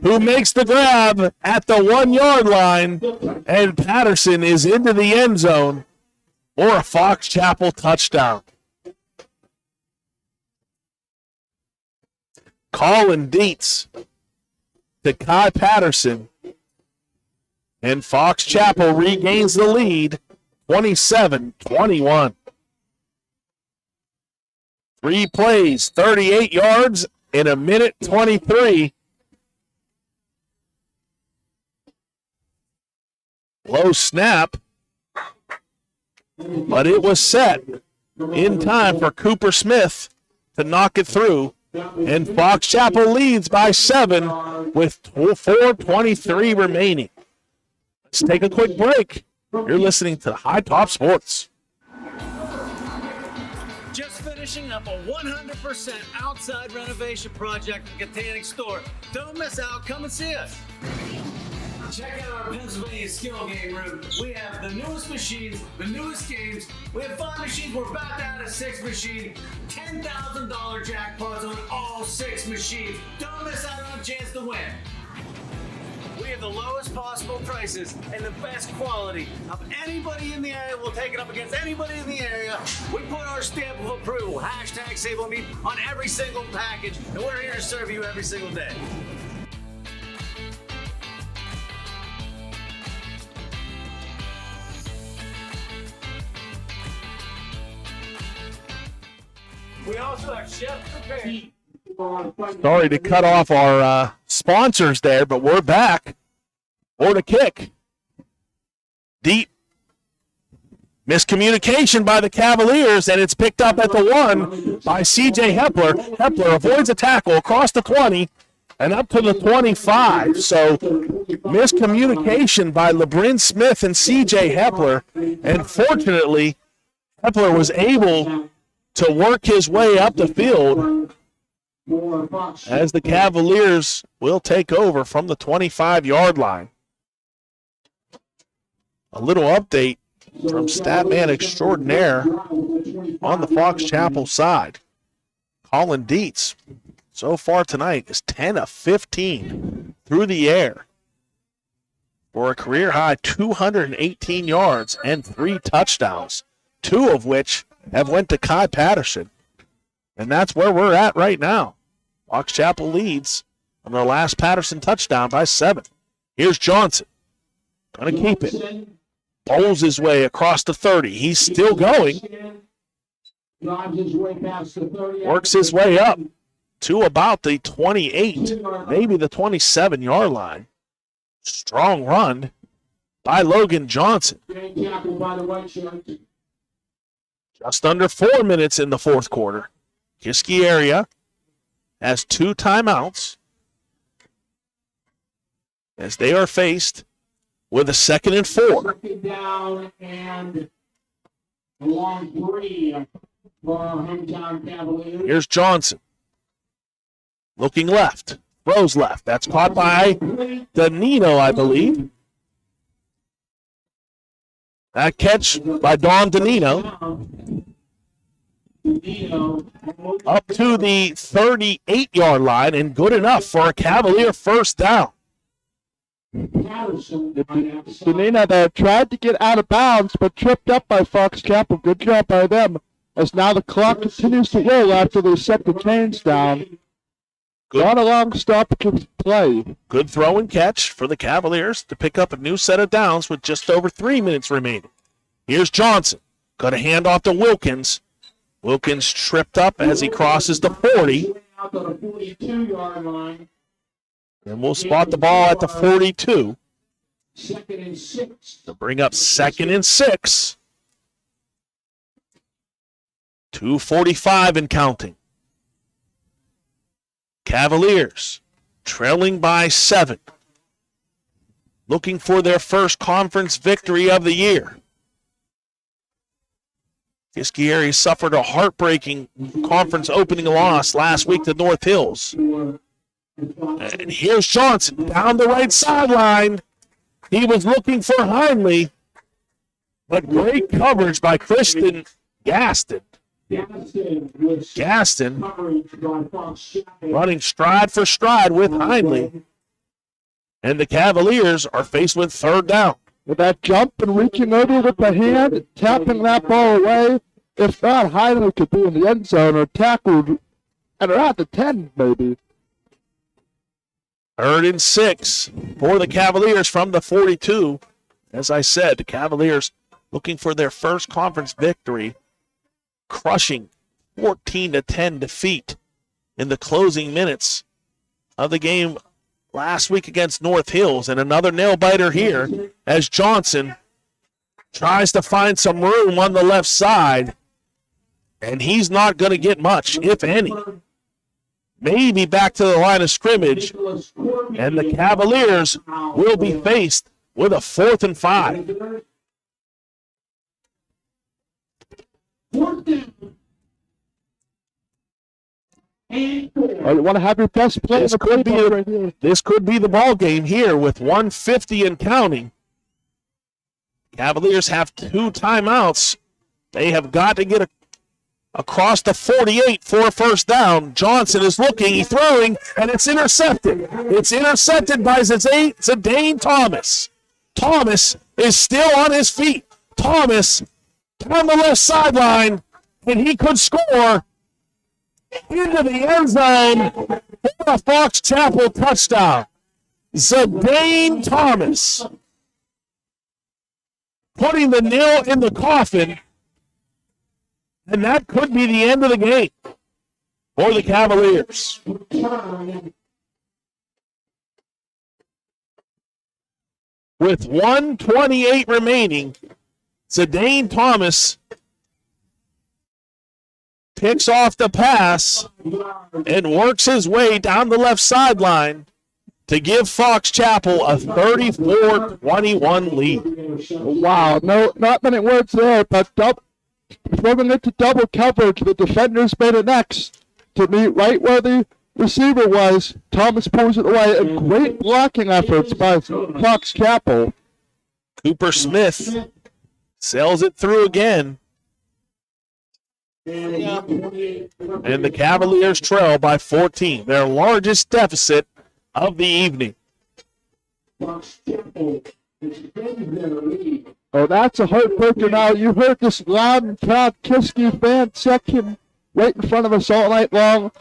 who makes the grab at the 1-yard line, and Patterson is into the end zone for a Fox Chapel touchdown. Colin Dietz to Kai Patterson, and Fox Chapel regains the lead, 27-21. 3 plays, 38 yards, in a minute 23. Low snap, but it was set in time for Cooper Smith to knock it through. And Fox Chapel leads by 7 with 4:23 remaining. Let's take a quick break. You're listening to High Top Sports. Just finishing up a 100% outside renovation project at the Containing Store. Don't miss out. Come and see us. Check out our Pennsylvania skill game room. We have the newest machines, the newest games. We have 5 machines. We're about to add a 6th machine. $10,000 jackpots on all 6 machines. Don't miss out on a chance to win. We have the lowest possible prices and the best quality of anybody in the area. We'll take it up against anybody in the area. We put our stamp of approval, hashtag Sable Meat, on every single package, and we're here to serve you every single day. We also have chef prepared. Sorry to cut off our sponsors there, but we're back for the kick. Deep miscommunication by the Cavaliers, and it's picked up at the 1 by C.J. Hepler. Hepler avoids a tackle across the 20 and up to the 25. So miscommunication by LeBrin Smith and C.J. Hepler, and fortunately, Hepler was able to work his way up the field as the Cavaliers will take over from the 25-yard line. A little update from Statman Extraordinaire on the Fox Chapel side. Colin Dietz, so far tonight, is 10 of 15 through the air for a career-high 218 yards and 3 touchdowns, 2 of which have went to Kai Patterson. And that's where we're at right now. Fox Chapel leads on their last Patterson touchdown by 7. Here's Johnson. Going to keep it. Bowls his way across the 30. He's still going. Works his way up to about the 28, maybe the 27-yard line. Strong run by Logan Johnson. Just under 4 minutes in the fourth quarter. Kiski area has 2 timeouts as they are faced with a 2nd and 4. Second down and a long 3 for our hometown Cavaliers. Here's Johnson. Looking left. Throws left. That's caught by Danino, I believe. That catch by Don Danino. Up to the 38-yard line and good enough for a Cavalier first down. Danino there tried to get out of bounds, but tripped up by Fox Chapel. Good job by them, as now the clock continues to roll after they set the chains down. Not a long stoppage play. Good throw and catch for the Cavaliers to pick up a new set of downs with just over 3 minutes remaining. Here's Johnson. Got a hand off to Wilkins. Wilkins tripped up as he crosses the 40. And we'll spot the ball at the 42. 2nd and 6. To bring up 2nd and 6. 2:45 and counting. Cavaliers trailing by 7. Looking for their first conference victory of the year. Kiski area suffered a heartbreaking conference opening loss last week to North Hills. And here's Johnson down the right sideline. He was looking for Heinley, but great coverage by Kristen Gaston. Gaston running stride for stride with Heinley. And the Cavaliers are faced with 3rd down. With that jump and reaching over with the hand, tapping that ball away. If not, Heinley could be in the end zone or tackled and around the 10 maybe. 3rd and 6 for the Cavaliers from the 42. As I said, the Cavaliers looking for their first conference victory, crushing 14-10 defeat in the closing minutes of the game last week against North Hills, and another nail biter here as Johnson tries to find some room on the left side, and he's not going to get much, if any. Maybe back to the line of scrimmage, and the Cavaliers will be faced with a 4th and 5. You want to have your best play in the playbook right here. This could be the ball game here with 150 and counting. Cavaliers have 2 timeouts. They have got to get across the 48 for a first down. Johnson is looking, he's throwing, and it's intercepted. It's intercepted by Zidane Thomas. Thomas is still on his feet. Thomas on the left sideline, and he could score into the end zone for a Fox Chapel touchdown. Zidane Thomas putting the nail in the coffin, and that could be the end of the game for the Cavaliers. With 1:28 remaining, Zidane Thomas picks off the pass and works his way down the left sideline to give Fox Chapel a 34-21 lead. Wow, no, not many words there, but throwing it to double coverage. The defenders made an X to meet right where the receiver was. Thomas pulls it away, and great blocking efforts by Fox Chapel. Cooper Smith sails it through again. And the Cavaliers trail by 14, their largest deficit of the evening. Oh, that's a heartbreaker now. You heard this loud and proud Kiski fan section right in front of us all night long.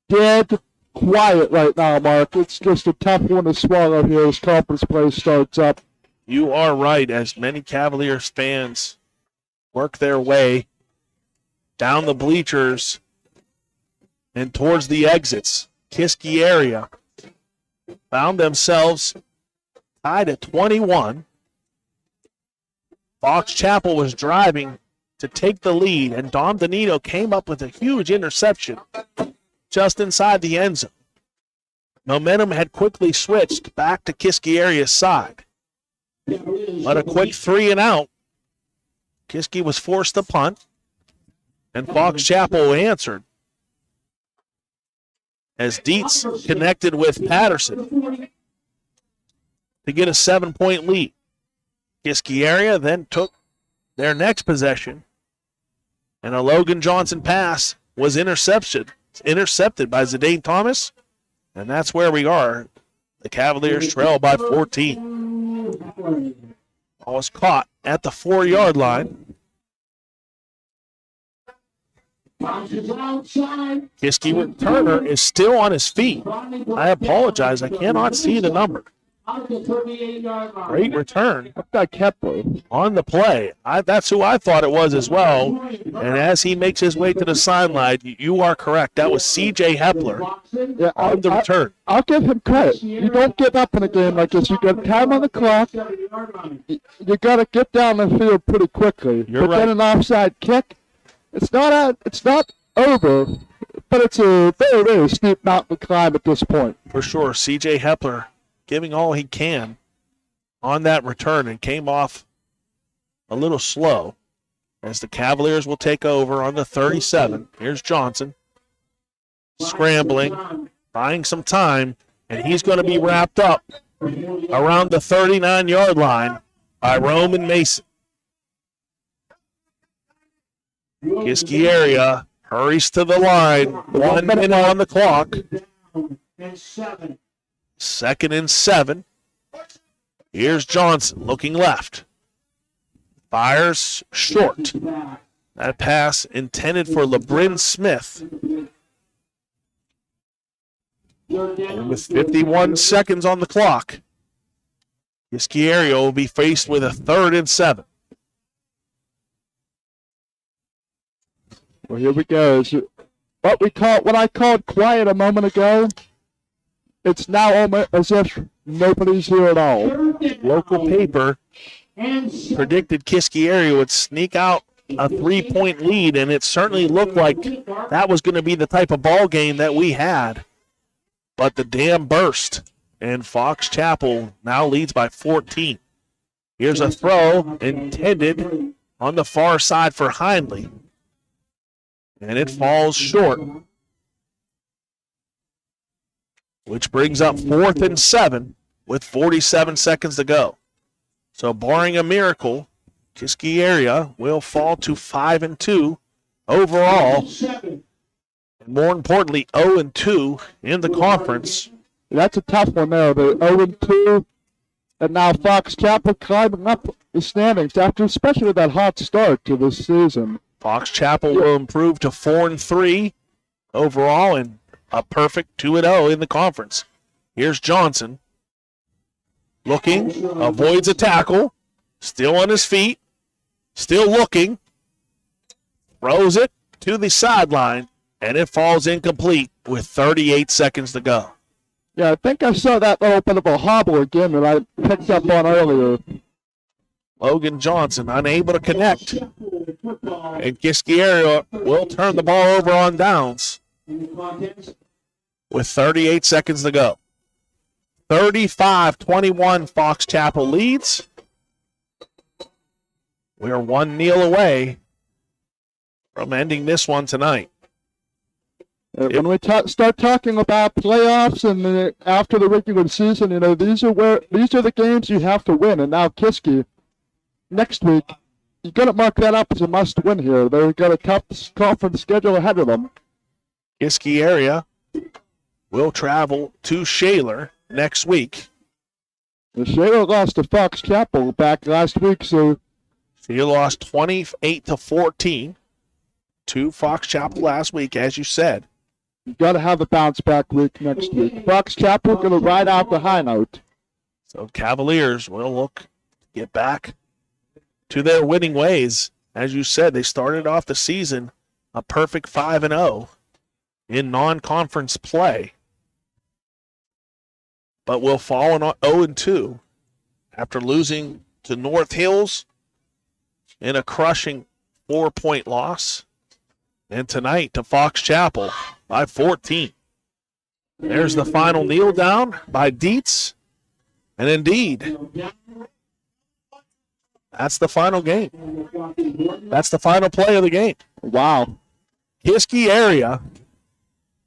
Dead quiet right now, Mark. It's just a tough one to swallow here as conference play starts up. You are right, as many Cavaliers fans work their way down the bleachers and towards the exits. Kiski area found themselves tied at 21. Fox Chapel was driving to take the lead, and Dom Donito came up with a huge interception just inside the end zone. Momentum had quickly switched back to Kiski area's side. But a quick 3 and out. Kiski was forced to punt, and Fox Chapel answered as Dietz connected with Patterson to get a 7-point lead. Kiski area then took their next possession, and a Logan Johnson pass was intercepted by Zidane Thomas, and that's where we are. The Cavaliers trail by 14. Ball was caught at the 4-yard line. Kiski returner is still on his feet. I apologize, I cannot see the number. Great return on the play. That's who I thought it was as well. And as he makes his way to the sideline, you are correct. That was C.J. Hepler on the return. I'll give him credit. You don't give up in a game like this. You got time on the clock. You got to get down the field pretty quickly. You're right. Then an offside kick. It's not over, but it's a very, very steep mountain to climb at this point. For sure, C.J. Hepler giving all he can on that return and came off a little slow as the Cavaliers will take over on the 37. Here's Johnson scrambling, buying some time, and he's going to be wrapped up around the 39-yard line by Roman Mason. Kiski area hurries to the line. 1 minute on the clock. 2nd and 7. Here's Johnson looking left. Fires short. That pass intended for LeBrin Smith. And with 51 seconds on the clock, Kiski area will be faced with a 3rd and 7. Well, here we go. What I called quiet a moment ago it's now almost as if nobody's here at all. Local paper predicted Kiski area would sneak out a 3-point lead, and it certainly looked like that was going to be the type of ball game that we had. But the dam burst, and Fox Chapel now leads by 14. Here's a throw intended on the far side for Hindley, and it falls short, which brings up 4th and 7 with 47 seconds to go. So barring a miracle, Kiski area will fall to 5-2 overall, and more importantly, 0-2 in the conference. That's a tough one there. The 0-2, and now Fox Chapel climbing up the standings after especially that hot start to this season. Fox Chapel will improve to 4-3 overall and a perfect 2-0 in the conference. Here's Johnson looking, avoids a tackle, still on his feet, still looking, throws it to the sideline, and it falls incomplete with 38 seconds to go. Yeah, I think I saw that little bit of a hobble again that I picked up on earlier. Logan Johnson unable to connect. And Kiski area will turn the ball over on downs with 38 seconds to go. 35-21 Fox Chapel leads. We're 1-0 away from ending this one tonight. When we start talking about playoffs and after the regular season, these are the games you have to win. And now Kiski, next week, you got to mark that up as a must-win here. They've got a tough conference schedule ahead of them. Kiski area will travel to Shaler next week. The Shaler lost to Fox Chapel back last week, so he lost 28-14 to Fox Chapel last week, as you said. You got to have a bounce-back week next week. Fox Chapel going to ride out the high note. So Cavaliers will look to get back to their winning ways. As you said, they started off the season a perfect 5-0 in non-conference play, but will fall in 0-2 after losing to North Hills in a crushing 4-point loss, and tonight to Fox Chapel by 14. There's the final kneel down by Dietz, and indeed, that's the final game. That's the final play of the game. Wow. Kiski area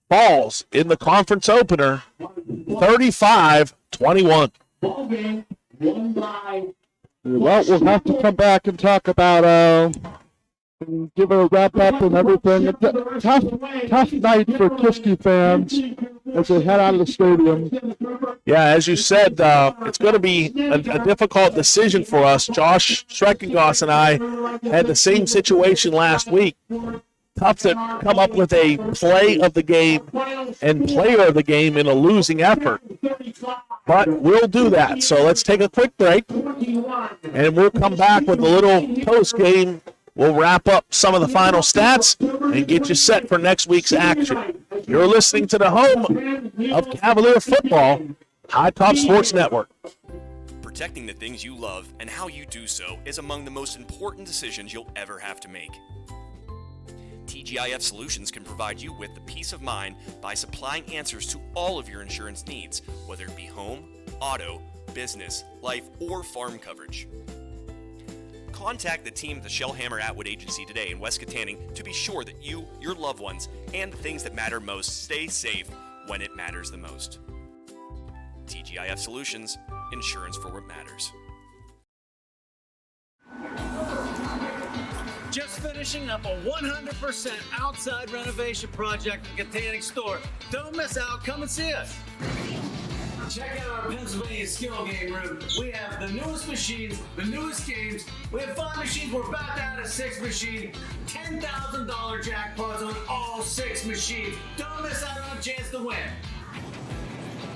falls in the conference opener 35-21. Well, we'll have to come back and talk about and give it a wrap up and everything. It's a tough night for Kiski fans as they head out of the stadium. Yeah, as you said, it's going to be a difficult decision for us. Josh Schreckengoss and I had the same situation last week. Tough to come up with a play of the game and player of the game in a losing effort. But we'll do that. So let's take a quick break, and we'll come back with a little post-game. We'll wrap up some of the final stats and get you set for next week's action. You're listening to the home of Cavalier football, High Top Sports Network. Protecting the things you love and how you do so is among the most important decisions you'll ever have to make. TGIF Solutions can provide you with the peace of mind by supplying answers to all of your insurance needs, whether it be home, auto, business, life, or farm coverage. Contact the team at the Shellhammer Atwood Agency today in West Katanning to be sure that you, your loved ones, and the things that matter most stay safe when it matters the most. TGIF Solutions, insurance for what matters. Just finishing up a 100% outside renovation project at the Katanning store. Don't miss out. Come and see us. Check out our Pennsylvania skill game room. We have the newest machines, the newest games. We have 5 machines. We're about to add a 6th machine. $10,000 jackpots on all 6 machines. Don't miss out on a chance to win.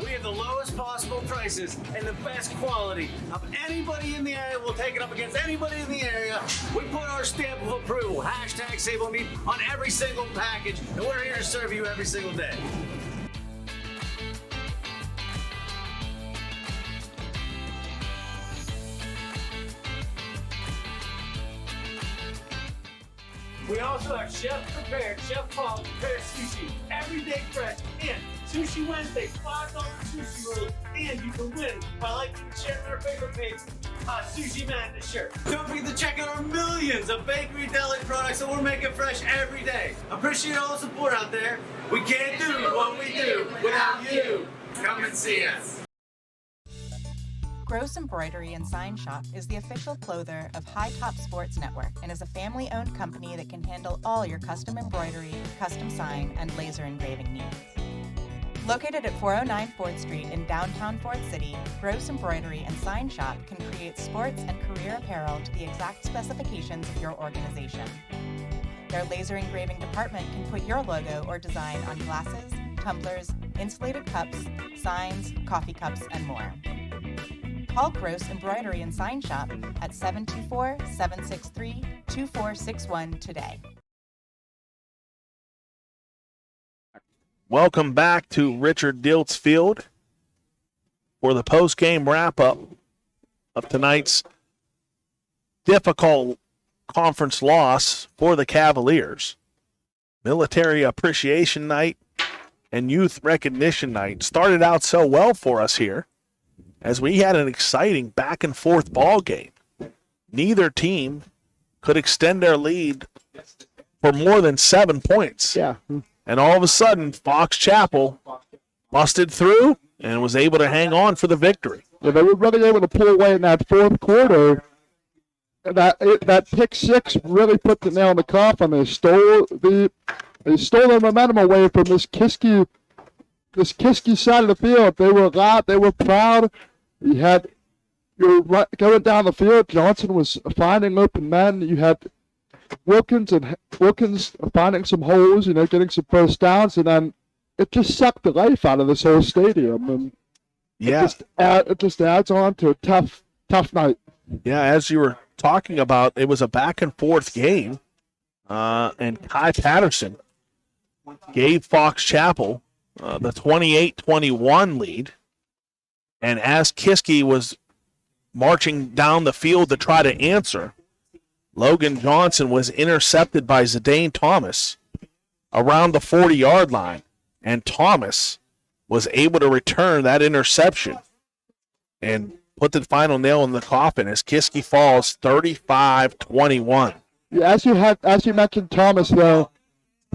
We have the lowest possible prices and the best quality of anybody in the area. We'll take it up against anybody in the area. We put our stamp of approval, #SableMeat, on every single package, and we're here to serve you every single day. We also have chef-prepared, chef-called prepared sushi, everyday fresh, and Sushi Wednesday, $5 sushi rolls, and you can win by liking and sharing our favorite page, Sushi Madness shirt. Don't forget to check out our millions of bakery deli products that we're making fresh every day. Appreciate all the support out there. We can't do what we do without you. Come and see us. Gross Embroidery and Sign Shop is the official clother of High Top Sports Network and is a family-owned company that can handle all your custom embroidery, custom sign, and laser engraving needs. Located at 409 4th Street in downtown Fort City, Gross Embroidery and Sign Shop can create sports and career apparel to the exact specifications of your organization. Their laser engraving department can put your logo or design on glasses, tumblers, insulated cups, signs, coffee cups, and more. Call Gross Embroidery and Sign Shop at 724-763-2461 today. Welcome back to Richard Diltz Field for the post-game wrap-up of tonight's difficult conference loss for the Cavaliers. Military Appreciation Night and Youth Recognition Night started out so well for us here, as we had an exciting back-and-forth ball game. Neither team could extend their lead for more than 7 points. Yeah. And all of a sudden, Fox Chapel busted through and was able to hang on for the victory. Yeah, they were really able to pull away in that fourth quarter. That pick six really put the nail in the coffin. They stole the momentum away from this Kiski side of the field. They were loud. They were proud. You're going down the field. Johnson was finding open men. You had Wilkins finding some holes, getting some first downs, and then it just sucked the life out of this whole stadium. And yeah, it just adds on to a tough night. Yeah, as you were talking about, it was a back and forth game, and Kai Patterson gave Fox Chapel the 28-21 lead. And as Kiski was marching down the field to try to answer, Logan Johnson was intercepted by Zidane Thomas around the 40-yard line. And Thomas was able to return that interception and put the final nail in the coffin as Kiski falls 35-21. Yeah, as you mentioned Thomas, though,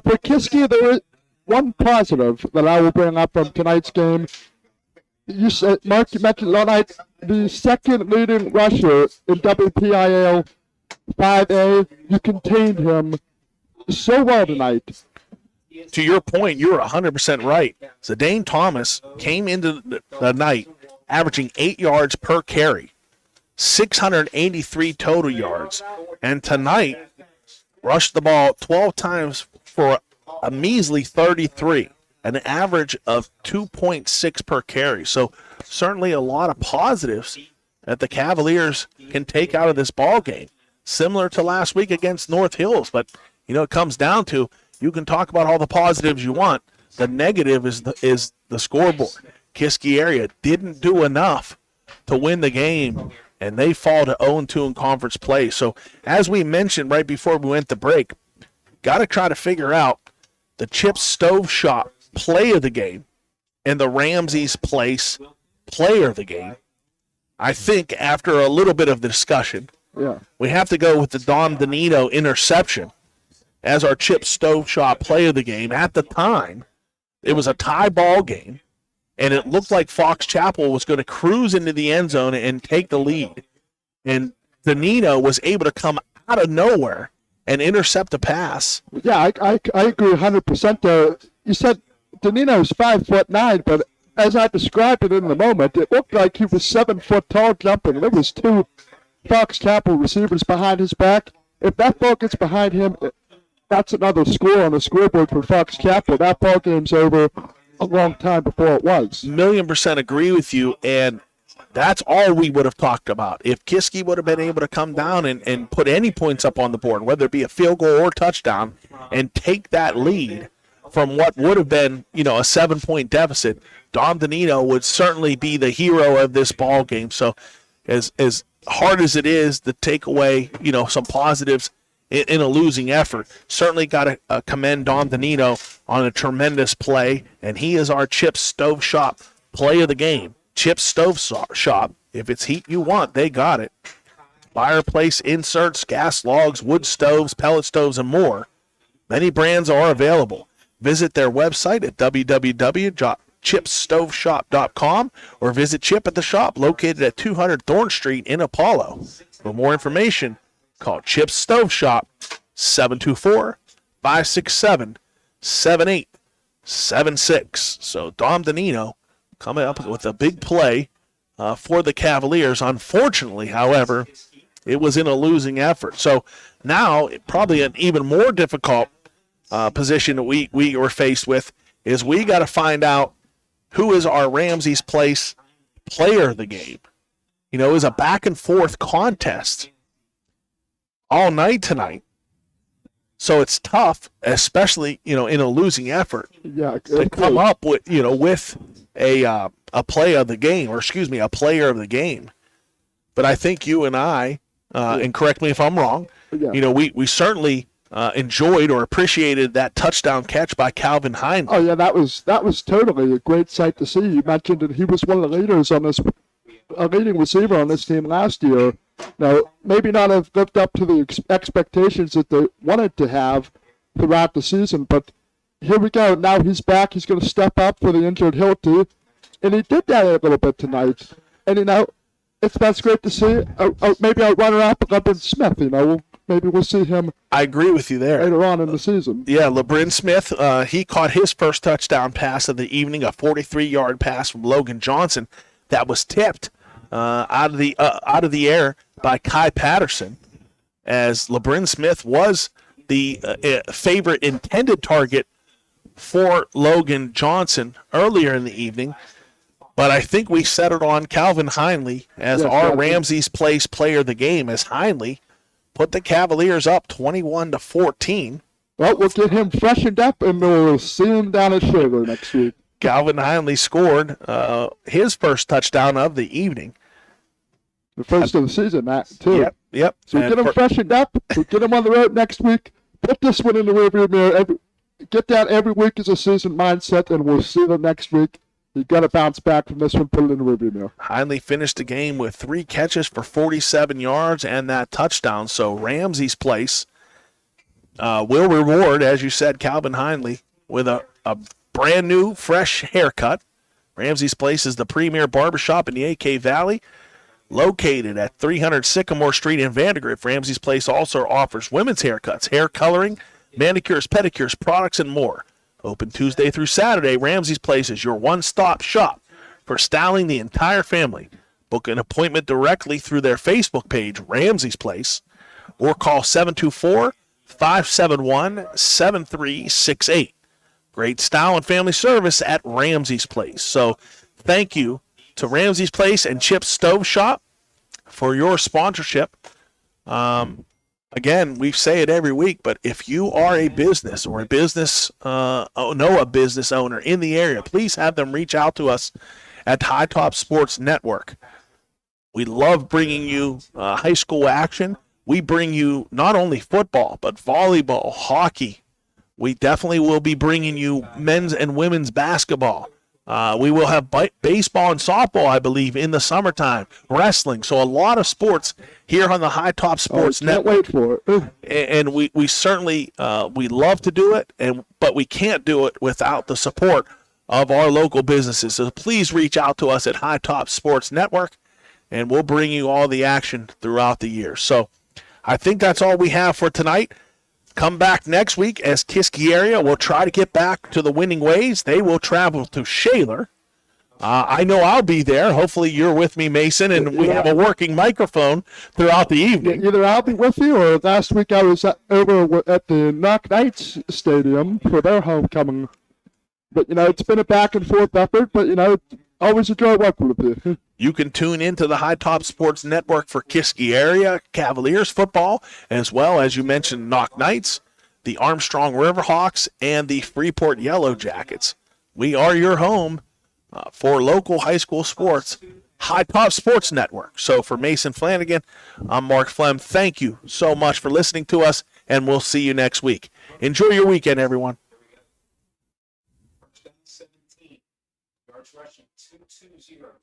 for Kiski, there is one positive that I will bring up from tonight's game. Mark, you mentioned last night, the second leading rusher in WPIAL 5A. You contained him so well tonight. To your point, you're 100% right. Zidane Thomas came into the night averaging 8 yards per carry, 683 total yards, and tonight rushed the ball 12 times for a measly 33. An average of 2.6 per carry. So certainly a lot of positives that the Cavaliers can take out of this ball game, similar to last week against North Hills. But, it comes down to, you can talk about all the positives you want. The negative is the scoreboard. Kiski area didn't do enough to win the game, and they fall to 0-2 in conference play. So as we mentioned right before we went to break, got to try to figure out the Chip Stove Shop play of the game and the Ramsey's Place player of the game. I think after a little bit of discussion, we have to go with the Dom Donito interception as our Chip Stove Shop play of the game. At the time, it was a tie ball game, and it looked like Fox Chapel was going to cruise into the end zone and take the lead. And Donito was able to come out of nowhere and intercept a pass. Yeah, I agree 100% there. You said Donino's 5'9", but as I described it in the moment, it looked like he was 7 foot tall jumping. There was two Fox Chapel receivers behind his back. If that ball gets behind him, that's another score on the scoreboard for Fox Chapel. That ball game's over a long time before it was. 1,000,000% agree with you, and that's all we would have talked about. If Kiski would have been able to come down and put any points up on the board, whether it be a field goal or touchdown, and take that lead from what would have been, a 7-point deficit, Dom Donito would certainly be the hero of this ball game. So as hard as it is to take away, some positives in a losing effort. Certainly got to commend Dom Danino on a tremendous play, and he is our Chip Stove Shop play of the game. Chip Stove Shop. If it's heat you want, they got it. Fireplace inserts, gas logs, wood stoves, pellet stoves, and more. Many brands are available. Visit their website at www.chipstoveshop.com or visit Chip at the shop located at 200 Thorn Street in Apollo. For more information, call Chip Stove Shop 724-567-7876. So Dom Danino coming up with a big play for the Cavaliers. Unfortunately, however, it was in a losing effort. So now probably an even more difficult position that we were faced with is we got to find out who is our Ramsey's Place player of the game. You know, it was a back and forth contest all night tonight. So it's tough, especially, you know, in a losing effort to come up with, you know, with a play of the game, or excuse me, a player of the game. But I think you and I, and correct me if I'm wrong, you know, we certainly enjoyed or appreciated that touchdown catch by Calvin Hine. Oh yeah, that was totally a great sight to see. You mentioned that he was one of the leaders on this, a leading receiver on this team last year. Now, maybe not have lived up to the expectations that they wanted to have throughout the season, but here we go. Now he's back. He's going to step up for the injured Hilty, and he did that a little bit tonight. And, you know, that's great to see. Maybe I'll run her up LeBrin Smith, you know. Maybe we'll see him. I agree with you there. Later on in the season. Yeah, LeBrin Smith, he caught his first touchdown pass of the evening, a 43-yard pass from Logan Johnson that was tipped out of the air by Kai Patterson, as LeBrin Smith was the favorite intended target for Logan Johnson earlier in the evening. But I think we settled on Calvin Heinley as our Ramsey's Place player of the game, as Heinley put the Cavaliers up 21-14. Well, we'll get him freshened up, and we'll see him down at Shaver next week. Calvin Heinley scored his first touchdown of the evening. The first of the season, Matt, too. Yep. So we'll get him freshened up. We'll get him on the road next week. Put this one in the rearview mirror. Get that every week as a season mindset, and we'll see them next week. You got to bounce back from this one, put it in the rearview mirror. Heinley finished the game with 3 catches for 47 yards and that touchdown. So Ramsey's Place will reward, as you said, Calvin Heinley with a brand new, fresh haircut. Ramsey's Place is the premier barbershop in the AK Valley, located at 300 Sycamore Street in Vandergrift. Ramsey's Place also offers women's haircuts, hair coloring, manicures, pedicures, products, and more. Open Tuesday through Saturday, Ramsey's Place is your one-stop shop for styling the entire family. Book an appointment directly through their Facebook page, Ramsey's Place, or call 724-571-7368. Great style and family service at Ramsey's Place. So thank you to Ramsey's Place and Chip's Stove Shop for your sponsorship. Again, we say it every week, but if you are a business or a business, know a business owner in the area, please have them reach out to us at High Top Sports Network. We love bringing you high school action. We bring you not only football, but volleyball, hockey. We definitely will be bringing you men's and women's basketball. We will have baseball and softball, I believe, in the summertime. Wrestling. So a lot of sports here on the High Top Sports Network. Can't wait for it. And we certainly we love to do it, but we can't do it without the support of our local businesses. So please reach out to us at High Top Sports Network, and we'll bring you all the action throughout the year. So I think that's all we have for tonight. Come back next week as Kiski area will try to get back to the winning ways. They will travel to Shaler. I know I'll be there. Hopefully you're with me, Mason, and we have a working microphone throughout the evening. Either I'll be with you, or last week I was over at the Knock Knights Stadium for their homecoming. But, you know, it's been a back and forth effort, but, you know, always enjoy working with you. You can tune into the High Top Sports Network for Kiski area Cavaliers football, as well as you mentioned Knock Knights, the Armstrong Riverhawks, and the Freeport Yellow Jackets. We are your home for local high school sports, High Top Sports Network. So for Mason Flanagan, I'm Mark Flem. Thank you so much for listening to us, and we'll see you next week. Enjoy your weekend, everyone. First down 17. Yards rushing 220.